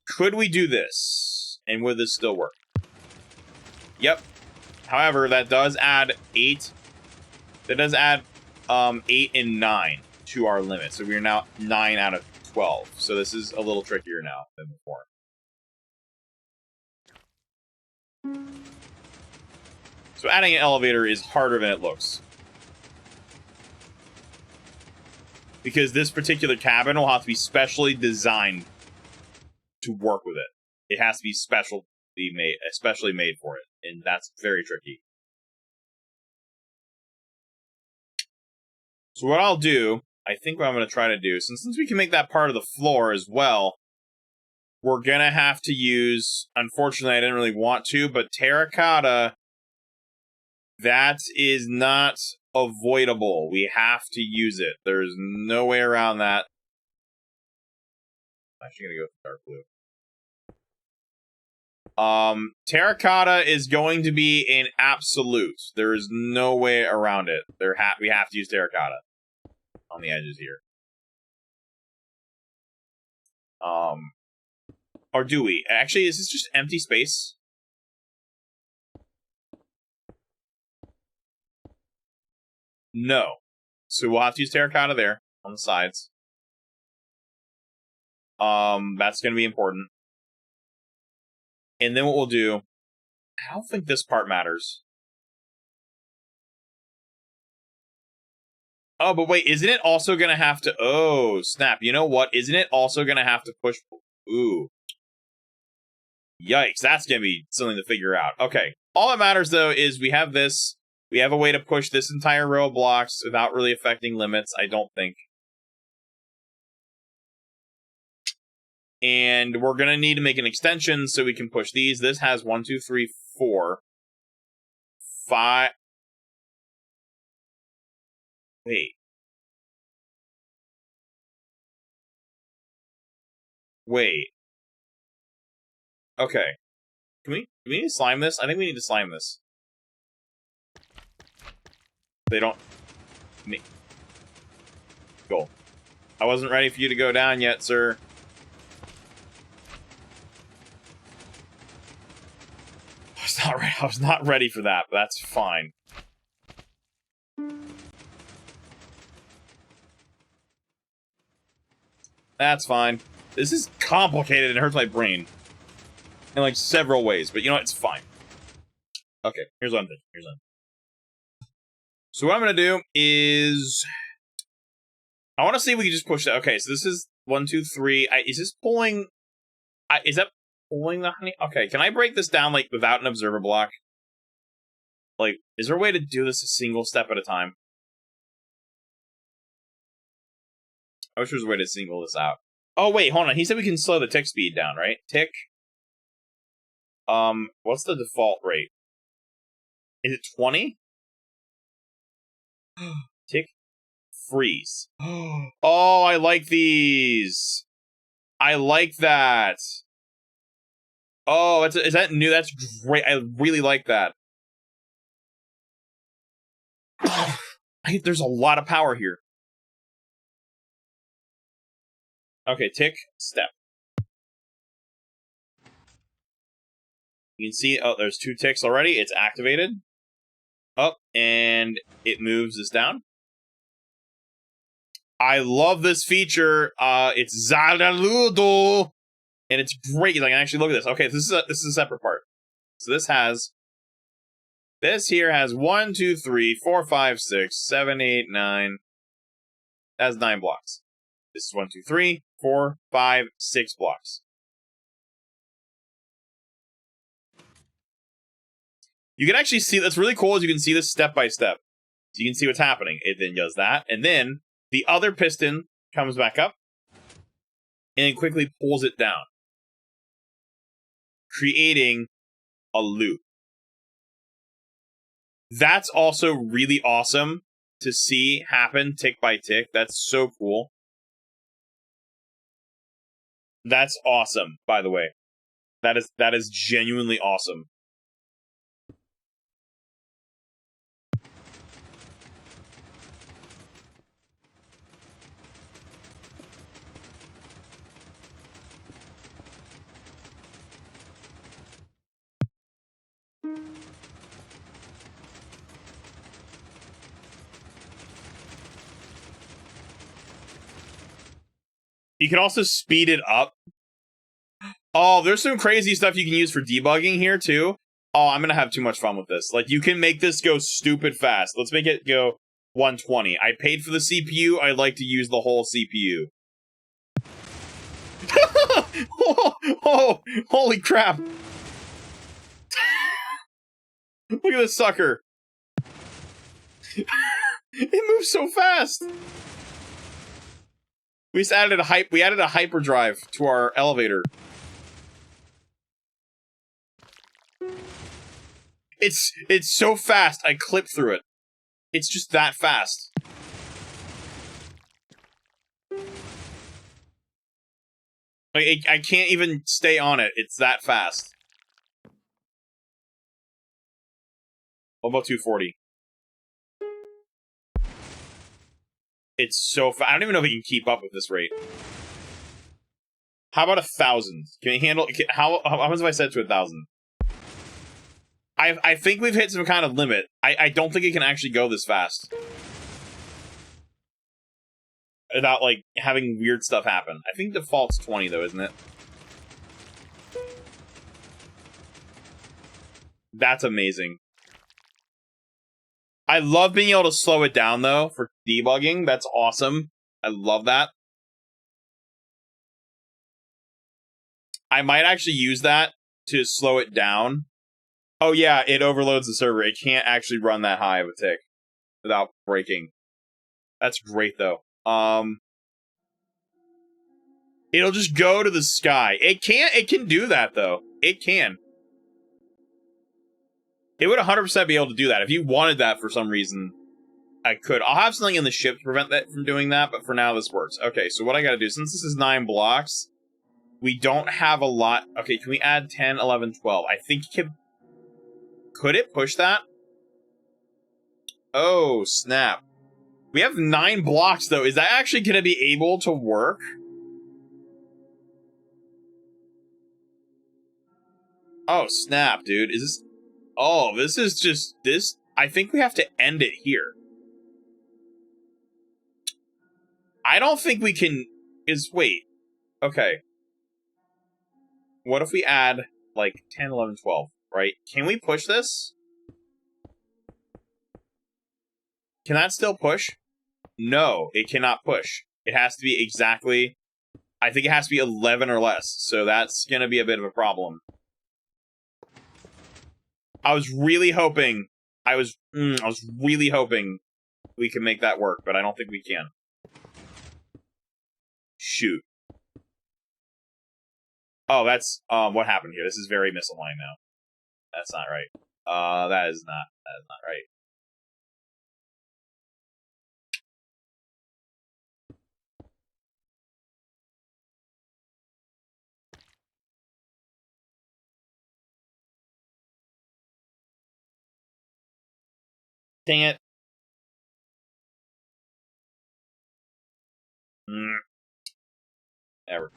could we do this? And would this still work? Yep. However, that does add 8. That does add 8 and 9 to our limit. So we are now 9 out of 12. So this is a little trickier now than before. So adding an elevator is harder than it looks. Because this particular cabin will have to be specially designed to work with it. It has to be especially made for it. And that's very tricky. So what I'll do, I think what I'm going to try to do, since we can make that part of the floor as well, we're going to have to use, unfortunately I didn't really want to, but terracotta, that is not avoidable. We have to use it. There's no way around that. I'm actually going to go with dark blue. Terracotta is going to be an absolute. There is no way around it. We have to use terracotta on the edges here. Or do we? Actually, is this just empty space? No. So we'll have to use terracotta there on the sides. That's going to be important. And then what we'll do, I don't think this part matters. Oh, but wait, isn't it also going to have to... Oh, snap. You know what? Isn't it also going to have to push... Ooh. Yikes, that's going to be something to figure out. Okay. All that matters, though, is we have this. We have a way to push this entire row of blocks without really affecting limits, I don't think. And we're going to need to make an extension so we can push these. This has 1, 2, 3, 4, 5. Wait. Okay. Do we need to slime this? I think we need to slime this. They don't... Cool. I wasn't ready for you to go down yet, sir. I was not ready for that, but that's fine. That's fine. This is complicated and it hurts my brain. In like several ways, but you know what? It's fine. Okay, here's what I'm thinking. So what I'm going to do is... I want to see if we can just push that. Okay, so this is 1, 2, 3. Is this pulling... is that pulling the honey? Okay, can I break this down like without an observer block? Like, is there a way to do this a single step at a time? I wish there was a way to single this out. Oh, wait, hold on. He said we can slow the tick speed down, right? Tick. What's the default rate? Is it 20? Tick. Freeze. Oh, I like these. I like that. Oh, is that new? That's great. I really like that. There's a lot of power here. Okay, tick, step. You can see, oh, there's 2 ticks already. It's activated. Up, and it moves this down. I love this feature. It's Zadaludo, and it's great. Like, I can actually look at this. Okay, this is a separate part. So this here has 1, 2, 3, 4, 5, 6, 7, 8, 9. That's 9 blocks. This is 1, 2, 3, 4, 5, 6 blocks. You can actually see, that's really cool, is you can see this step by step. So you can see what's happening. It then does that, and then the other piston comes back up, and then quickly pulls it down, creating a loop. That's also really awesome to see happen tick by tick. That's so cool. That's awesome, by the way. That is genuinely awesome. You can also speed it up. Oh, there's some crazy stuff you can use for debugging here, too. Oh, I'm gonna have too much fun with this. Like, you can make this go stupid fast. Let's make it go 120. I paid for the CPU. I'd like to use the whole CPU. Oh, holy crap. Look at this sucker. It moves so fast. We just added we added a hyperdrive to our elevator. It's so fast. I clip through it. It's just that fast. Like, I can't even stay on it. It's that fast. What about 240? It's so fast. I don't even know if he can keep up with this rate. How about 1,000? Can he handle? How much have I set to 1,000? I think we've hit some kind of limit. I don't think it can actually go this fast without, like, having weird stuff happen. I think default's 20 though, isn't it? That's amazing. I love being able to slow it down though for debugging. That's awesome. I love that. I might actually use that to slow it down. Oh yeah, it overloads the server. It can't actually run that high of a tick without breaking. That's great though. It'll just go to the sky. It can do that though. It can. It would 100% be able to do that. If you wanted that for some reason, I could. I'll have something in the ship to prevent that from doing that, but for now this works. Okay, so what I gotta do, since this is 9 blocks, we don't have a lot. Okay, can we add 10, 11, 12? I think it could it push that? Oh, snap. We have 9 blocks, though. Is that actually going to be able to work? Oh, snap, dude. Is this... Oh, this is just... This... I think we have to end it here. I don't think we can... Wait. Okay. What if we add, like, 10, 11, 12, right? Can we push this? Can that still push? No, it cannot push. It has to be exactly... I think it has to be 11 or less, so that's gonna be a bit of a problem. I was really hoping... I was really hoping we can make that work, but I don't think we can. Shoot. Oh, that's... what happened here? This is very misaligned now. That's not right. That is not right. Dang it. Ever.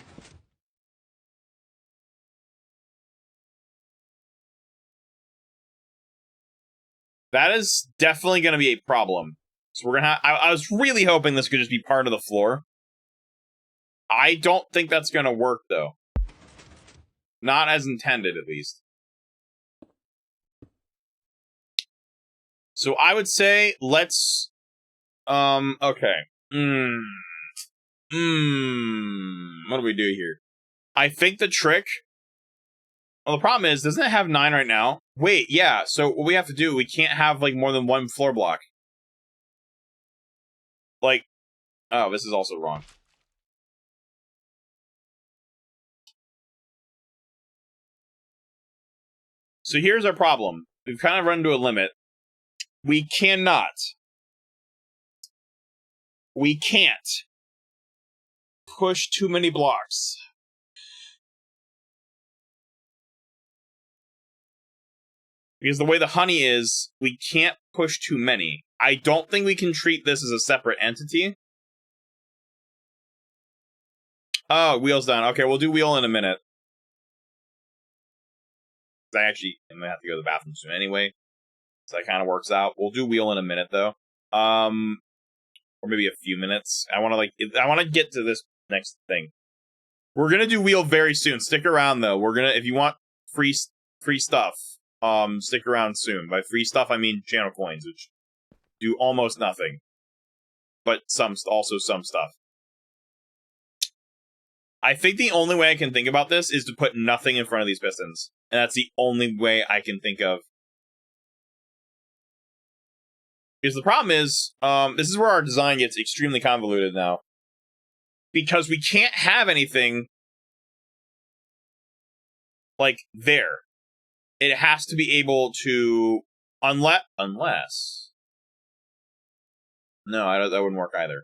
That is definitely going to be a problem. So we're gonna. I was really hoping this could just be part of the floor. I don't think that's going to work though. Not as intended, at least. So I would say let's. Okay. What do we do here? I think the trick. Well, the problem is, doesn't it have 9 right now? Wait, yeah. So what we have to do, we can't have like more than one floor block. Like, oh, this is also wrong. So here's our problem. We've kind of run to a limit. We cannot. We can't push too many blocks. Because the way the honey is, we can't push too many. I don't think we can treat this as a separate entity. Oh, wheel's down. Okay, we'll do wheel in a minute. I actually am gonna have to go to the bathroom soon anyway. So that kind of works out. We'll do wheel in a minute though. Or maybe a few minutes. I want to get to this next thing. We're gonna do wheel very soon. Stick around though. We're gonna, if you want free stuff, stick around soon. By free stuff, I mean channel coins, which do almost nothing, but also some stuff. I think the only way I can think about this is to put nothing in front of these pistons, and that's the only way I can think of. Because the problem is, this is where our design gets extremely convoluted now. Because we can't have anything like there. It has to be able to, unless. No, that wouldn't work either.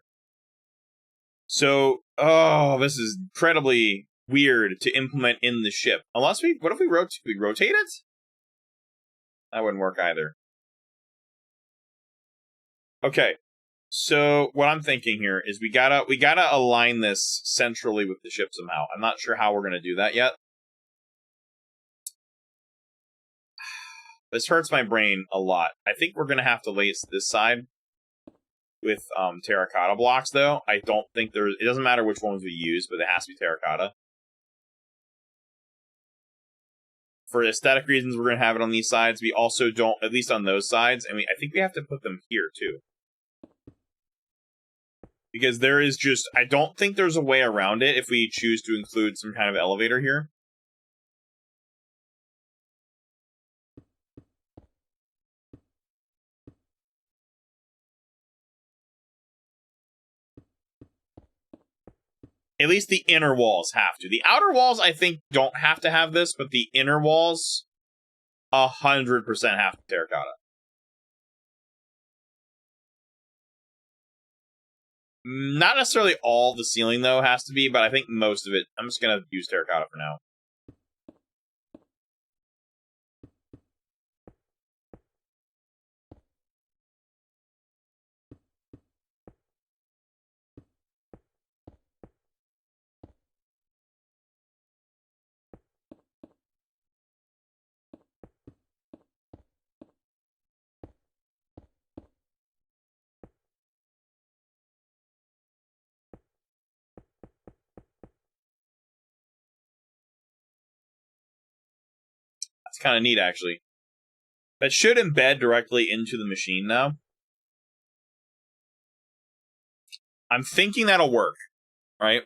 So, this is incredibly weird to implement in the ship. Unless what if we rotate it? That wouldn't work either. Okay, so what I'm thinking here is we gotta align this centrally with the ship somehow. I'm not sure how we're gonna do that yet. This hurts my brain a lot. I think we're gonna have to lace this side with terracotta blocks, though. I don't think it doesn't matter which ones we use, but it has to be terracotta. For aesthetic reasons, we're gonna have it on these sides. We also don't, at least on those sides, and I think we have to put them here too. Because there is just, I don't think there's a way around it if we choose to include some kind of elevator here. At least the inner walls have to. The outer walls, I think, don't have to have this, but the inner walls, 100% have terracotta. Not necessarily all the ceiling, though, has to be, but I think most of it. I'm just going to use terracotta for now. That's kind of neat, actually. That should embed directly into the machine now. I'm thinking that'll work, right?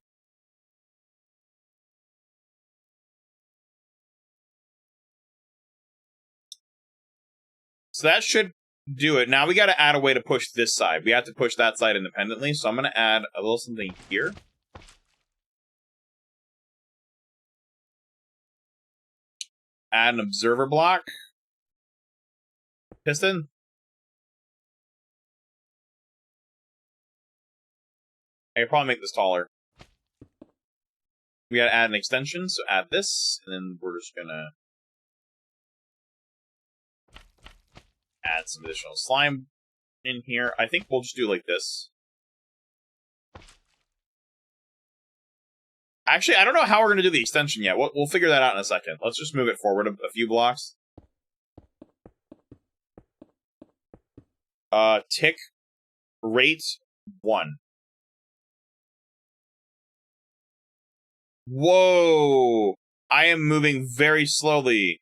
So that should do it. Now we got to add a way to push this side. We have to push that side independently, so I'm going to add a little something here. Add an observer block. Piston. I could probably make this taller. We gotta add an extension, so add this, and then we're just gonna add some additional slime in here. I think we'll just do like this. Actually, I don't know how we're going to do the extension yet. We'll figure that out in a second. Let's just move it forward a few blocks. Tick rate 1. Whoa! I am moving very slowly.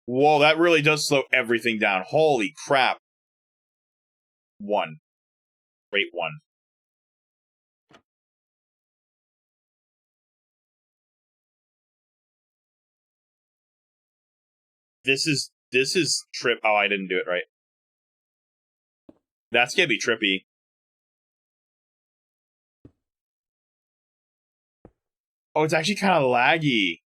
Whoa, that really does slow everything down. Holy crap. 1. Rate 1. This is trip. Oh, I didn't do it right. That's gonna be trippy. Oh, it's actually kind of laggy.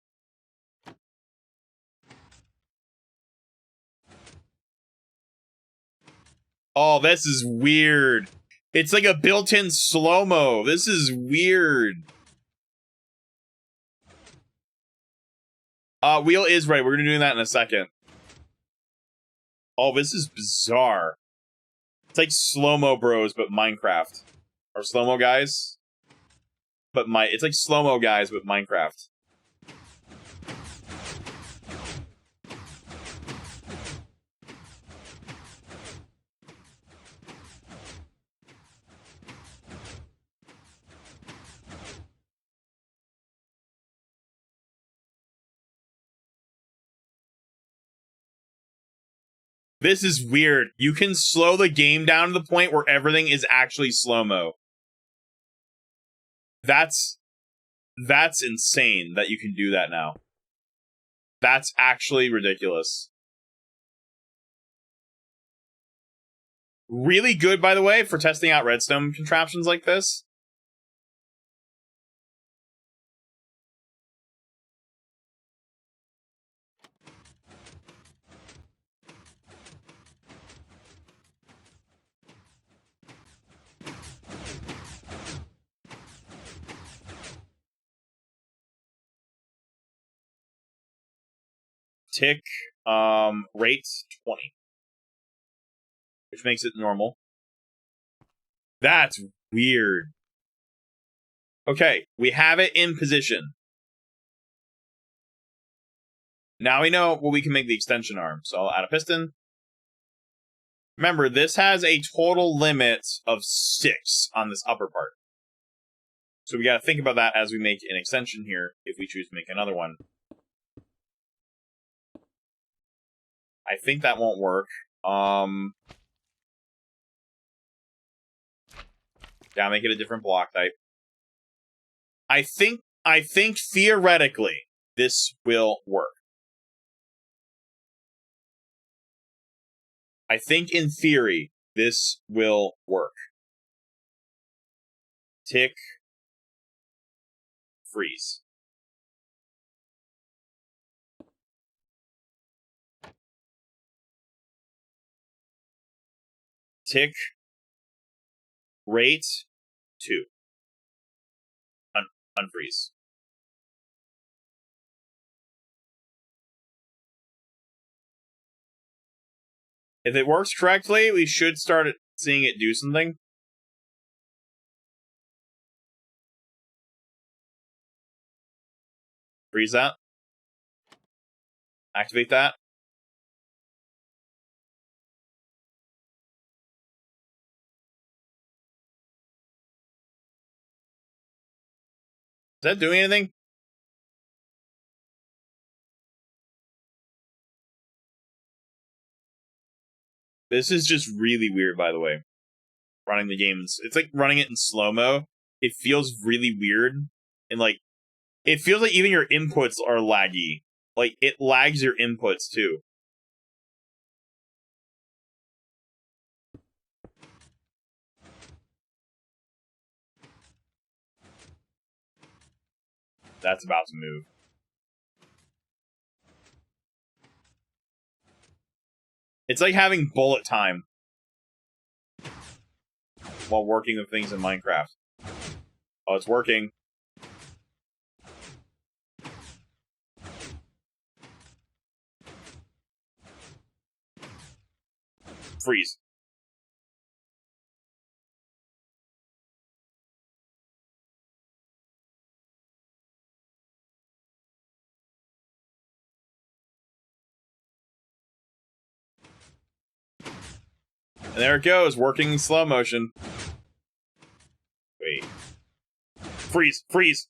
Oh, this is weird. It's like a built-in slow-mo. This is weird. Wheel is ready. We're gonna do that in a second. Oh, this is bizarre. It's like slow-mo bros, but Minecraft. Or slow-mo guys. But it's like slow-mo guys, but Minecraft. This is weird. You can slow the game down to the point where everything is actually slow-mo. That's insane that you can do that now. That's actually ridiculous. Really good, by the way, for testing out redstone contraptions like this. Tick rate 20. Which makes it normal. That's weird. Okay, we have it in position. Now we know what we can make the extension arm. So I'll add a piston. Remember, this has a total limit of 6 on this upper part. So we gotta think about that as we make an extension here, if we choose to make another one. I think that won't work. Yeah, make it a different block type. I think theoretically this will work. I think in theory this will work. Tick. Freeze. Tick. Rate 2. Unfreeze. If it works correctly, we should start seeing it do something. Freeze that. Activate that. Is that doing anything? This is just really weird, by the way. Running the game, it's like running it in slow-mo. It feels really weird. And like, it feels like even your inputs are laggy. Like, it lags your inputs too. That's about to move. It's like having bullet time while working with things in Minecraft. Oh, it's working. Freeze. And there it goes, working in slow motion. Wait. Freeze! Freeze!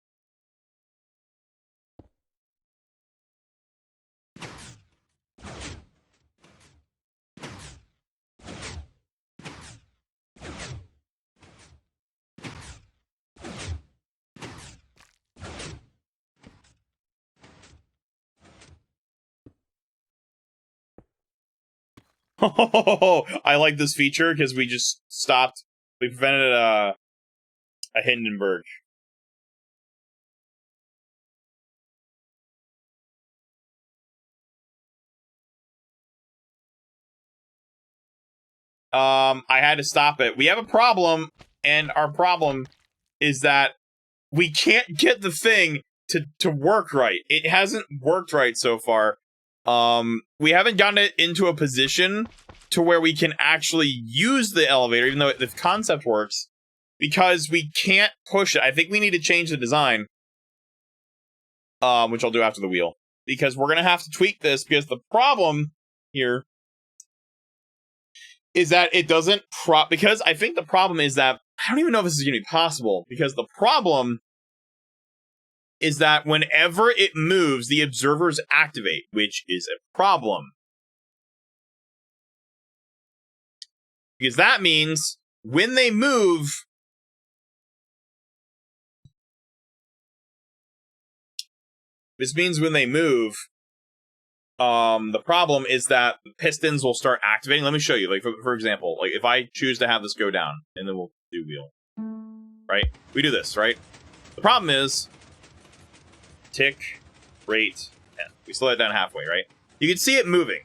Oh, I like this feature because we just stopped. We prevented a Hindenburg. I had to stop it. We have a problem, and our problem is that we can't get the thing to work right. It hasn't worked right so far. We haven't gotten it into a position to where we can actually use the elevator, even though the concept works, because we can't push it. I think we need to change the design, which I'll do after the wheel, because we're gonna have to tweak this, because the problem here is that it doesn't because I think the problem is that I don't even know if this is gonna be possible, because the problem is that whenever it moves, the observers activate, which is a problem. Because that means when they move, the problem is that the pistons will start activating. Let me show you. Like, for example, like if I choose to have this go down, and then we'll do wheel. Right? We do this, right? The problem is tick, rate, 10. We slow it down halfway, right? You can see it moving.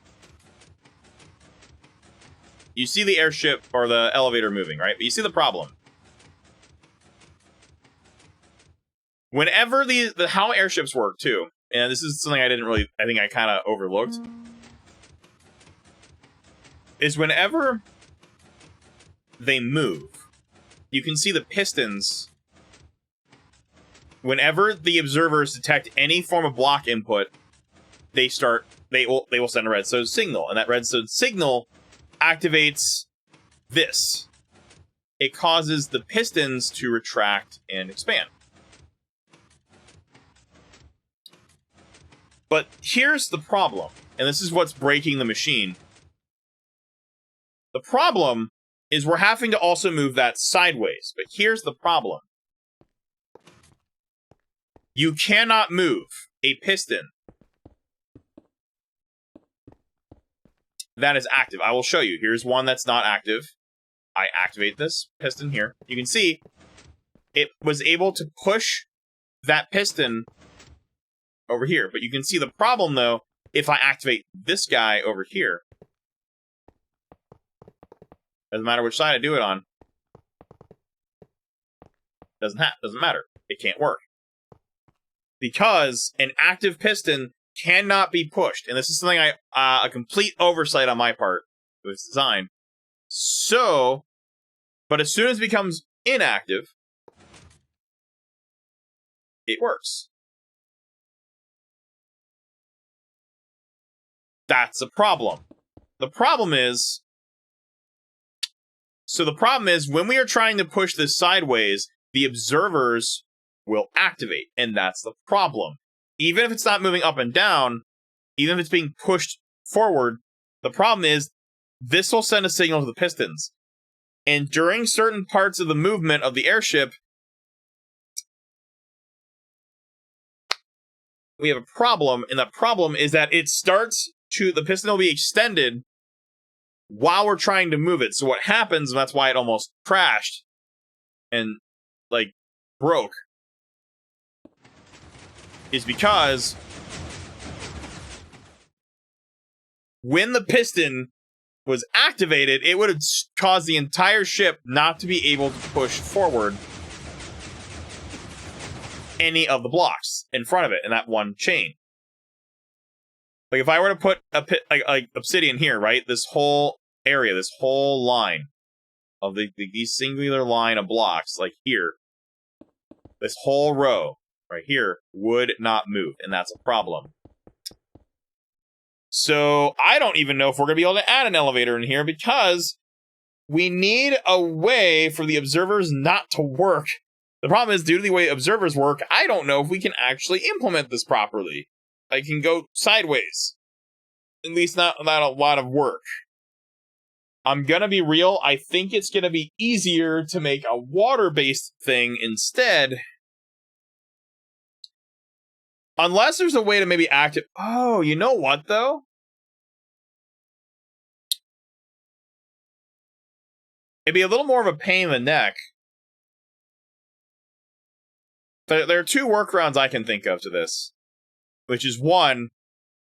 You see the airship or the elevator moving, right? But you see the problem. Whenever how airships work too, and this is something I think I kind of overlooked, is whenever they move, you can see the pistons. Whenever the observers detect any form of block input, they will send a redstone signal, and that redstone signal activates this. It causes the pistons to retract and expand. But here's the problem, and this is what's breaking the machine. The problem is we're having to also move that sideways, but here's the problem. You cannot move a piston that is active. I will show you. Here's one that's not active. I activate this piston here. You can see it was able to push that piston over here. But you can see the problem, though, if I activate this guy over here. Doesn't matter which side I do it on. Doesn't matter. It can't work. Because an active piston cannot be pushed. And this is something a complete oversight on my part with design. So, but as soon as it becomes inactive, it works. That's a problem. The problem is when we are trying to push this sideways, the observers will activate, and that's the problem. Even if it's not moving up and down, even if it's being pushed forward, the problem is this will send a signal to the pistons. And during certain parts of the movement of the airship, we have a problem, and the problem is that the piston will be extended while we're trying to move it. So what happens, and that's why it almost crashed and, like, broke, is because when the piston was activated, it would have caused the entire ship not to be able to push forward any of the blocks in front of it in that one chain. Like, if I were to put like obsidian here, right? This whole area, this whole line of the singular line of blocks, like here, this whole row right here would not move, and that's a problem. So I don't even know if we're going to be able to add an elevator in here, because We need a way for the observers not to work. The problem is, due to the way observers work, I don't know if we can actually implement this properly. I can go sideways. At least not a lot of work. I'm gonna be real, I think it's gonna be easier to make a water-based thing instead. Unless there's a way to maybe active. Oh, you know what, though? It'd be a little more of a pain in the neck. There are two workarounds I can think of to this. Which is, one,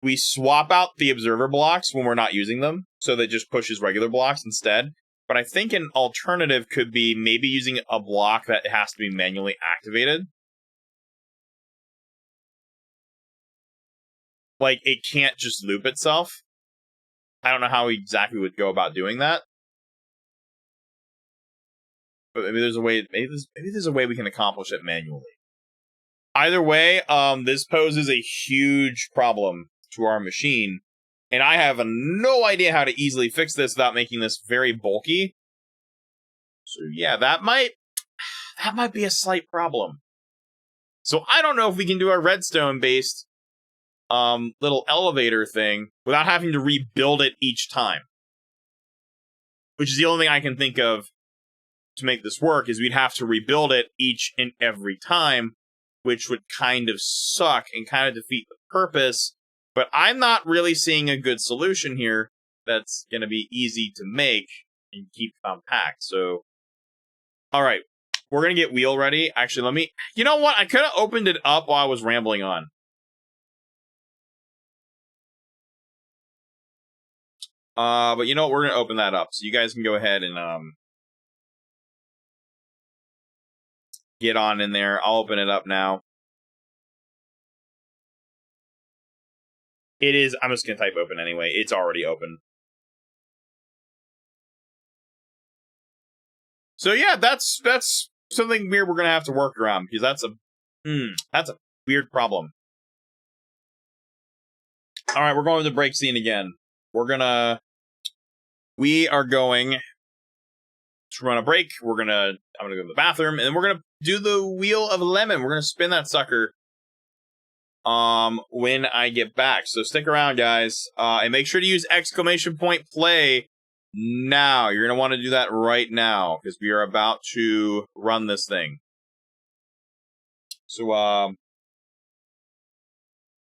we swap out the observer blocks when we're not using them, so that just pushes regular blocks instead. But I think an alternative could be maybe using a block that has to be manually activated. Like, it can't just loop itself. I don't know how we exactly would go about doing that. But maybe there's a way. Maybe there's a way we can accomplish it manually. Either way, this poses a huge problem to our machine, and I have no idea how to easily fix this without making this very bulky. So yeah, that might be a slight problem. So I don't know if we can do a redstone-based little elevator thing without having to rebuild it each time. Which is the only thing I can think of to make this work, is we'd have to rebuild it each and every time, which would kind of suck and kind of defeat the purpose. But I'm not really seeing a good solution here that's going to be easy to make and keep compact. So, all right, we're going to get wheel ready. Actually, let me... You know what? I could have opened it up while I was rambling on. But you know what? We're going to open that up. So you guys can go ahead and get on in there. I'll open it up now. It is... I'm just going to type open anyway. It's already open. So yeah, that's something weird we're going to have to work around, because that's a weird problem. All right, we're going to the break scene again. We are going to run a break. I'm going to go to the bathroom, and then we're going to do the Wheel of Lemon. We're going to spin that sucker when I get back. So stick around, guys. And make sure to use !play now. You're going to want to do that right now, because we are about to run this thing. So,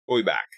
we'll be back.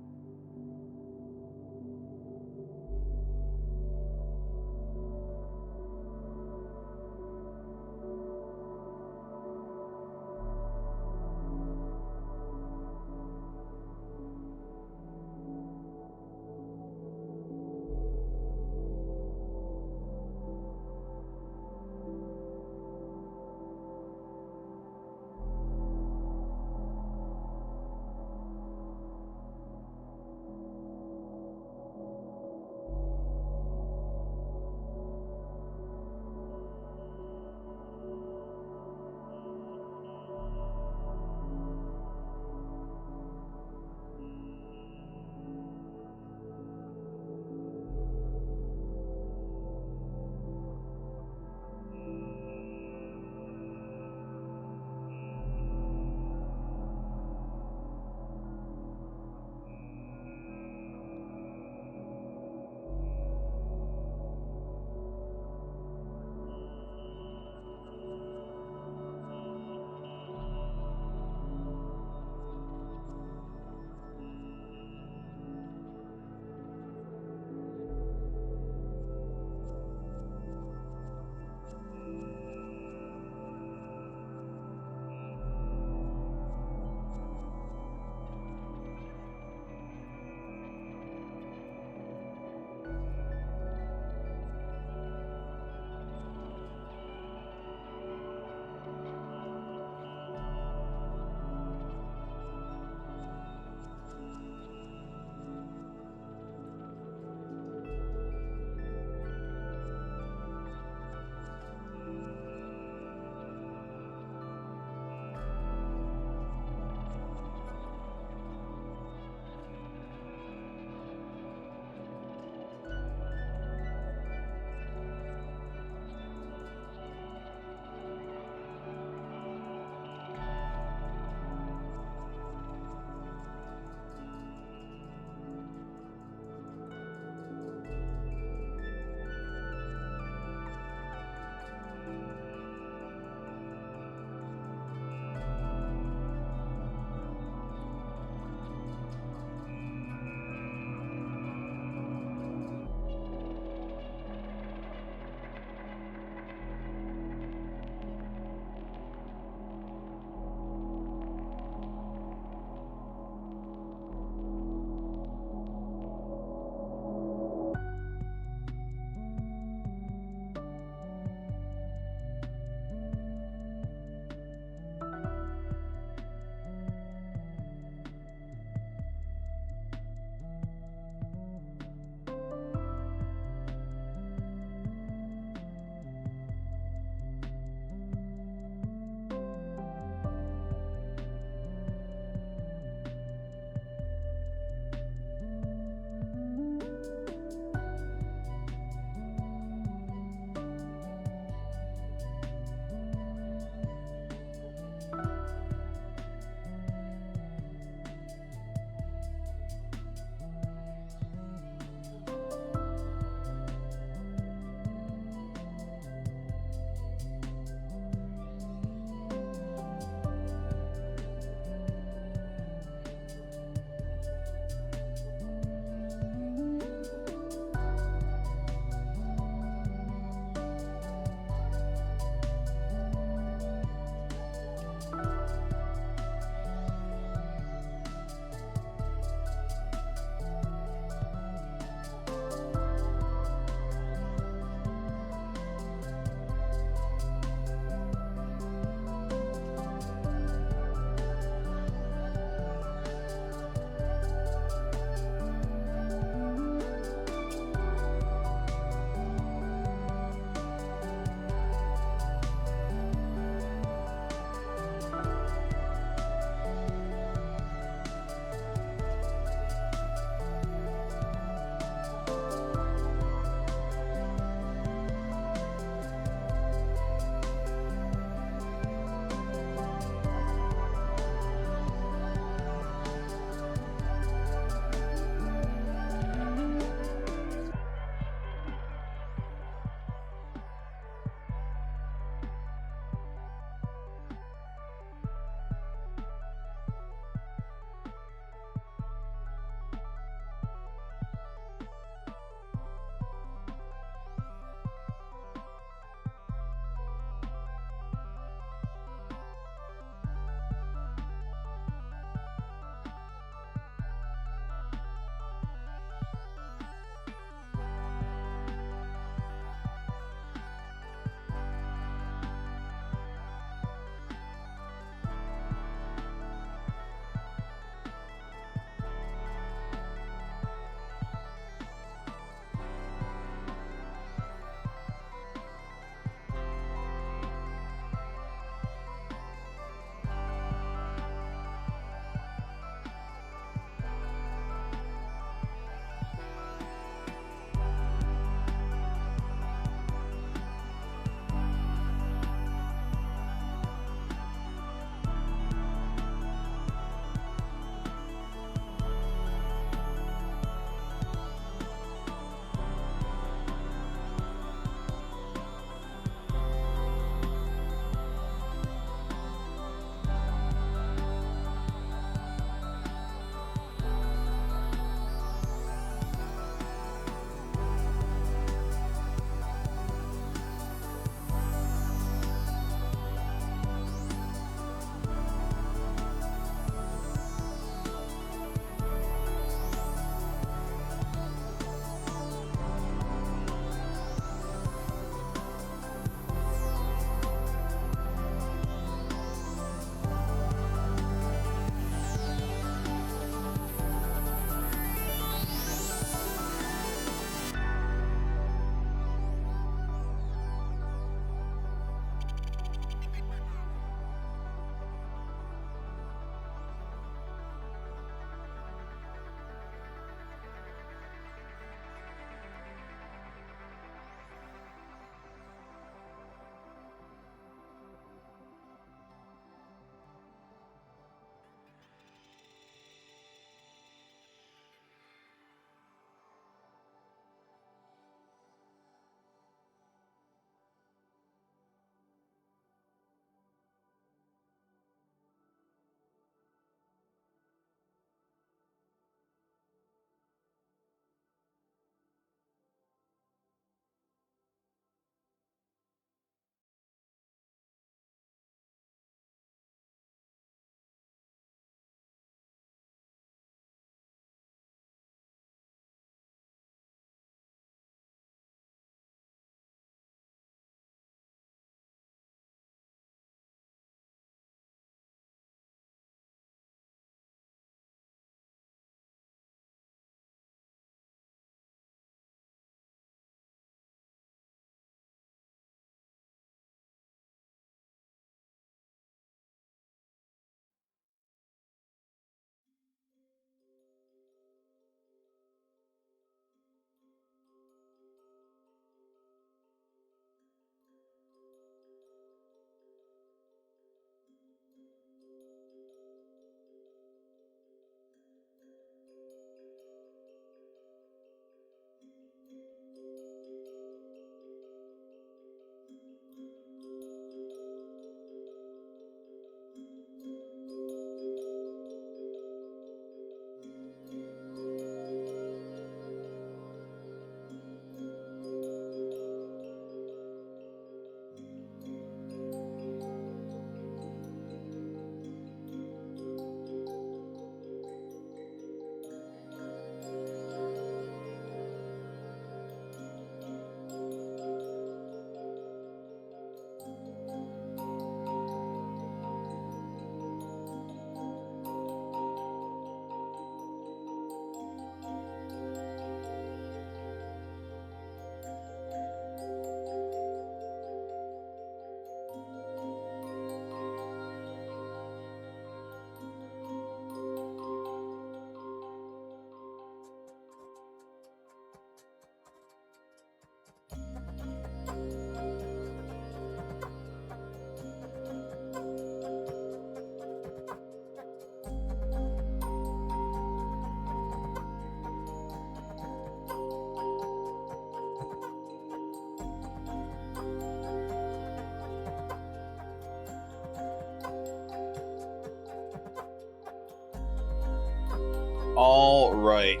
All right.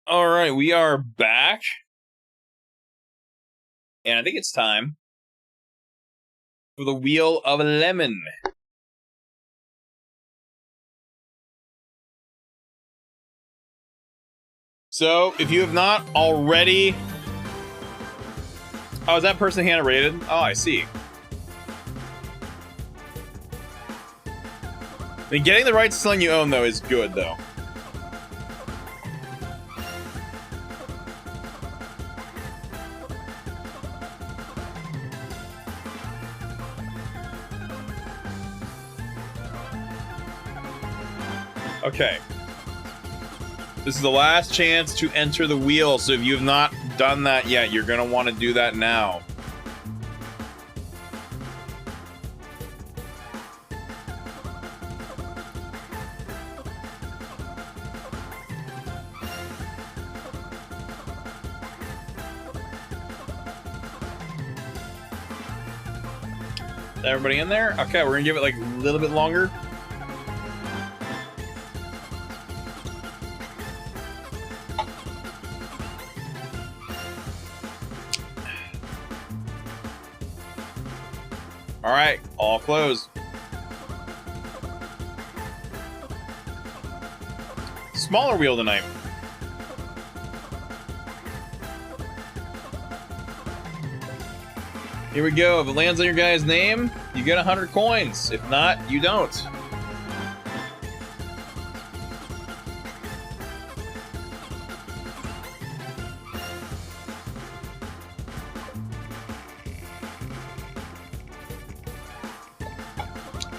All right, we are back. And I think it's time for the Wheel of Lemon. So, if you have not already... Oh, is that person hand rated? Oh, I see. I mean, getting the rights to something you own, though, is good, though. Okay. This is the last chance to enter the wheel, so if you have not done that yet, you're going to want to do that now. Is everybody in there? Okay, we're going to give it like a little bit longer. Alright, all closed. Smaller wheel tonight. Here we go. If it lands on your guy's name, you get 100 coins. If not, you don't.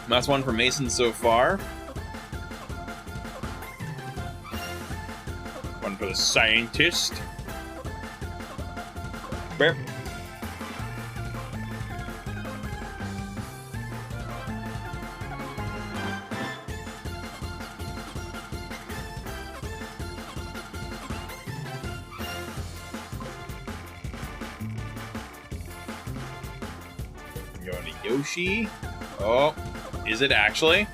That's one for Mason so far. One for the scientist. Bear. Going to Yoshi. Oh. Is it actually?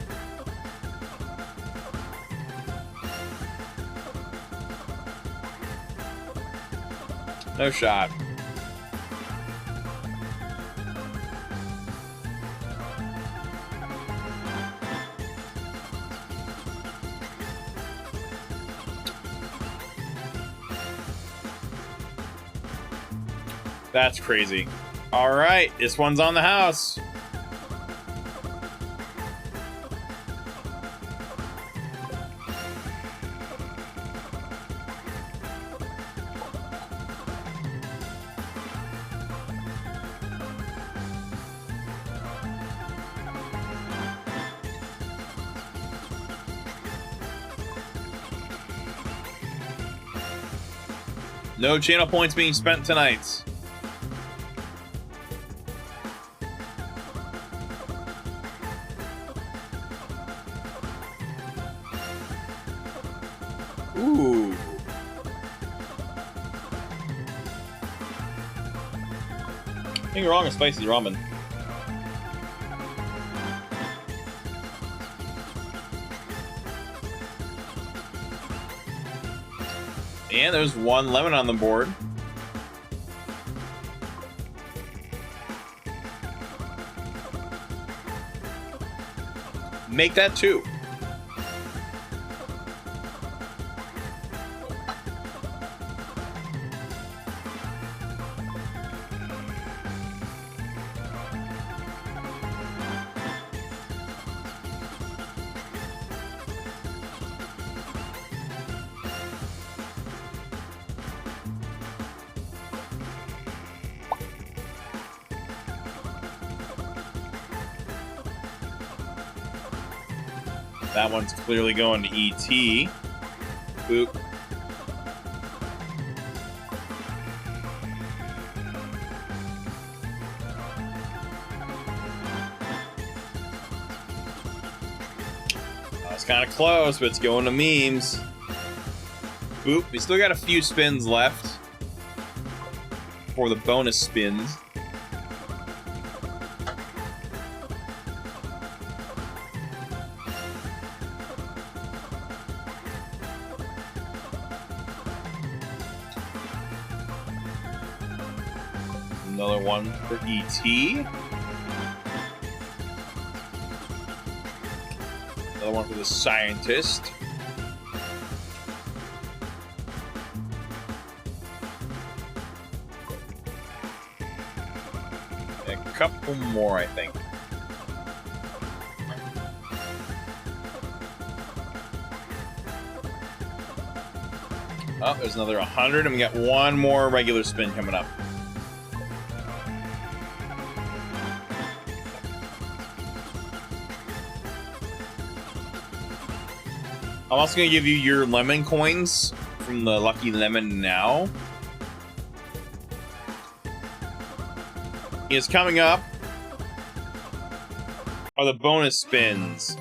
No shot. That's crazy. All right, this one's on the house. No channel points being spent tonight. Ooh. I think you're wrong, it's spicy ramen. And there's one lemon on the board. Make that two. That one's clearly going to ET. Boop. That's kind of close, but it's going to memes. Boop. We still got a few spins left for the bonus spins. Another one for ET. Another one for the scientist. And a couple more, I think. Oh, there's another 100, and we got one more regular spin coming up. I'm also going to give you your lemon coins from the Lucky Lemon now. Is coming up are the bonus spins.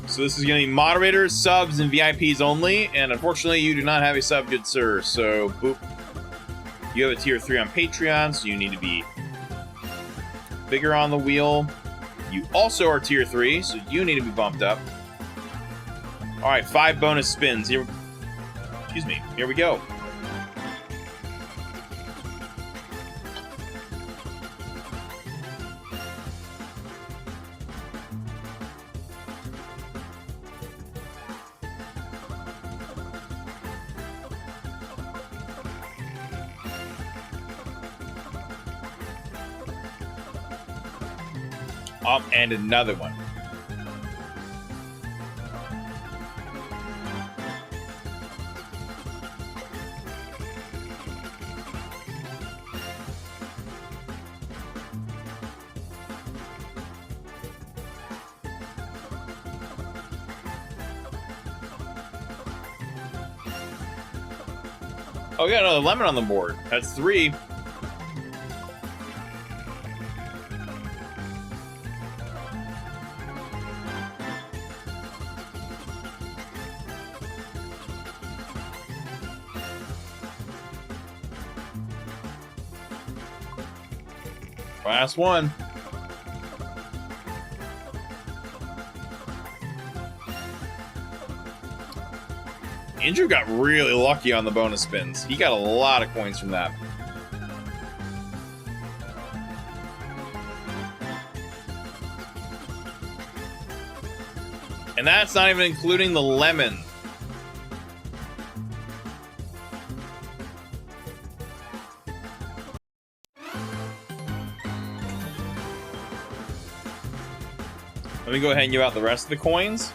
So this is going to be moderators, subs, and VIPs only, and unfortunately you do not have a sub, good sir, so boop. You have a tier 3 on Patreon, so you need to be bigger on the wheel. You also are tier 3, so you need to be bumped up. Alright, 5 bonus spins. Here we go. And another one. Oh, we got another lemon on the board. That's 3. Last one. Andrew got really lucky on the bonus spins. He got a lot of coins from that. And that's not even including the lemon. Let me go ahead and give out the rest of the coins.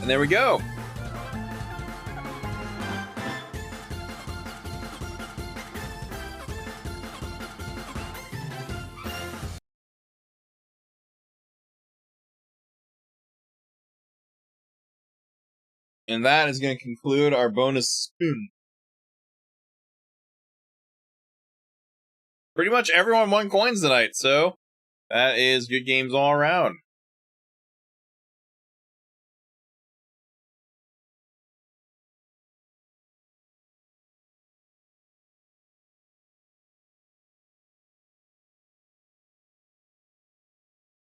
And there we go. And that is going to conclude our bonus spin. Pretty much everyone won coins tonight, so that is good games all around.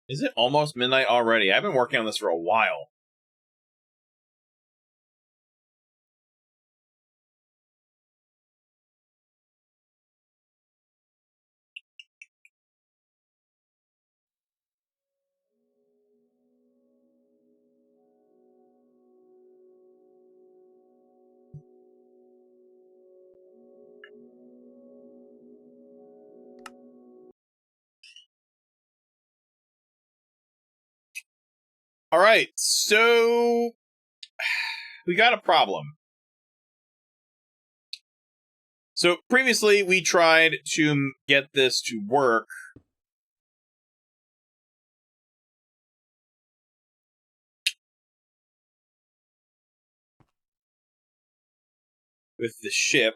Is it almost midnight already? I've been working on this for a while. All right, so we got a problem. So previously we tried to get this to work with the ship.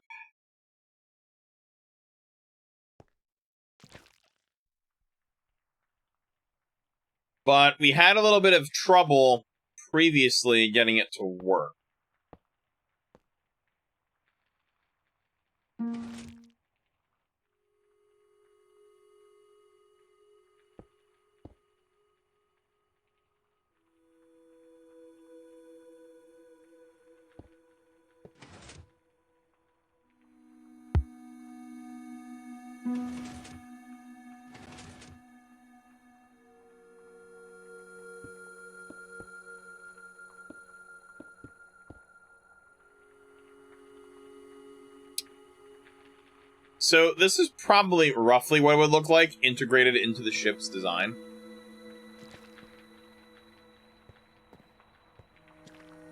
But we had a little bit of trouble previously getting it to work. So this is probably roughly what it would look like integrated into the ship's design.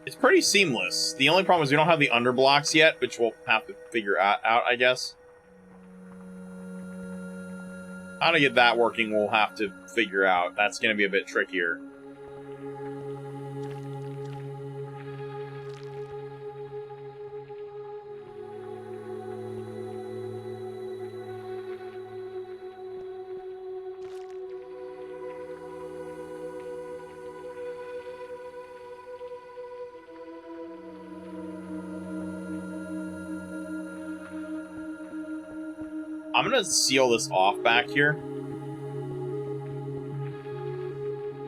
It's pretty seamless. The only problem is we don't have the underblocks yet, which we'll have to figure out, I guess. How to get that working, we'll have to figure out. That's going to be a bit trickier. I'm gonna seal this off back here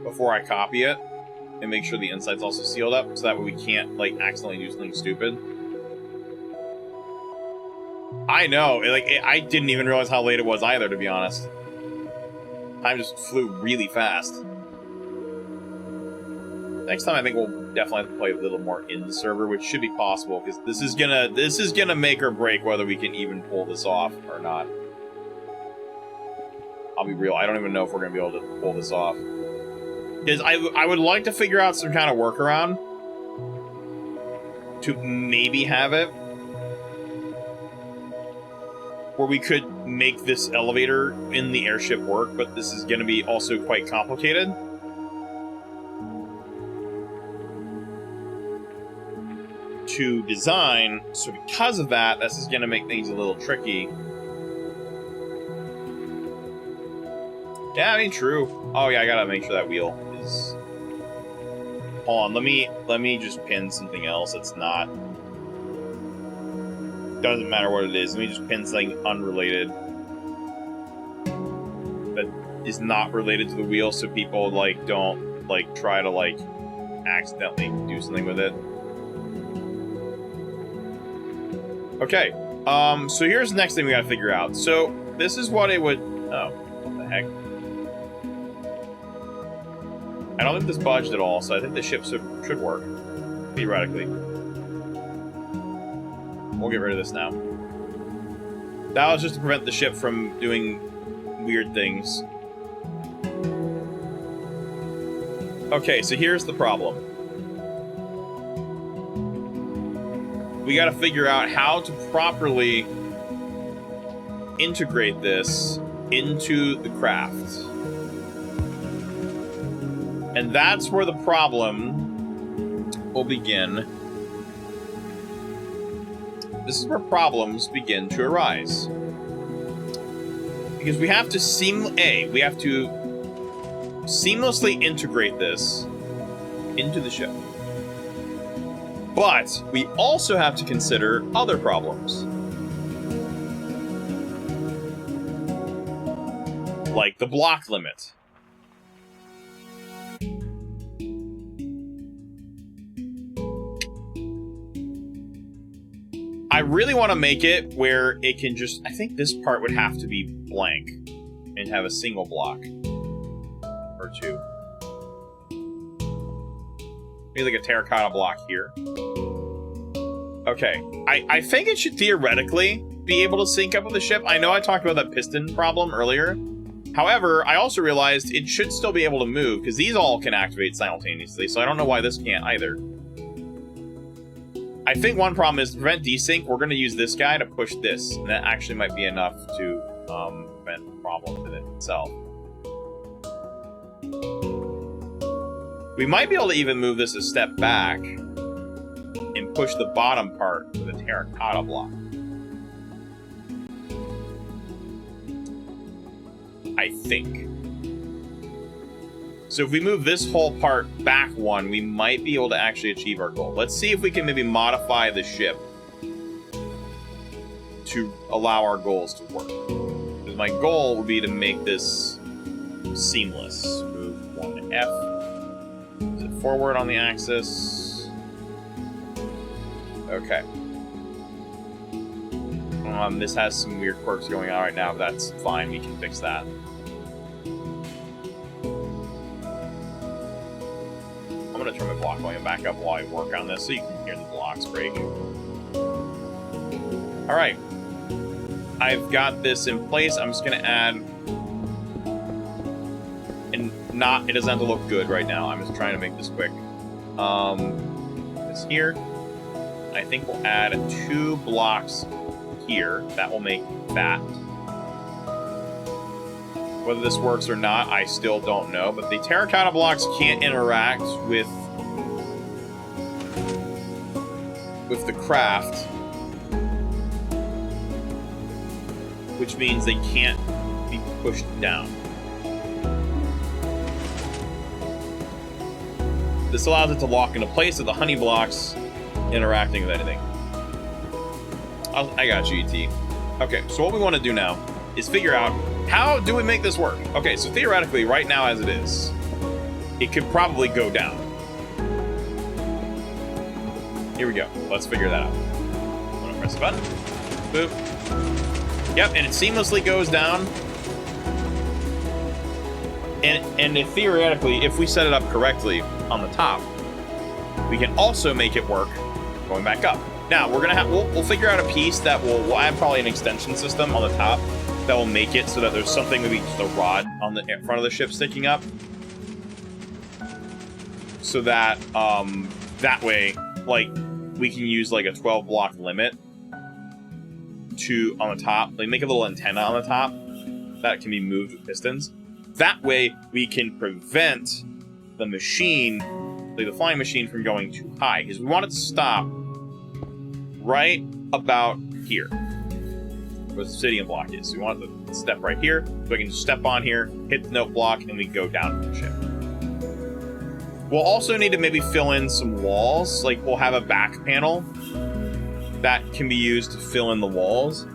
before I copy it and make sure the inside's also sealed up so that way we can't, like, accidentally do something stupid. I know, I didn't even realize how late it was either, to be honest. Time just flew really fast. Next time I think we'll definitely have to play a little more in the server, which should be possible, because this is gonna make or break whether we can even pull this off or not. I'll be real, I don't even know if we're gonna be able to pull this off. Because I would like to figure out some kind of workaround to maybe have it where we could make this elevator in the airship work, but this is gonna be also quite complicated. To design, so because of that, this is going to make things a little tricky. Yeah, I mean, true. Oh yeah, I gotta make sure that wheel is... Hold on, let me just pin something else that's not... Doesn't matter what it is, let me just pin something unrelated. That is not related to the wheel, so people, like, don't, like, try to, like, accidentally do something with it. Okay, so here's the next thing we gotta figure out. So, this is what it would... Oh, what the heck? I don't think this budged at all, so I think the ship should work. Theoretically. We'll get rid of this now. That was just to prevent the ship from doing weird things. Okay, so here's the problem. We gotta figure out how to properly integrate this into the craft. And that's where the problem will begin. This is where problems begin to arise. Because we have to seamlessly integrate this into the ship. But we also have to consider other problems. Like the block limit. I really want to make it where it can just... I think this part would have to be blank and have a single block. Or two. Maybe like a terracotta block here. Okay. I think it should theoretically be able to sync up with the ship. I know I talked about that piston problem earlier. However, I also realized it should still be able to move, because these all can activate simultaneously, so I don't know why this can't either. I think one problem is to prevent desync, we're going to use this guy to push this, and that actually might be enough to prevent the problem in it itself. We might be able to even move this a step back and push the bottom part with a terracotta block. I think. So if we move this whole part back one, we might be able to actually achieve our goal. Let's see if we can maybe modify the ship to allow our goals to work. Because my goal would be to make this seamless. Move 1 F. Is it forward on the axis? Okay. This has some weird quirks going on right now, but that's fine. We can fix that. I'm going to turn my block volume back up while I work on this so you can hear the blocks break. Alright. I've got this in place, I'm just gonna add, and it doesn't have to look good right now. I'm just trying to make this quick. This here. I think we'll add 2 blocks here. That will make that. Whether this works or not, I still don't know. But the terracotta blocks can't interact with the craft, which means they can't be pushed down. This allows it to lock into place with the honey blocks interacting with anything. I got you, ET. Okay, so what we want to do now is figure out, how do we make this work? Okay, so theoretically, right now as it is, it could probably go down. Here we go. Let's figure that out. I'm gonna press the button. Boop. Yep, and it seamlessly goes down. And theoretically, if we set it up correctly on the top, we can also make it work going back up. Now we're gonna we'll figure out a piece that we'll add probably an extension system on the top that will make it so that there's something, maybe just a rod on the front of the ship sticking up, so that that way, like, we can use like a 12 block limit to on the top, like make a little antenna on the top that can be moved with pistons. That way we can prevent the machine, like the flying machine, from going too high, because we want it to stop right about here where the obsidian block is. So we want it to step right here, so I can step on here, hit the note block, and we go down to the ship. We'll also need to maybe fill in some walls. Like, we'll have a back panel that can be used to fill in the walls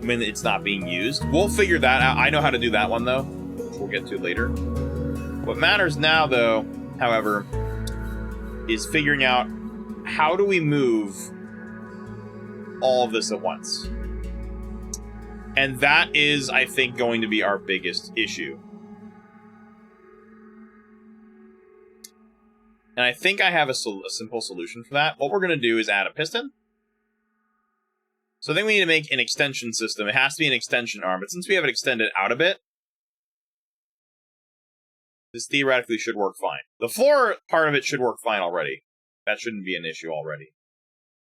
when it's not being used. We'll figure that out. I know how to do that one, though, which we'll get to later. What matters now, though, however, is figuring out, how do we move all of this at once? And that is, I think, going to be our biggest issue. And I think I have a simple solution for that. What we're going to do is add a piston. So I think we need to make an extension system. It has to be an extension arm, but since we have it extended out a bit, this theoretically should work fine. The floor part of it should work fine already. That shouldn't be an issue already.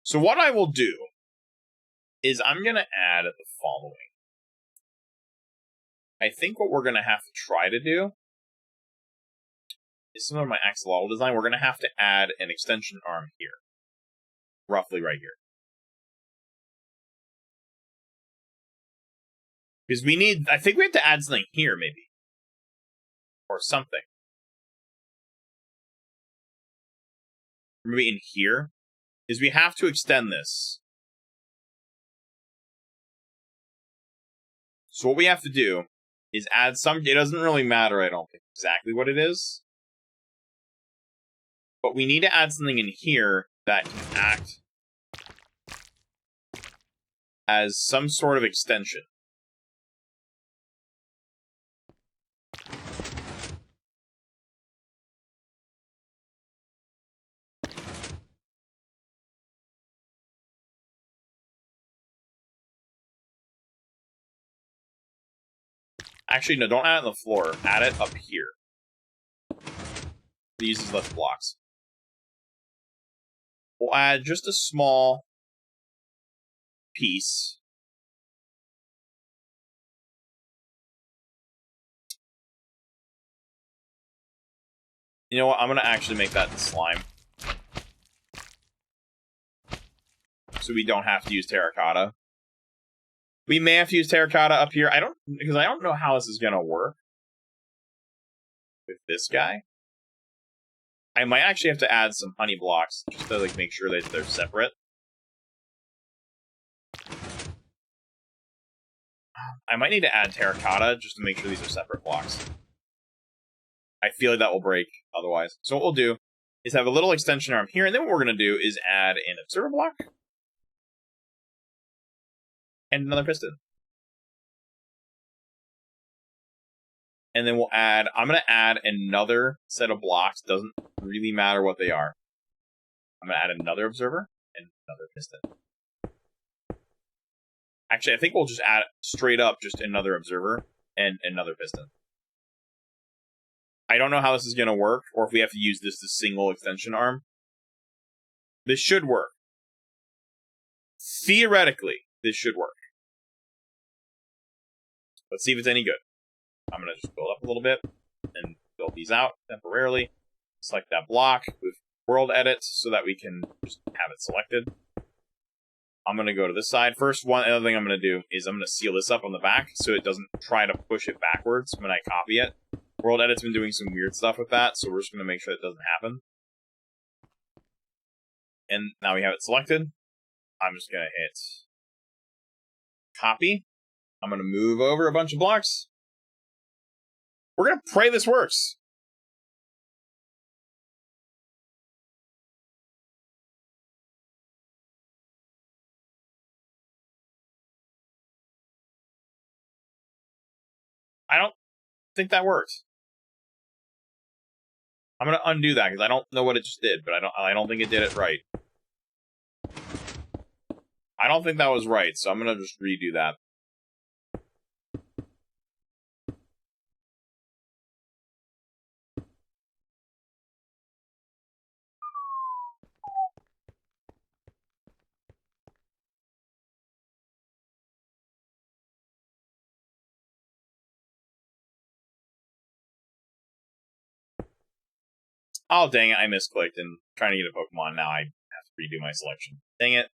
So what I will do is I'm going to add the following. I think what we're going to have to try to do is, similar to my axolotl design, we're going to have to add an extension arm here. Roughly right here. Because we need, I think we have to add something here, maybe. Or something. Maybe in here. Is we have to extend this. So what we have to do is add some, it doesn't really matter, I don't think, exactly what it is. But we need to add something in here that can act as some sort of extension. Actually, no, don't add it on the floor. Add it up here. It uses less blocks. We'll add just a small piece. You know what? I'm going to actually make that slime. So we don't have to use terracotta. We may have to use terracotta up here. Because I don't know how this is going to work with this guy. I might actually have to add some honey blocks just to like make sure that they're separate. I might need to add terracotta just to make sure these are separate blocks. I feel like that will break otherwise. So what we'll do is have a little extension arm here, and then what we're going to do is add an observer block. And another piston. And then we'll add, I'm going to add another set of blocks. Doesn't really matter what they are. I'm going to add another observer and another piston. Actually, I think we'll just add straight up just another observer and another piston. I don't know how this is going to work, or if we have to use this as single extension arm. This should work. Theoretically, this should work. Let's see if it's any good. I'm going to just build up a little bit and build these out temporarily. Select that block with world edit so that we can just have it selected. I'm going to go to this side. First, one other thing I'm going to do is I'm going to seal this up on the back so it doesn't try to push it backwards when I copy it. World edit's been doing some weird stuff with that, so we're just going to make sure it doesn't happen. And now we have it selected. I'm just going to hit copy. I'm going to move over a bunch of blocks. We're going to pray this works. I don't think that works. I'm going to undo that because I don't know what it just did, but I don't think it did it right. I don't think that was right, so I'm going to just redo that. Oh, dang it, I misclicked and trying to get a Pokemon. Now I have to redo my selection. Dang it.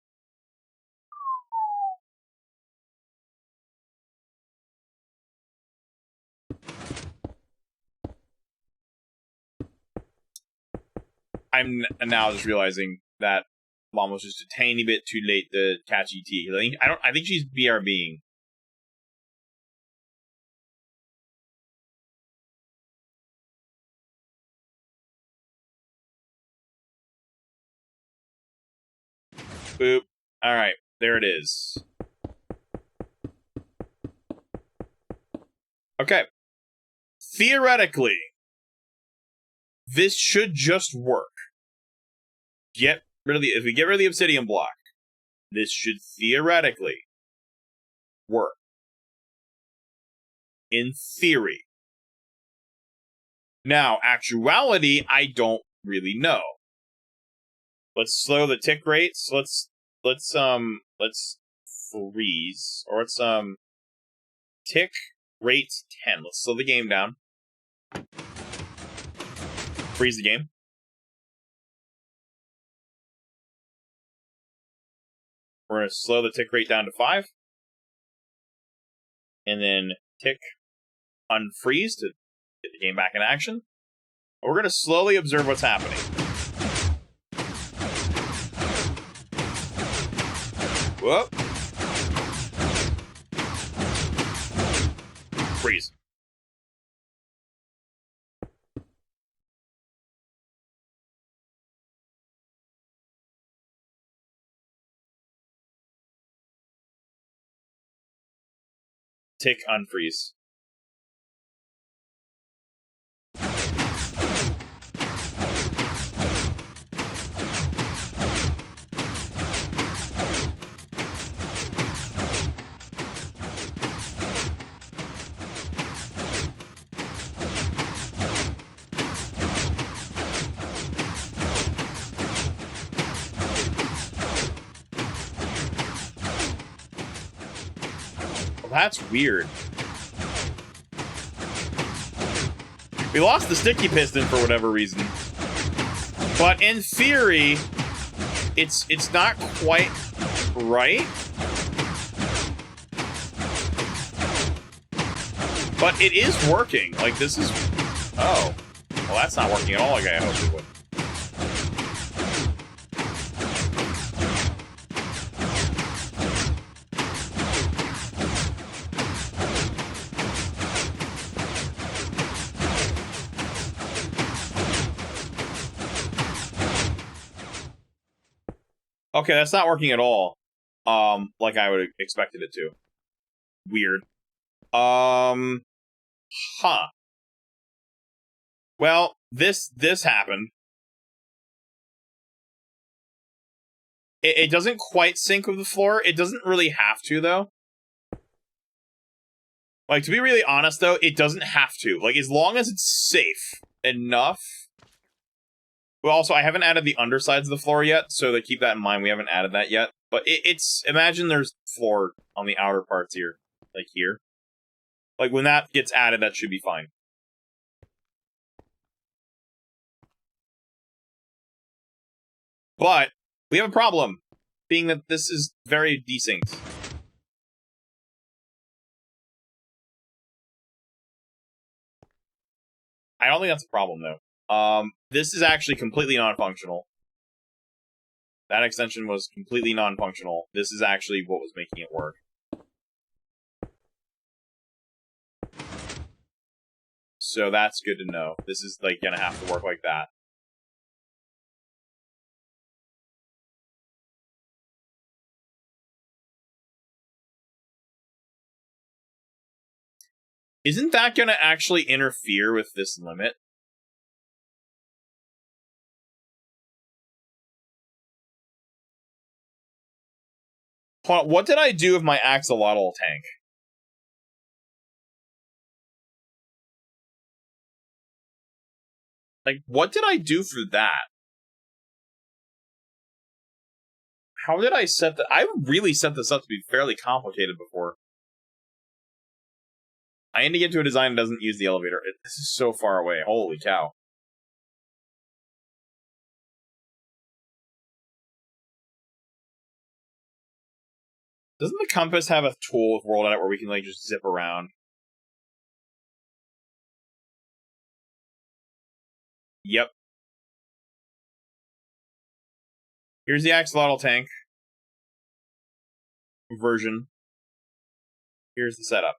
I'm now just realizing that Mom was just a tiny bit too late to catch ET. I think she's BRBing. Boop. Alright, there it is. Okay. Theoretically, this should just work. If we get rid of the obsidian block, this should theoretically work. In theory. Now, actuality, I don't really know. Let's slow the tick rates. Let's freeze. Or let's tick rate 10. Let's slow the game down. Freeze the game. We're going to slow the tick rate down to 5. And then tick unfreeze to get the game back in action. We're going to slowly observe what's happening. Whoop. Freeze. Tick unfreeze. That's weird. We lost the sticky piston for whatever reason. But in theory, it's not quite right. But it is working. Like, this is... Oh. Well, that's not working at all like I hoped it would. Okay, that's not working at all. Like I would have expected it to. Weird. Huh. Well, this happened. It doesn't quite sync with the floor. It doesn't really have to, though. Like, to be really honest, though, it doesn't have to. Like, as long as it's safe enough. Well, also, I haven't added the undersides of the floor yet, so to keep that in mind, we haven't added that yet. But it's... Imagine there's floor on the outer parts here. Like, here. Like, when that gets added, that should be fine. But, we have a problem. Being that this is very desynced. I don't think that's a problem, though. This is actually completely non-functional. That extension was completely non-functional. This is actually what was making it work. So that's good to know. This is, like, gonna have to work like that. Isn't that gonna actually interfere with this limit? Hold on, what did I do with my axolotl tank? Like, what did I do for that? How did I set that? I really set this up to be fairly complicated before. I need to get to a design that doesn't use the elevator. This is so far away. Holy cow. Doesn't the compass have a tool with World Edit where we can, like, just zip around? Yep. Here's the axolotl tank version. Here's the setup.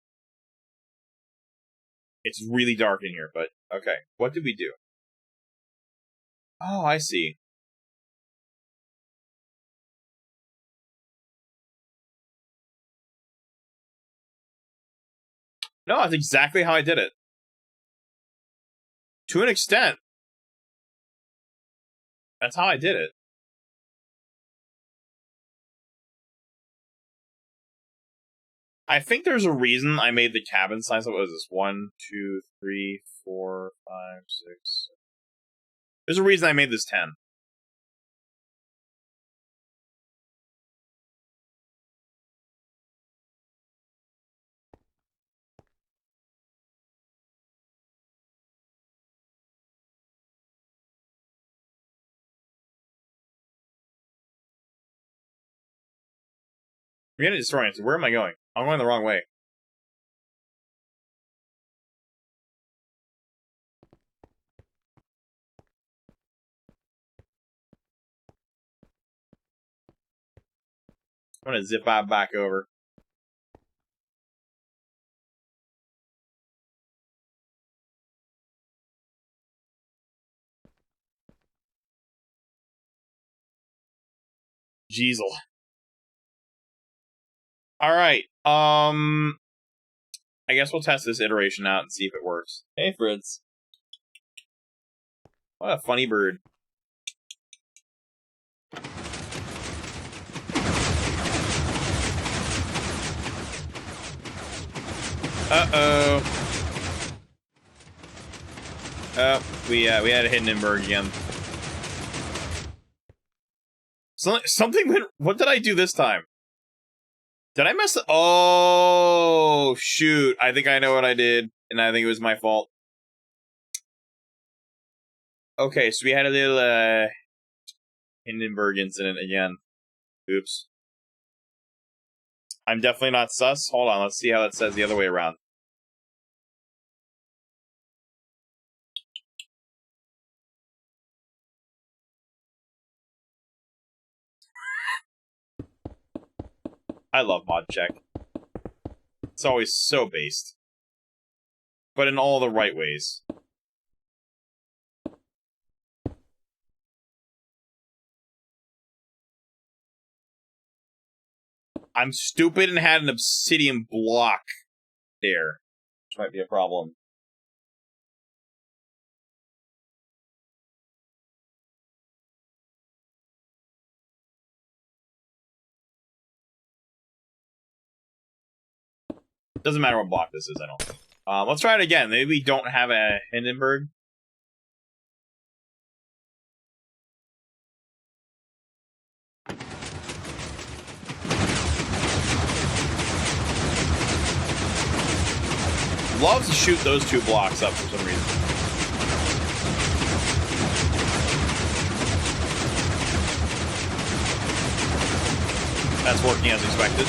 It's really dark in here, but okay. What did we do? Oh, I see. No, that's exactly how I did it. To an extent. That's how I did it. I think there's a reason I made the cabin size. What was this? 1, 2, 3, 4, 5, 6. There's a reason I made this 10. I'm gonna destroy it. So where am I going? I'm going the wrong way. I'm gonna zip back over. Jeezel. Alright, I guess we'll test this iteration out and see if it works. Hey, Fritz. What a funny bird. Uh-oh. Oh, we had a Hindenburg again. Something went... What did I do this time? Did I mess... Oh, shoot. I think I know what I did, and I think it was my fault. Okay, so we had a little, Hindenburg incident again. Oops. I'm definitely not sus. Hold on, let's see how it says the other way around. I love mod check. It's always so based. But in all the right ways. I'm stupid and had an obsidian block there. Which might be a problem. Doesn't matter what block this is, I don't think. Let's try it again. Maybe we don't have a Hindenburg. Love to shoot those two blocks up for some reason. That's working as expected.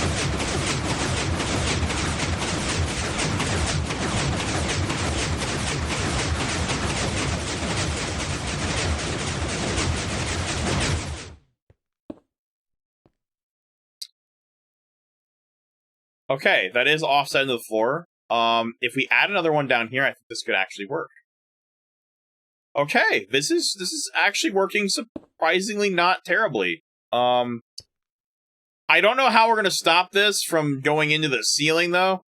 Okay, that is offset into the floor. If we add another one down here, I think this could actually work. Okay, this is actually working surprisingly not terribly. I don't know how we're gonna stop this from going into the ceiling though.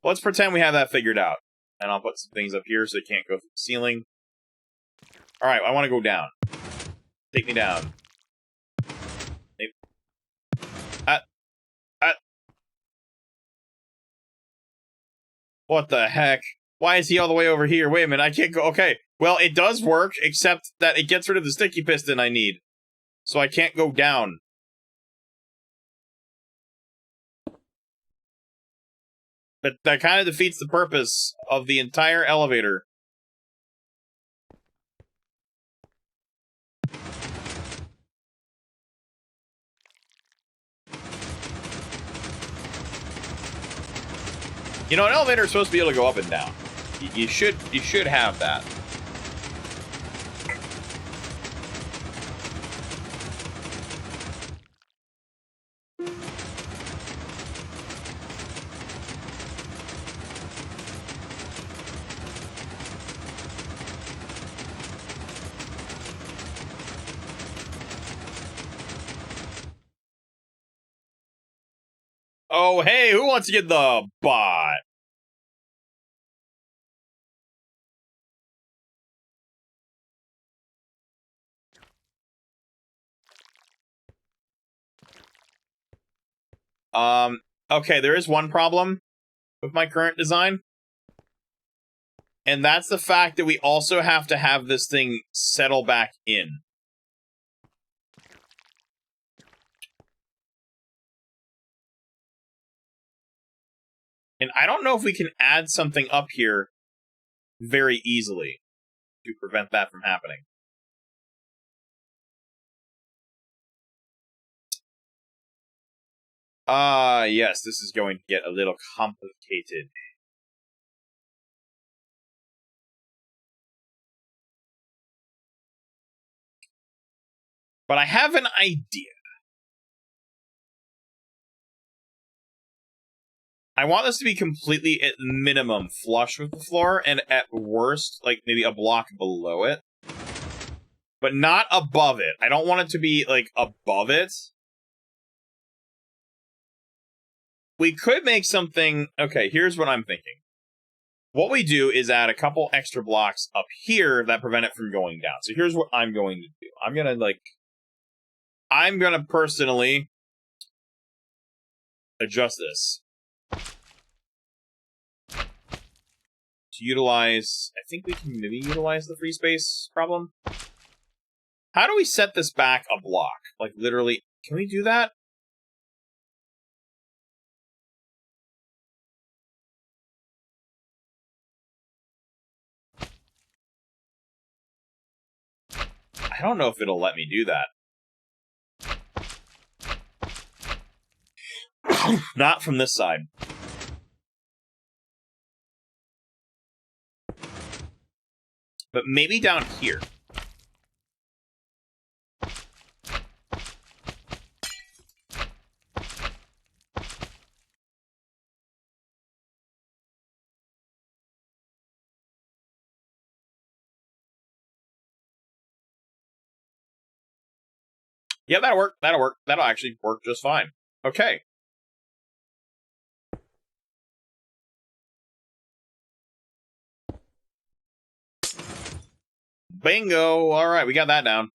Let's pretend we have that figured out. And I'll put some things up here so they can't go through the ceiling. Alright, I want to go down. Take me down. What the heck? Why is he all the way over here? Wait a minute, I can't go. Okay, well, it does work, except that it gets rid of the sticky piston I need. So I can't go down. But that kind of defeats the purpose of the entire elevator. You know, an elevator is supposed to be able to go up and down. You should have that. Oh, hey, who wants to get the bot? Okay, there is one problem with my current design. And that's the fact that we also have to have this thing settle back in. And I don't know if we can add something up here very easily to prevent that from happening. Yes, this is going to get a little complicated. But I have an idea. I want this to be completely, at minimum, flush with the floor, and at worst, like, maybe a block below it. But not above it. I don't want it to be, like, above it. We could make something... Okay, here's what I'm thinking. What we do is add a couple extra blocks up here that prevent it from going down. So here's what I'm going to do. I'm gonna personally adjust this. To utilize... I think we can maybe utilize the free space problem. How do we set this back a block? Like, literally... Can we do that? I don't know if it'll let me do that. Not from this side. But maybe down here. Yeah, that'll work. That'll work. That'll actually work just fine. Okay. Bingo! Alright, we got that down.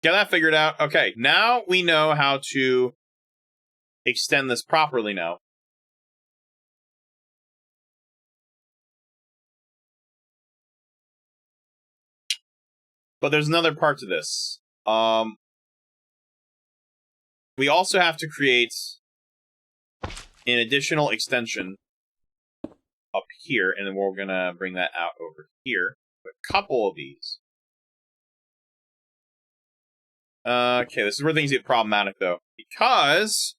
Got that figured out. Okay, now we know how to extend this properly now. But there's another part to this. We also have to create an additional extension up here, and then we're gonna bring that out over here. A couple of these. Okay, this is where things get problematic, though. Because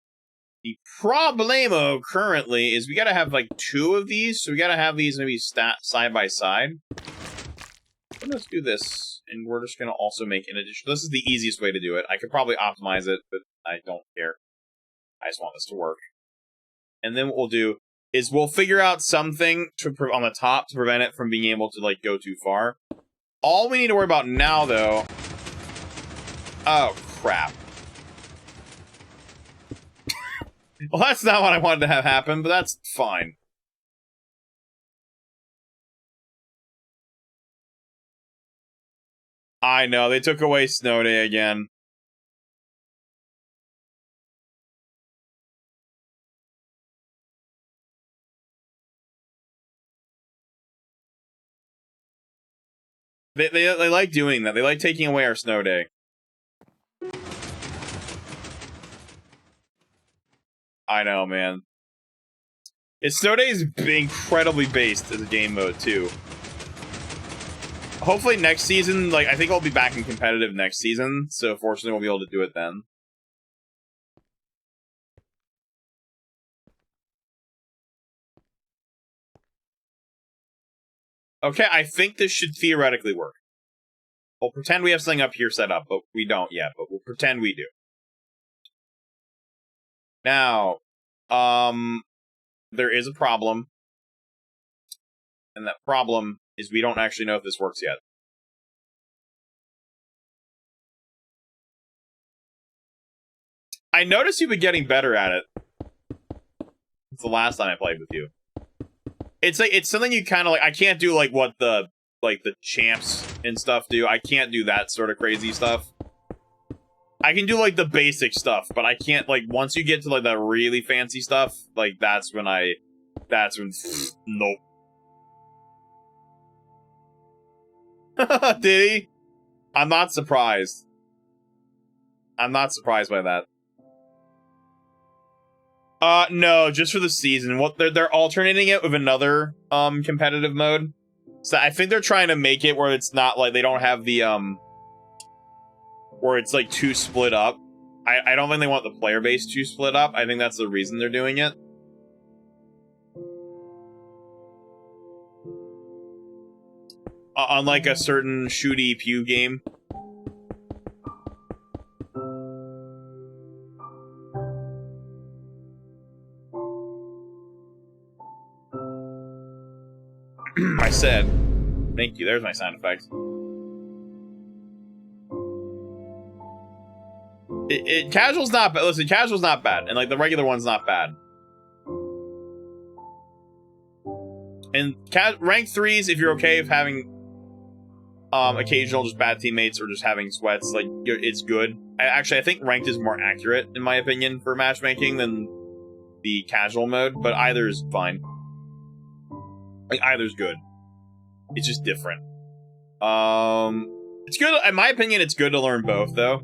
the problemo currently is we gotta have, like, 2 of these, so we gotta have these maybe side by side. Let's do this, and we're just gonna also make an addition. This is the easiest way to do it. I could probably optimize it, but I don't care. I just want this to work. And then what we'll do is we'll figure out something on the top to prevent it from being able to, like, go too far. All we need to worry about now, though... Oh, crap. Well, that's not what I wanted to have happen, but that's fine. I know, they took away Snow Day again. They like doing that. They like taking away our Snow Day. I know, man. Snow Day is incredibly based as a game mode, too. Hopefully next season, like, I think I'll be back in competitive next season, so fortunately we'll be able to do it then. Okay, I think this should theoretically work. We'll pretend we have something up here set up, but we don't yet, but we'll pretend we do. Now, there is a problem. And that problem is we don't actually know if this works yet. I noticed you've been getting better at it. It's the last time I played with you. It's like, it's something you kind of like, I can't do like what the champs and stuff do. I can't do that sort of crazy stuff. I can do like the basic stuff, but I can't, like, once you get to like the really fancy stuff, like that's when nope. Did he? I'm not surprised. I'm not surprised by that. No, just for the season. What they're alternating it with another competitive mode. So I think they're trying to make it where it's not like they don't have the where it's like too split up. I don't think they want the player base too split up. I think that's the reason they're doing it. Unlike a certain shooty pew game. I said, thank you, there's my sound effect. Casual's not bad. Listen, casual's not bad, and like the regular one's not bad. And rank 3s, if you're okay with having occasional just bad teammates or just having sweats, like, it's good. Actually, I think ranked is more accurate, in my opinion, for matchmaking than the casual mode, but either is fine. Like, either's good. It's just different. It's good, in my opinion, it's good to learn both, though.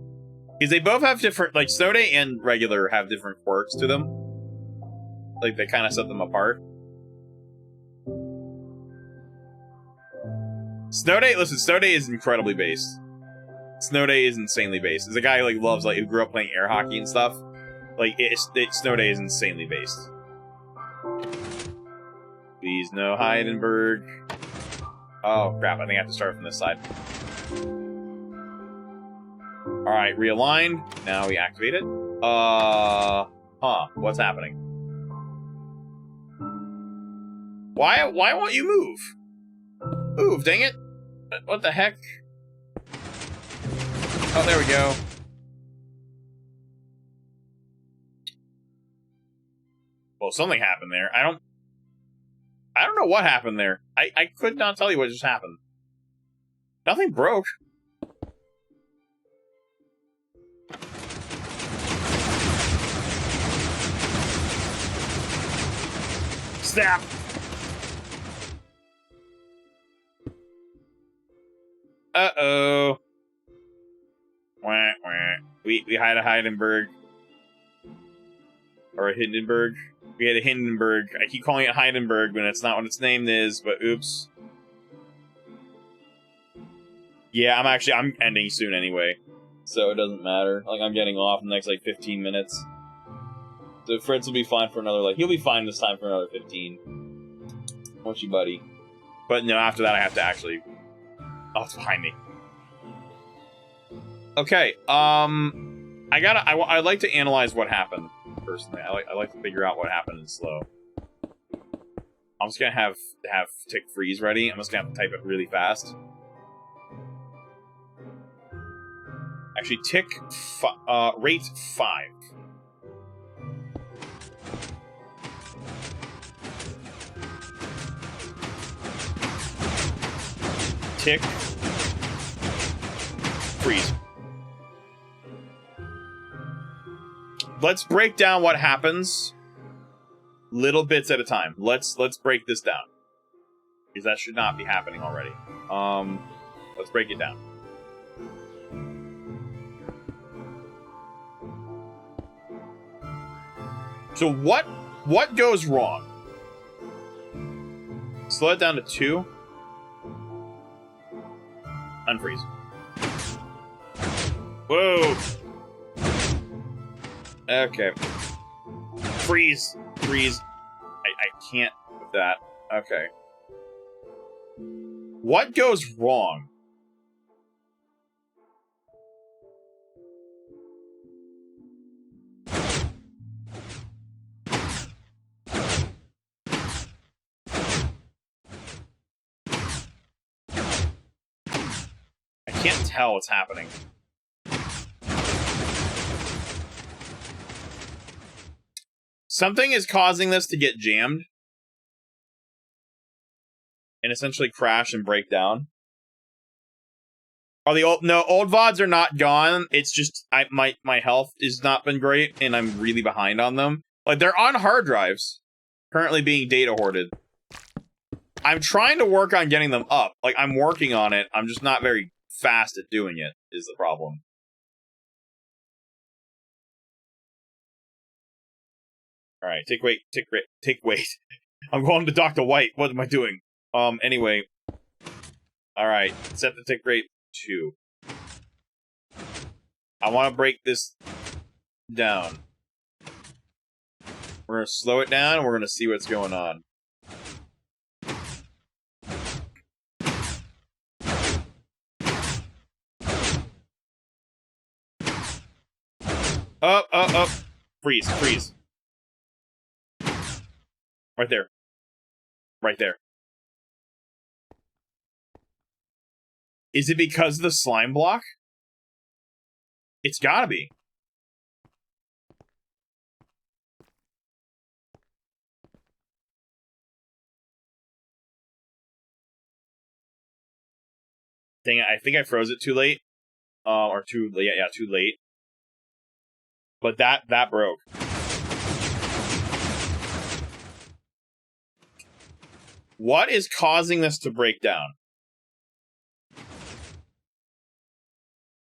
Because they both have different, like, Snow Day and regular have different quirks to them. Like, they kind of set them apart. Snow Day, listen, Snow Day is incredibly based. Snow Day is insanely based. As a guy who, like, loves, like, who grew up playing air hockey and stuff, like, Snow Day is insanely based. Please, no Heidenberg. Oh, crap, I think I have to start from this side. Alright, realigned. Now we activate it. What's happening? Why won't you move? Move, dang it. What the heck? Oh, there we go. Well, something happened there. I don't know what happened there. I could not tell you what just happened. Nothing broke. snap! Uh-oh. Wah, wah. We had a Heidenberg. Or a Hindenburg. We had a Hindenburg. I keep calling it Heidenberg when it's not what its name is, but oops. Yeah, I'm ending soon anyway. So it doesn't matter. Like, I'm getting off in the next, like, 15 minutes. So Fritz will be fine for another, like, he'll be fine this time for another 15. Won't you, buddy? But no, after that I have to actually... Oh, it's behind me. Okay, I'd like to analyze what happened, personally. I like to figure out what happened in slow. I'm just gonna have tick freeze ready. I'm just gonna have to type it really fast. Actually, rate 5. Tick. Freeze. Let's break down what happens little bits at a time. Let's break this down. Because that should not be happening already. Let's break it down. So what goes wrong? Slow it down to 2. Unfreeze. Whoa! Okay. Freeze! Freeze. I can't with that. Okay. What goes wrong? I can't tell what's happening. Something is causing this to get jammed. And essentially crash and break down. Are the old VODs are not gone. It's just my health has not been great and I'm really behind on them. Like, they're on hard drives, currently being data hoarded. I'm trying to work on getting them up. Like, I'm working on it. I'm just not very fast at doing it, is the problem. Alright, take wait. I'm going to Dr. White. What am I doing? Anyway. Alright, set the tick rate 2. I want to break this down. We're going to slow it down, and we're going to see what's going on. Up. Freeze, freeze. Right there. Right there. Is it because of the slime block? It's gotta be. Dang it, I think I froze it too late. Or too late. Yeah, too late. But that broke. What is causing this to break down?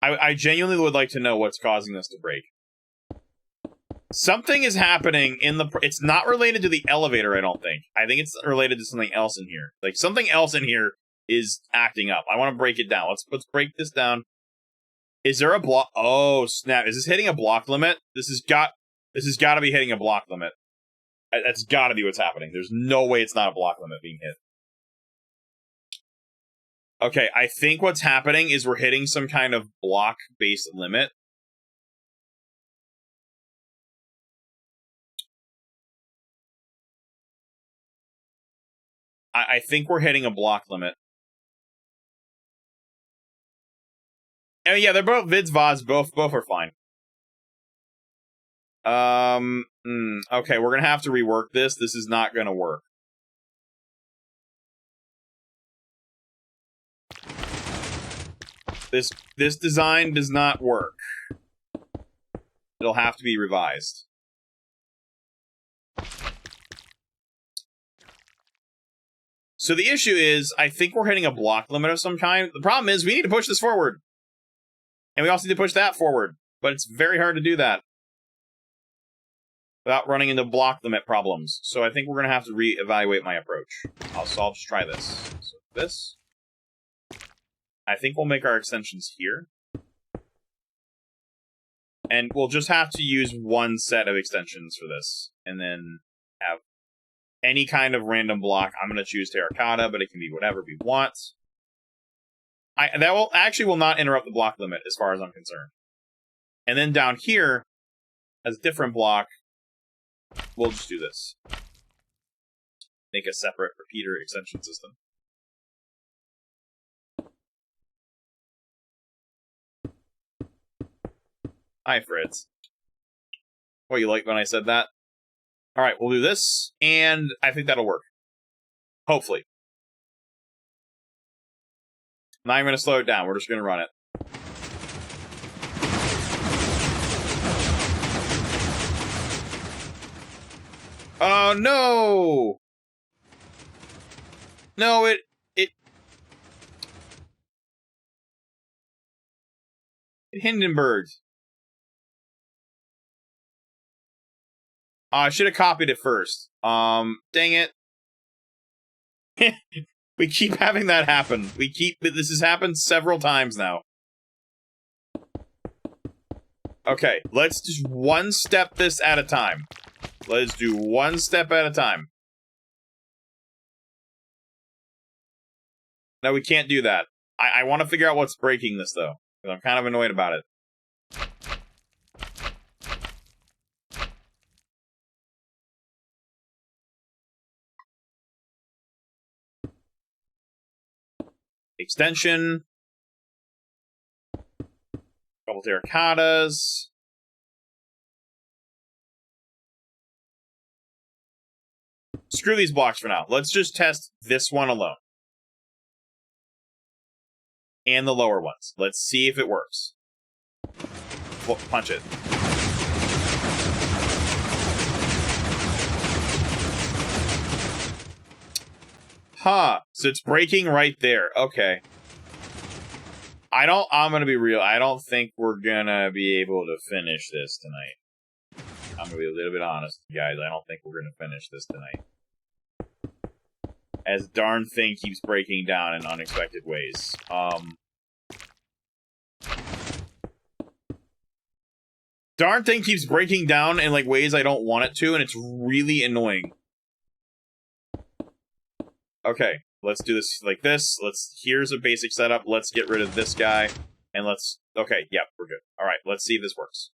I genuinely would like to know what's causing this to break. Something is happening in the... It's not related to the elevator, I don't think. I think it's related to something else in here. Like, something else in here is acting up. I want to break it down. Let's break this down. Is there a block? Oh, snap. Is this hitting a block limit? This has got to be hitting a block limit. That's got to be what's happening. There's no way it's not a block limit being hit. Okay, I think what's happening is we're hitting some kind of block-based limit. I think we're hitting a block limit. Oh yeah, they're both vids, VODs, both are fine. Okay, we're gonna have to rework this. This is not gonna work. This design does not work. It'll have to be revised. So the issue is, I think we're hitting a block limit of some kind. The problem is, we need to push this forward. And we also need to push that forward. But it's very hard to do that without running into block limit problems. So I think we're going to have to reevaluate my approach. I'll just try this. So this. I think we'll make our extensions here. And we'll just have to use one set of extensions for this. And then have any kind of random block. I'm going to choose terracotta, but it can be whatever we want. That will not interrupt the block limit as far as I'm concerned. And then down here, as a different block, we'll just do this. Make a separate repeater extension system. Hi, Fritz. What, you like when I said that? Alright, we'll do this, and I think that'll work. Hopefully. I'm not even going to slow it down, we're just going to run it. Oh, no! No, it Hindenburg. I should have copied it first. Dang it. We keep having that happen. This has happened several times now. Okay, let's just one step this at a time. Let's do one step at a time. No, we can't do that. I want to figure out what's breaking this, though. Because I'm kind of annoyed about it. Extension. Couple terracottas. Screw these blocks for now. Let's just test this one alone. And the lower ones. Let's see if it works. Punch it. Huh. So it's breaking right there. Okay. I'm gonna be real. I don't think we're gonna be able to finish this tonight. I'm gonna be a little bit honest, guys. I don't think we're gonna finish this tonight. As darn thing keeps breaking down in unexpected ways. Darn thing keeps breaking down in like ways I don't want it to, and it's really annoying. Okay, let's do this like this. Here's a basic setup. Let's get rid of this guy. And okay, yep, we're good. Alright, let's see if this works.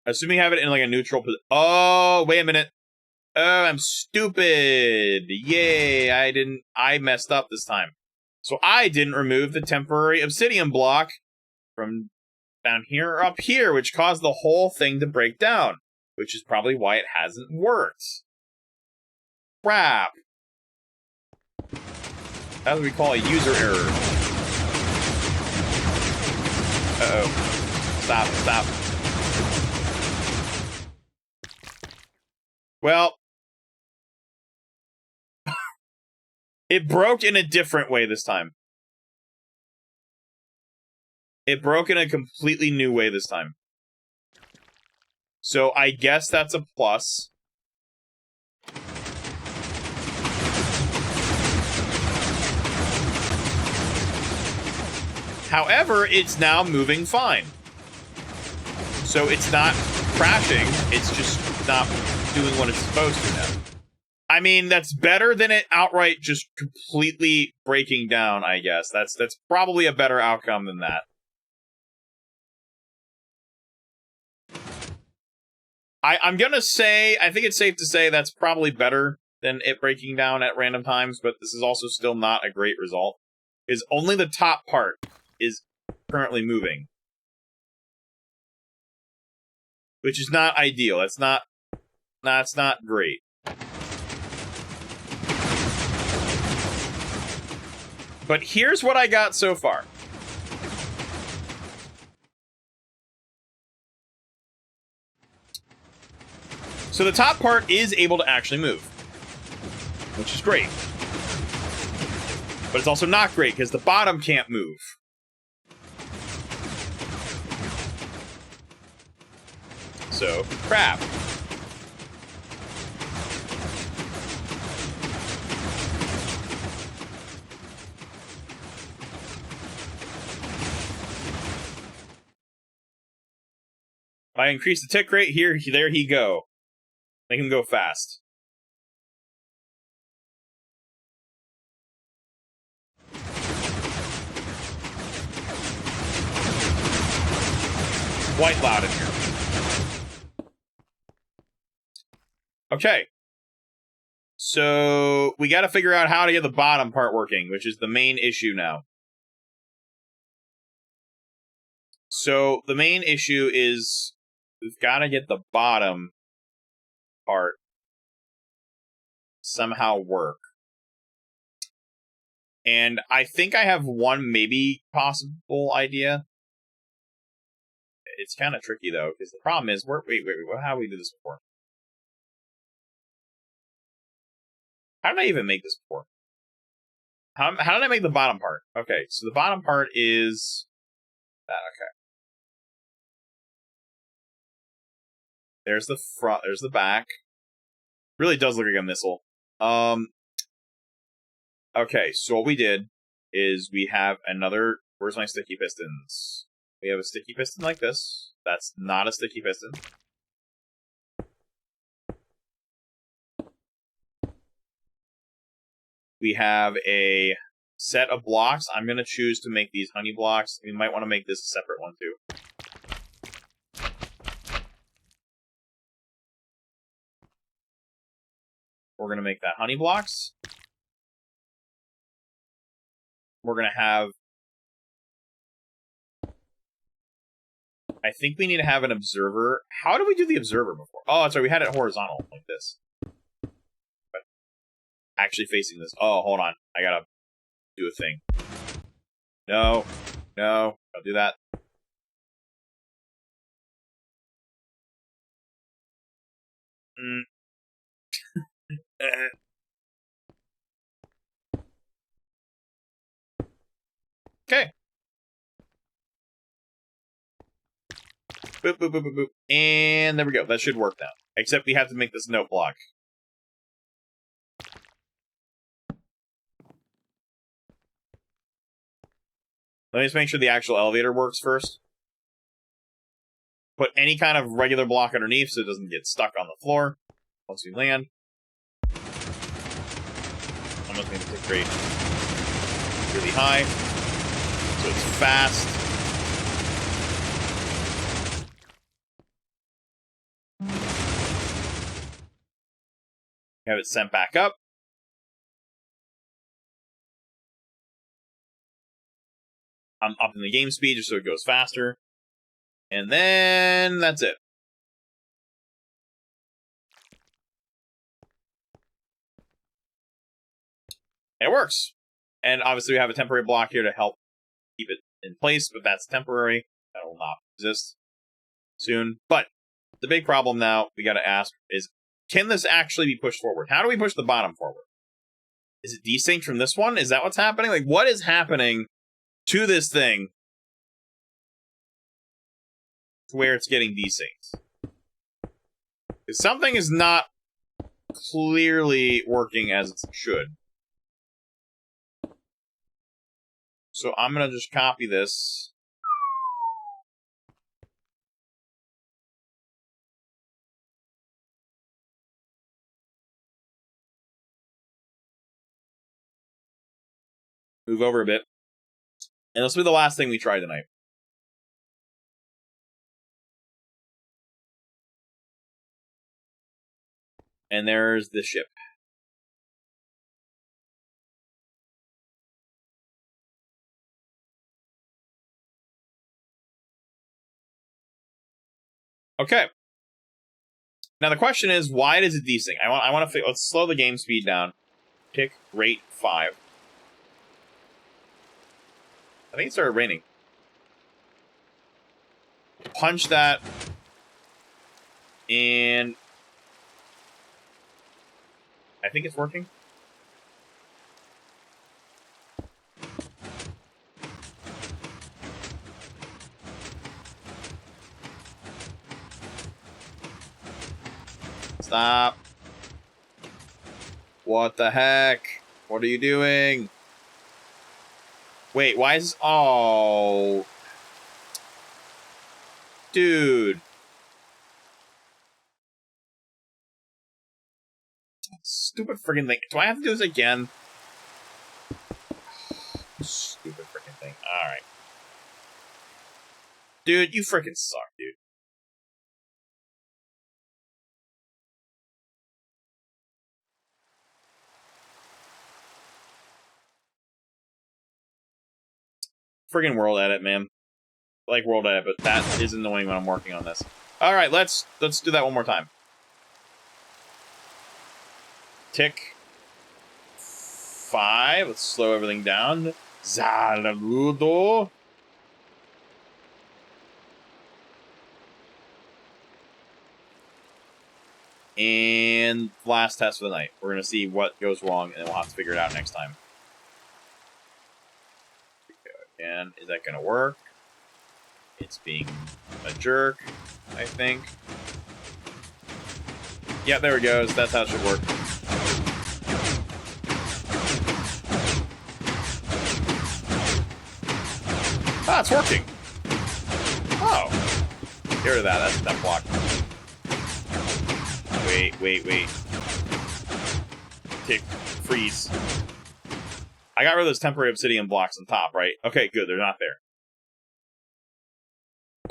Assuming you have it in like a neutral position. Oh, wait a minute. Oh, I'm stupid. Yay, I messed up this time. So I didn't remove the temporary obsidian block from down here or up here, which caused the whole thing to break down, which is probably why it hasn't worked. Crap. That's what we call a user error. Uh-oh. Stop. Well, it broke in a different way this time. It broke in a completely new way this time. So I guess that's a plus. However, it's now moving fine. So it's not crashing, it's just not doing what it's supposed to now. I mean, that's better than it outright just completely breaking down, I guess. That's probably a better outcome than that. I'm gonna say, I think it's safe to say that's probably better than it breaking down at random times, but this is also still not a great result. Because only the top part is currently moving. Which is not ideal. That's not great. But here's what I got so far. So the top part is able to actually move, which is great. But it's also not great because the bottom can't move. So, crap. If I increase the tick rate here, there he go. Make him go fast. Quite loud in here. Okay. So, we gotta figure out how to get the bottom part working, which is the main issue now. So, the main issue is we've gotta get the bottom part somehow work. And I think I have one maybe possible idea. It's kind of tricky though, because the problem is, wait, how did we do this before? How did I even make this before? How did I make the bottom part? Okay, so the bottom part is that. Okay. There's the front. There's the back. Really does look like a missile. Okay, so what we did is we have another. Where's my sticky pistons? We have a sticky piston like this. That's not a sticky piston. We have a set of blocks. I'm going to choose to make these honey blocks. We might want to make this a separate one too. We're going to make that honey blocks. We're going to have... I think we need to have an observer. How did we do the observer before? Oh, that's right. We had it horizontal like this. But actually facing this. Oh, hold on. I got to do a thing. No. No. Don't do that. Okay. Boop, boop, boop, boop, boop. And there we go. That should work now. Except we have to make this note block. Let me just make sure the actual elevator works first. Put any kind of regular block underneath so it doesn't get stuck on the floor once we land. I'm just going to tick rate really high so it's fast. Have it sent back up. I'm upping the game speed just so it goes faster. And then that's it. And it works. And obviously we have a temporary block here to help keep it in place, but that's temporary. That will not exist soon. But the big problem now we gotta ask is, can this actually be pushed forward? How do we push the bottom forward? Is it desynced from this one? Is that what's happening? Like, what is happening to this thing where it's getting desynced? Because something is not clearly working as it should. So I'm going to just copy this. Move over a bit. And this will be the last thing we try tonight. And there's the ship. Okay. Now the question is, why does it desync? I want to let's slow the game speed down. Tick rate 5. I think it started raining. Punch that. And I think it's working. Stop. What the heck? What are you doing? Wait, why is... Oh. Dude. Stupid freaking thing. Do I have to do this again? Stupid freaking thing. Alright. Dude, you freaking suck, dude. Friggin' world edit, man. I like world edit, but that is annoying when I'm working on this. Alright, let's do that one more time. Tick. 5. Let's slow everything down. Zalaludo. And last test of the night. We're going to see what goes wrong, and then we'll have to figure it out next time. Again, is that going to work? It's being a jerk, I think. Yeah, there it goes. That's how it should work. Ah, it's working. Oh. Get rid of that. That's that block. Wait. Tick. Freeze. I got rid of those temporary obsidian blocks on top, right? Okay, good. They're not there.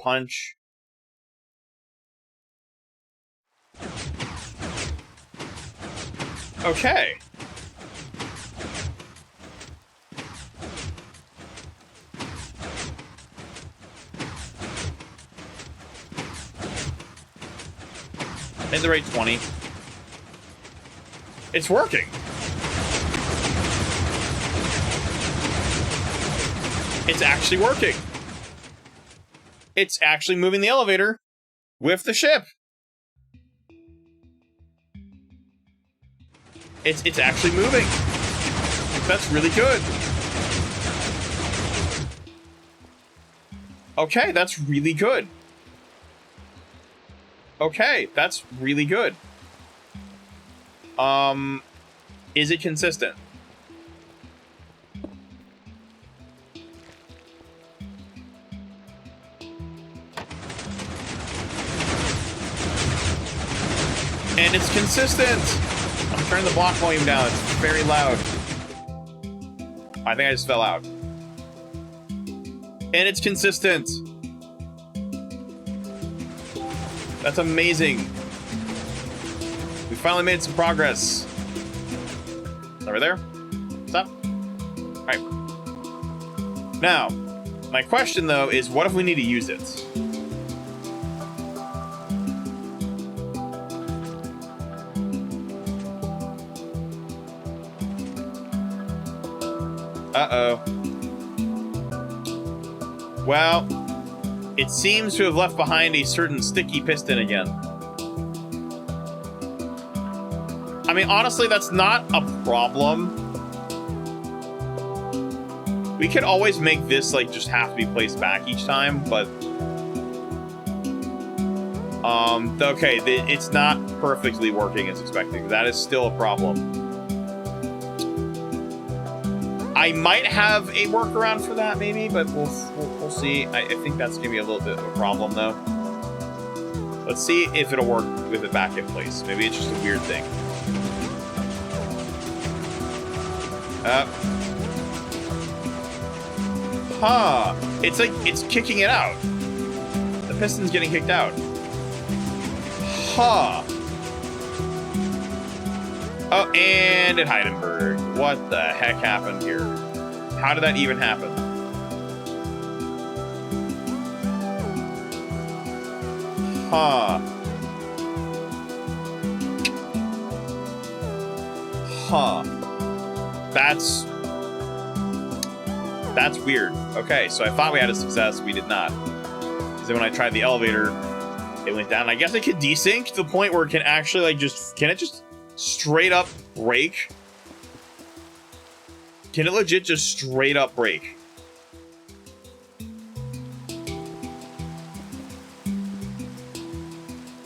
Punch. Okay. Hit the rate 20. It's working. It's actually working. It's actually moving the elevator with the ship. It's actually moving. That's really good. Okay, that's really good. Okay, that's really good. Is it consistent? And it's consistent! I'm turning the block volume down, it's very loud. I think I just fell out. And it's consistent! That's amazing. We finally made some progress. Over there? Stop. Alright. Now, my question though is, what if we need to use it? Uh-oh. Well, it seems to have left behind a certain sticky piston again. I mean, honestly, that's not a problem. We could always make this, like, just have to be placed back each time, but... okay, it's not perfectly working as expected. That is still a problem. I might have a workaround for that, maybe, but we'll see. I think that's gonna be a little bit of a problem, though. Let's see if it'll work with it back in place. Maybe it's just a weird thing. Huh. It's like, it's kicking it out. The piston's getting kicked out. Huh. Oh, and it Heidenberg. What the heck happened here? How did that even happen? Huh. Huh. That's... That's weird. Okay, so I thought we had a success. We did not. Because then when I tried the elevator, it went down. I guess it could desync to the point where it can actually, like, just... Can it just straight up break? Can it legit just straight up break?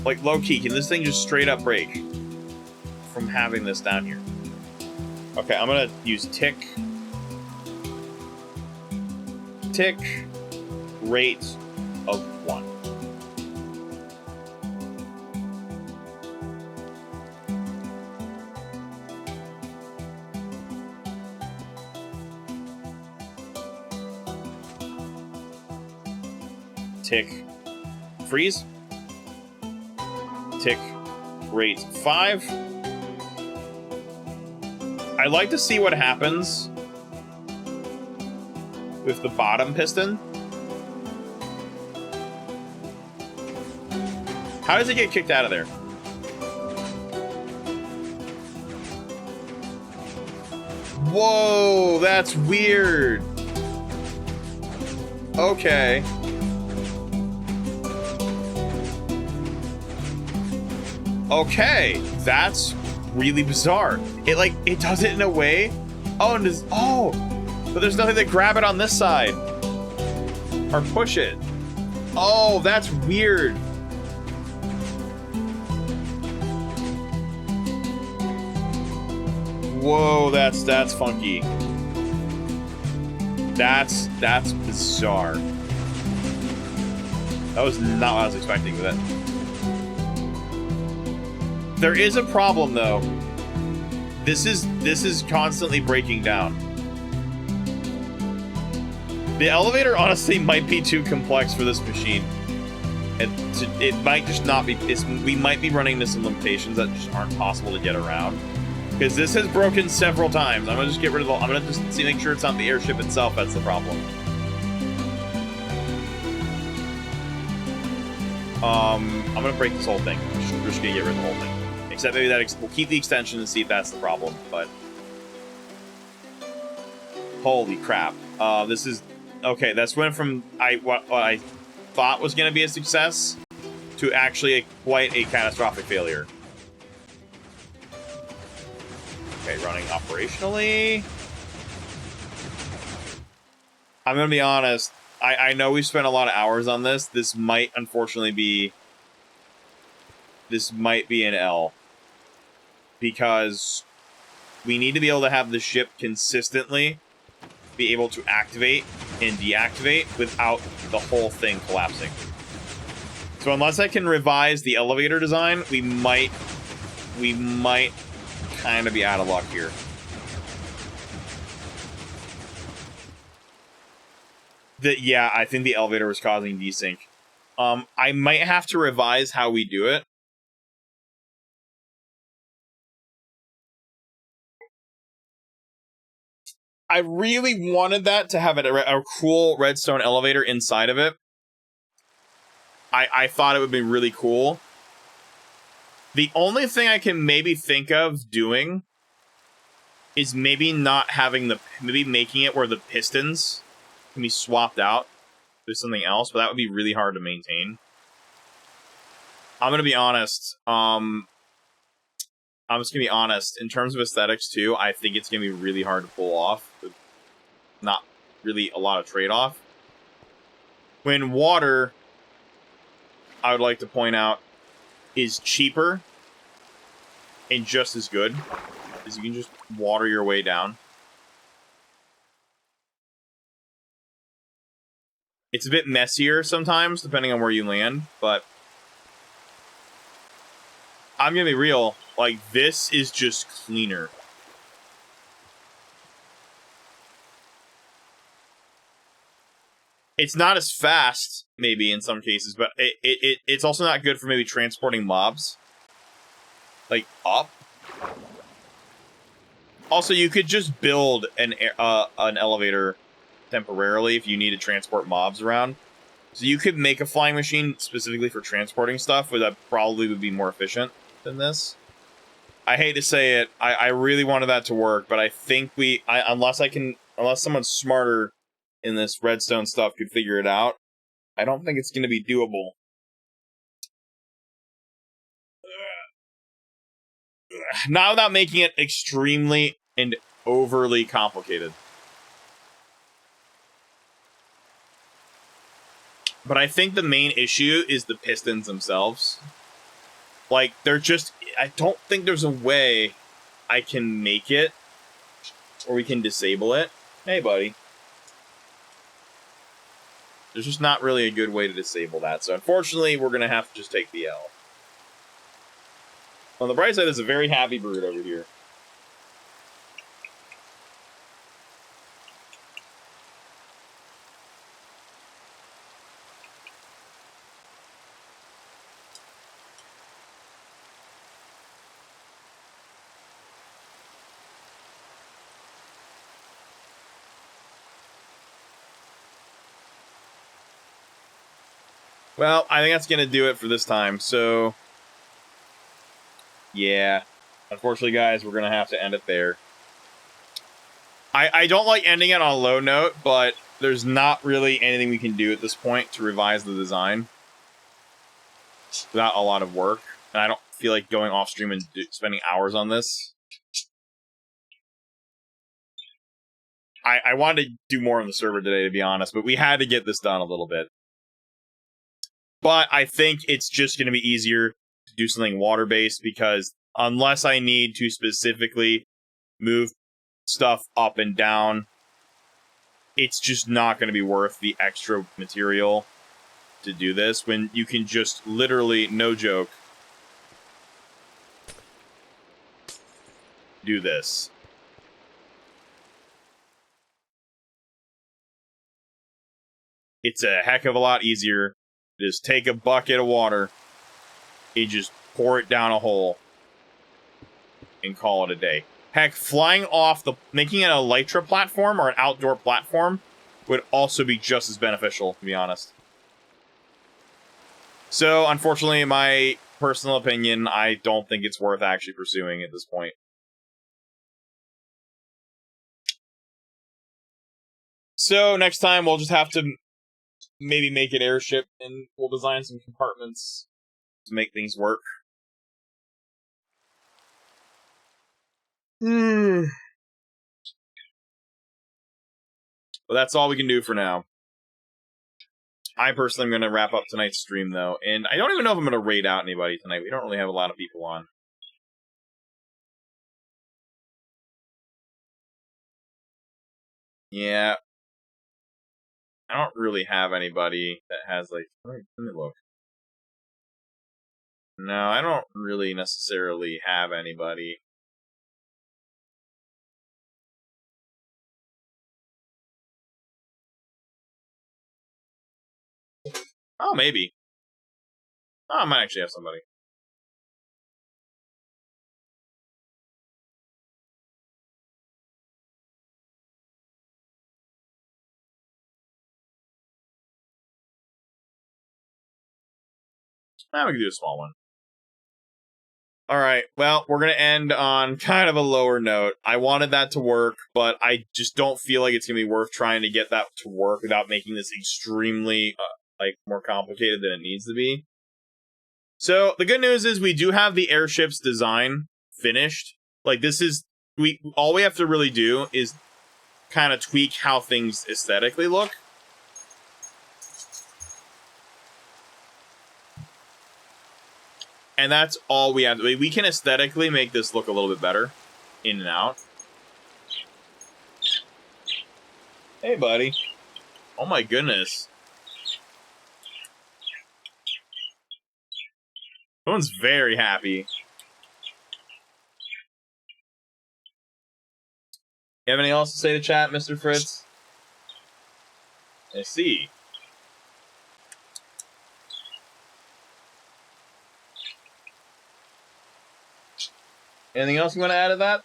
Like, low-key, can this thing just straight up break from having this down here? Okay, I'm gonna use tick rate of 1. Tick freeze. Tick rate 5. I'd like to see what happens with the bottom piston. How does it get kicked out of there? Whoa, that's weird. Okay. Okay, that's really bizarre. It does it in a way. Oh, and but there's nothing to grab it on this side or push it. Oh, that's weird. Whoa, that's funky. That's bizarre. That was not what I was expecting with it. There is a problem though. This is constantly breaking down. The elevator honestly might be too complex for this machine. It might just not be. We might be running into some limitations that just aren't possible to get around. Because this has broken several times. I'm gonna just get rid of I'm gonna just make sure it's not the airship itself that's the problem. I'm gonna break this whole thing. We're just gonna get rid of the whole thing. Except maybe we'll keep the extension and see if that's the problem, but... Holy crap. This is... Okay, that's went from what I thought was going to be a success to actually quite a catastrophic failure. Okay, running operationally. I'm going to be honest. I know we've spent a lot of hours on this. This might, unfortunately, be... This might be an L. Because we need to be able to have the ship consistently be able to activate and deactivate without the whole thing collapsing. So unless I can revise the elevator design, we might kind of be out of luck here. Yeah, I think the elevator was causing desync. I might have to revise how we do it. I really wanted that to have a cool redstone elevator inside of it. I thought it would be really cool. The only thing I can maybe think of doing is maybe not having maybe making it where the pistons can be swapped out with something else, but that would be really hard to maintain. I'm gonna be honest. I'm just gonna be honest. In terms of aesthetics too, I think it's gonna be really hard to pull off. With not really a lot of trade-off. When water, I would like to point out, is cheaper and just as good, because you can just water your way down. It's a bit messier sometimes, depending on where you land, but I'm gonna be real. Like, this is just cleaner. It's not as fast, maybe, in some cases, but it's also not good for maybe transporting mobs. Like, up. Also, you could just build an elevator temporarily if you need to transport mobs around. So you could make a flying machine specifically for transporting stuff, but that probably would be more efficient than this. I hate to say it, I really wanted that to work, but I think unless someone's smarter in this redstone stuff could figure it out. I don't think it's going to be doable. Not without making it extremely and overly complicated. But I think the main issue is the pistons themselves. Like, they're just... I don't think there's a way I can make it, or we can disable it. Hey, buddy. There's just not really a good way to disable that. So, unfortunately, we're going to have to just take the L. On the bright side, there's a very happy bird over here. Well, I think that's going to do it for this time, so... Yeah. Unfortunately, guys, we're going to have to end it there. I don't like ending it on a low note, but there's not really anything we can do at this point to revise the design without a lot of work. And I don't feel like going off stream and spending hours on this. I wanted to do more on the server today, to be honest, but we had to get this done a little bit. But I think it's just going to be easier to do something water-based, because unless I need to specifically move stuff up and down, it's just not going to be worth the extra material to do this, when you can just literally, no joke, do this. It's a heck of a lot easier. Just take a bucket of water, you just pour it down a hole, and call it a day. Heck, flying off making it a Elytra platform or an outdoor platform would also be just as beneficial, to be honest. So, unfortunately, in my personal opinion, I don't think it's worth actually pursuing at this point. So, next time we'll just have to maybe make an airship, and we'll design some compartments to make things work. But that's all we can do for now. I personally am going to wrap up tonight's stream, though, and I don't even know if I'm going to raid out anybody tonight. We don't really have a lot of people on. Yeah. I don't really have anybody that has, like... Let me look. No, I don't really necessarily have anybody. Oh, maybe. Oh, I might actually have somebody. We can do a small one. Alright, well, we're going to end on kind of a lower note. I wanted that to work, but I just don't feel like it's going to be worth trying to get that to work without making this extremely, more complicated than it needs to be. So, the good news is we do have the airship's design finished. Like, this is... all we have to really do is kind of tweak how things aesthetically look. And that's all we have to do. We can aesthetically make this look a little bit better. In and out. Hey, buddy. Oh my goodness. Someone's very happy. You have anything else to say to chat, Mr. Fritz? I see. Anything else you want to add to that?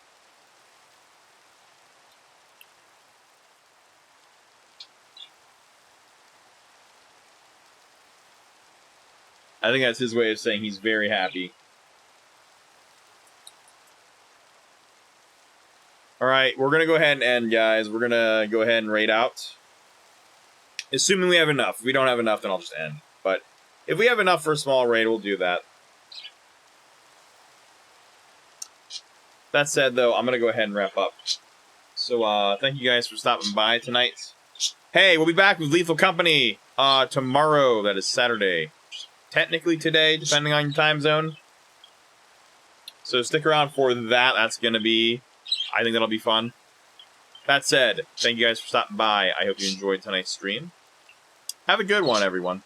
I think that's his way of saying he's very happy. Alright, we're going to go ahead and end, guys. We're going to go ahead and raid out. Assuming we have enough. If we don't have enough, then I'll just end. But if we have enough for a small raid, we'll do that. That said, though, I'm going to go ahead and wrap up. So, thank you guys for stopping by tonight. Hey, we'll be back with Lethal Company tomorrow. That is Saturday. Technically today, depending on your time zone. So stick around for that. That's going to be... I think that'll be fun. That said, thank you guys for stopping by. I hope you enjoyed tonight's stream. Have a good one, everyone.